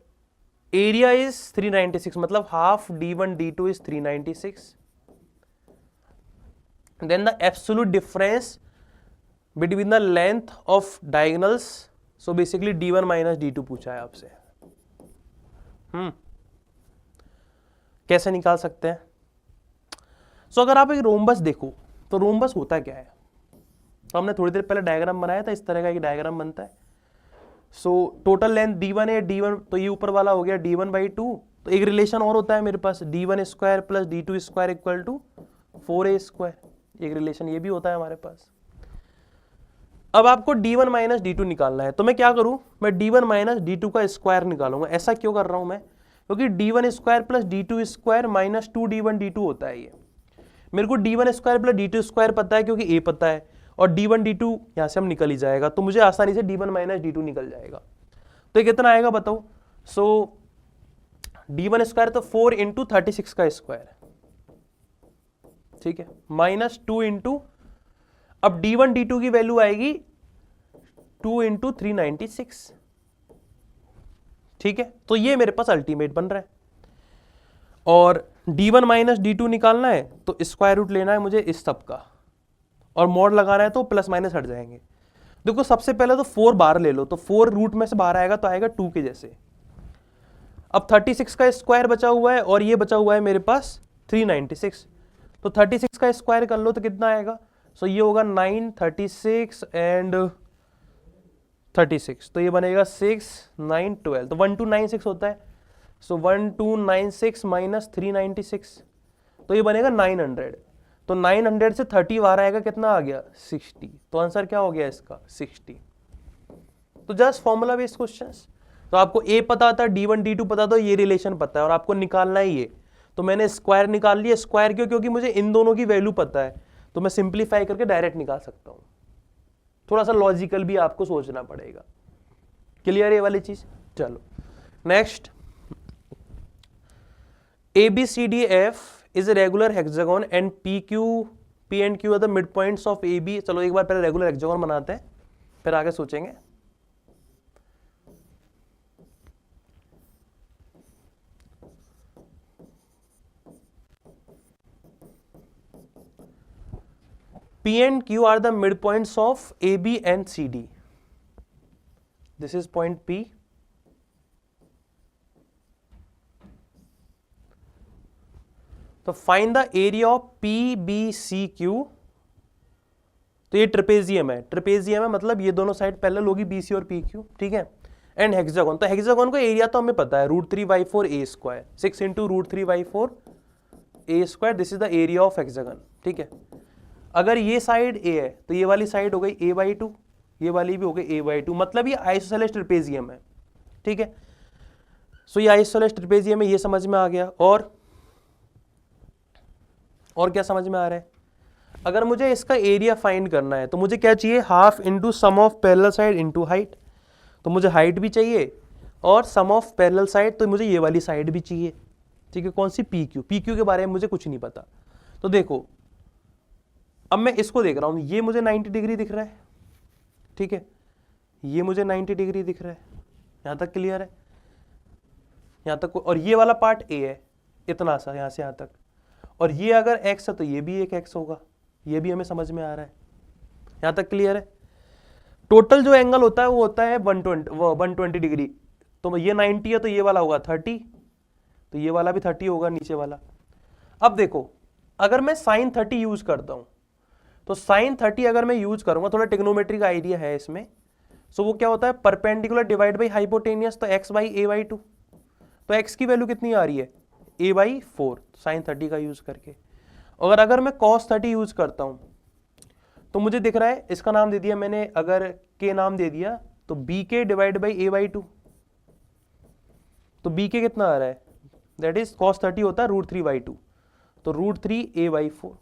area is 396, मतलब half D1 D2 is 396, then the absolute difference between the length of diagonals, so basically d1 minus d2 पूछा है आपसे। कैसे निकाल सकते हैं? सो अगर आप एक रोम्बस देखो तो रोम्बस होता क्या है, तो हमने थोड़ी देर पहले डायग्राम बनाया था, इस तरह का एक डायग्राम बनता है। सो टोटल लेंथ d1 है, d1 तो ये ऊपर वाला हो गया d1/2, तो एक रिलेशन और होता है मेरे पास d1 square plus d2 square equal to 4a square, एक रिलेशन ये भी होता है हमारे पास। अब आपको d1 माइनस d2 निकालना है, तो मैं क्या करूं, मैं d1 माइनस d2 का स्क्वायर निकालूंगा। ऐसा क्यों कर रहा हूं मैं, क्योंकि d1 square plus d2 square minus 2d1 d2 होता है ये। मेरे को d1 square plus d2 square पता है क्योंकि a पता है, और d1 d2 यहां से हम निकल ही जाएगा, तो मुझे आसानी से d1 माइनस d2 निकल जाएगा। तो ये कितना आएगा बताओ? सो d1 स्क्वायर तो 4 इंटू 36 का स्क्वायर, ठीक है, माइनस 2 इंटू, अब d1 d2 की वैल्यू आएगी 2 इंटू 396, ठीक है। तो ये मेरे पास अल्टीमेट बन रहा है, और d1 माइनस d2 निकालना है तो स्क्वायर रूट लेना है मुझे इस सब का, और मॉड लगाना है तो प्लस माइनस हट जाएंगे। देखो सबसे पहले तो 4 बाहर ले लो, तो 4 रूट में से बाहर आएगा तो आएगा 2 के जैसे। अब 36 का स्क्वायर बचा हुआ है और ये बचा हुआ है मेरे पास 396, तो 36 का स्क्वायर कर लो तो कितना आएगा? सो ये होगा 9, 36 एंड 36, तो ये बनेगा 6, 9, 12, तो 1296 होता है। सो 1296 माइनस 396, तो ये बनेगा 900, तो 900 से 30 बाहर आएगा, कितना आ गया? 60, तो आंसर क्या हो गया इसका? 60। तो जस्ट फॉर्मूला बेस्ड क्वेश्चंस, तो आपको a पता था, d1 d2 पता था, ये रिलेशन पता है, और आपको निकालना ही ये, तो मैंने स्क्वायर निकाल लिया। स्क्वायर क्यों? क्योंकि मुझे इन दोनों की वैल्यू पता है, तो मैं सिंप्लीफाई करके डायरेक्ट निकाल सकता हूं। थोड़ा सा लॉजिकल भी आपको सोचना पड़ेगा। क्लियर ये वाली चीज? चलो next, ABCDF is a regular hexagon and P and Q are the mid points of AB। चलो एक बार पहले रेगुलर हेक्सागोन बनाते हैं, फिर आगे सोचेंगे। P and Q are the midpoints of AB and CD. This is point P. तो find the area of PBCQ। तो ये ट्रेपेजियम है, ट्रेपेजियम है मतलब ये दोनों साइड पैरेलल होगी BC और PQ, ठीक है। एंड हेक्सागोन, तो हेक्सागोन का एरिया तो हमें पता है √3/4 a square, 6 into √3/4 a square, this is the area of hexagon, ठीक है। अगर ये साइड A है तो ये वाली साइड हो गई a/2, ये वाली भी हो गई a/2, मतलब ये आइसोसेलेस ट्रेपेजियम है, ठीक है। सो ये आइसोसेलेस ट्रेपेजियम है, ये समझ में आ गया। और क्या समझ में आ रहा है? अगर मुझे इसका एरिया फाइंड करना है तो मुझे क्या चाहिए? Half into sum of parallel side into height, तो मुझे हाइट भी चाहिए और सम ऑफ पैरेलल साइड, तो मुझे ये वाली साइड भी चाहिए, ठीक है। कौन सी? PQ के बारे में मुझे कुछ नहीं पता। तो देखो अब मैं इसको देख रहा हूं, ये मुझे 90 डिग्री दिख रहा है, ठीक है, ये मुझे 90 डिग्री दिख रहा है, यहां तक क्लियर है? यहां तक, और ये वाला पार्ट A है, इतना सा यहां से यहां तक, और ये अगर x है तो ये भी एक x होगा, ये भी हमें समझ में आ रहा है, यहां तक क्लियर है? टोटल जो एंगल होता है वो होता है 120 डिग्री, तो ये 90 है तो ये वाला होगा 30, तो ये वाला भी 30 होगा नीचे वाला। अब देखो अगर मैं sin 30 यूज करता हूं, तो sin 30 अगर मैं यूज करूंगा, थोड़ा टेक्नोमेट्री का आइडिया है इसमें, सो वो क्या होता है? परपेंडिकुलर डिवाइड बाई हाइपोटेनियस, तो x/a/2, तो x की वैल्यू कितनी आ रही है? a/4 sin 30 का यूज करके। और अगर मैं cos 30 यूज करता हूं तो मुझे दिख रहा है, इसका नाम दे दिया मैंने, अगर k नाम दे दिया तो bk डिवाइड बाई a/2, तो bk कितना आ रहा है? दैट इज cos 30 होता है √3/2, तो √3a/4,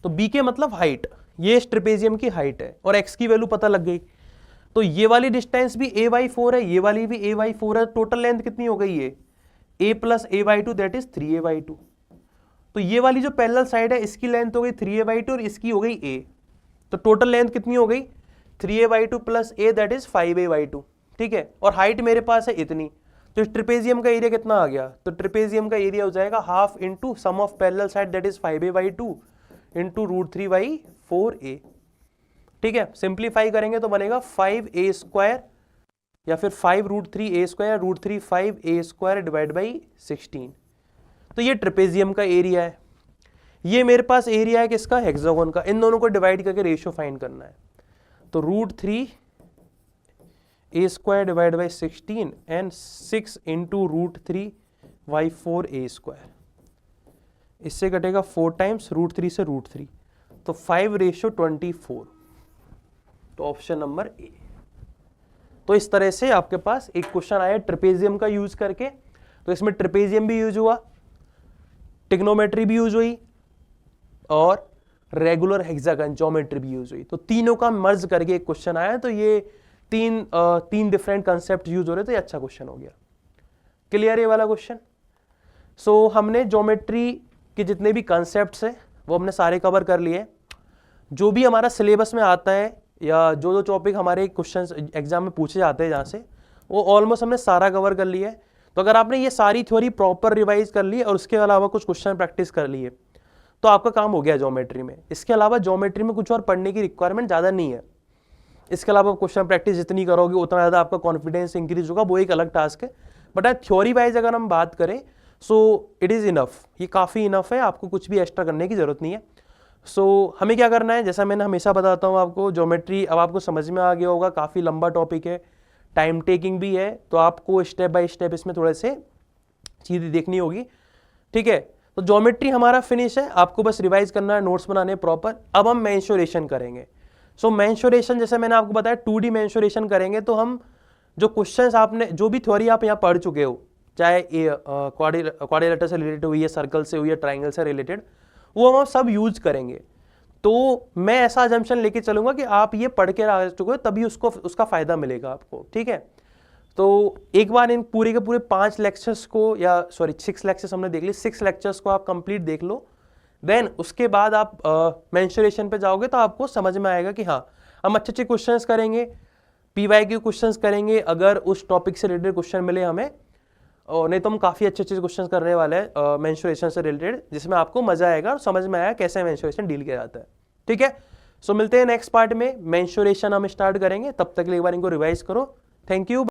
तो bk मतलब हाइट, ये इस ट्रेपेजियम की हाइट है, और x की वैल्यू पता लग गई, तो ये वाली डिस्टेंस भी a/4 है, ये वाली भी a/4 है, टोटल लेंथ कितनी हो गई? ये a plus a/2 that is 3a/2, तो ये वाली जो पैरेलल साइड है इसकी लेंथ हो गई 3a/2 और इसकी हो गई a, तो टोटल लेंथ कितनी हो गई? 3a/2 plus a that is 5a/2, ठीक है। और हाइट मेरे पास है इतनी, तो इस ट्रेपेजियम का एरिया कितना आ गया? तो ट्रेपेजियम का एरिया हो जाएगा half into sum of parallel side that is 5a/2 into √3/4a, ठीक है, सिंप्लीफाई करेंगे तो बनेगा 5a² या फिर 5√3a² √3 5a² डिवाइड बाई 16। तो ये ट्रेपेजियम का एरिया है, ये मेरे पास एरिया है किसका, हेक्सागोन का। इन दोनों को डिवाइड करके रेशियो फाइंड करना है। तो √3a² divide by 16 and 6 into √3/4a²। इससे कटेगा 4 टाइम्स √3 से √3, तो 5:24। तो ऑप्शन नंबर ए। तो इस तरह से आपके पास एक क्वेश्चन आया ट्रेपेजियम का यूज करके। तो इसमें ट्रेपेजियम भी यूज हुआ, ट्रिग्नोमेट्री भी यूज हुई और रेगुलर हेक्सागन ज्योमेट्री भी यूज हुई। तो तीनों का मर्ज करके एक क्वेश्चन आया। तो ये तीन डिफरेंट कंसेप्ट यूज हो रहे, तो ये अच्छा क्वेश्चन हो गया। क्लियर ये वाला क्वेश्चन। सो हमने ज्योमेट्री के जितने भी कंसेप्ट्स हैं वो हमने सारे कवर कर लिए। जो भी हमारा सिलेबस में आता है या जो जो टॉपिक हमारे क्वेश्चन एग्जाम में पूछे जाते हैं जहाँ से, वो ऑलमोस्ट हमने सारा कवर कर लिया है। तो अगर आपने ये सारी थ्योरी प्रॉपर रिवाइज कर ली और उसके अलावा कुछ क्वेश्चन प्रैक्टिस कर लिए तो आपका काम हो गया ज्योमेट्री में। इसके अलावा ज्योमेट्री में कुछ और पढ़ने की रिक्वायरमेंट ज़्यादा नहीं है। इसके अलावा क्वेश्चन प्रैक्टिस जितनी करोगे उतना ज़्यादा आपका कॉन्फिडेंस इंक्रीज होगा, वो एक अलग टास्क है। बट थ्योरी वाइज अगर हम बात करें सो इट इज़ इनफ, ये काफ़ी इनफ है, आपको कुछ भी एक्स्ट्रा करने की ज़रूरत नहीं है। सो हमें क्या करना है, जैसा मैंने हमेशा बताता हूँ आपको, ज्योमेट्री अब आपको समझ में आ गया होगा, काफ़ी लंबा टॉपिक है, टाइम टेकिंग भी है, तो आपको स्टेप बाय स्टेप इसमें थोड़े से चीज़ें देखनी होगी। ठीक है, तो ज्योमेट्री हमारा फिनिश है, आपको बस रिवाइज करना है, नोट्स बनाने प्रॉपर। अब हम मेंसुरेशन करेंगे। सो मेंसुरेशन जैसे मैंने आपको बताया 2D मेंसुरेशन करेंगे। तो हम जो क्वेश्चंस आपने, जो भी थ्योरी आप यहाँ पढ़ चुके हो, चाहे क्वाड्रिलेटरल से रिलेटेड हुई है, सर्कल से हुई है, ट्राइंगल से रिलेटेड, वो हम सब यूज करेंगे। तो मैं ऐसा अजम्पशन लेके चलूंगा कि आप ये पढ़ के आ चुके हो तभी उसका फायदा मिलेगा आपको। ठीक है, तो एक बार इन पूरे के पूरे 5 लेक्चर्स को, या सॉरी 6 लेक्चर्स हमने देख ली, 6 लेक्चर्स को आप कंप्लीट देख लो। देन उसके बाद आप मेंसुरेशन पे जाओगे तो आपको समझ में आएगा कि हाँ, हम अच्छे अच्छे क्वेश्चंस करेंगे, PYQ क्वेश्चंस करेंगे अगर उस टॉपिक से रिलेटेड क्वेश्चन मिले हमें, और नहीं तो हम काफ़ी अच्छे अच्छे क्वेश्चन करने वाले हैं मेंसुरेशन से रिलेटेड, जिसमें आपको मजा आएगा और समझ में आएगा कैसे मेंसुरेशन डील किया जाता है। ठीक है, सो मिलते हैं नेक्स्ट पार्ट में, मेंसुरेशन हम स्टार्ट करेंगे। तब तक के लिए एक बार इनको रिवाइज करो। Thank you.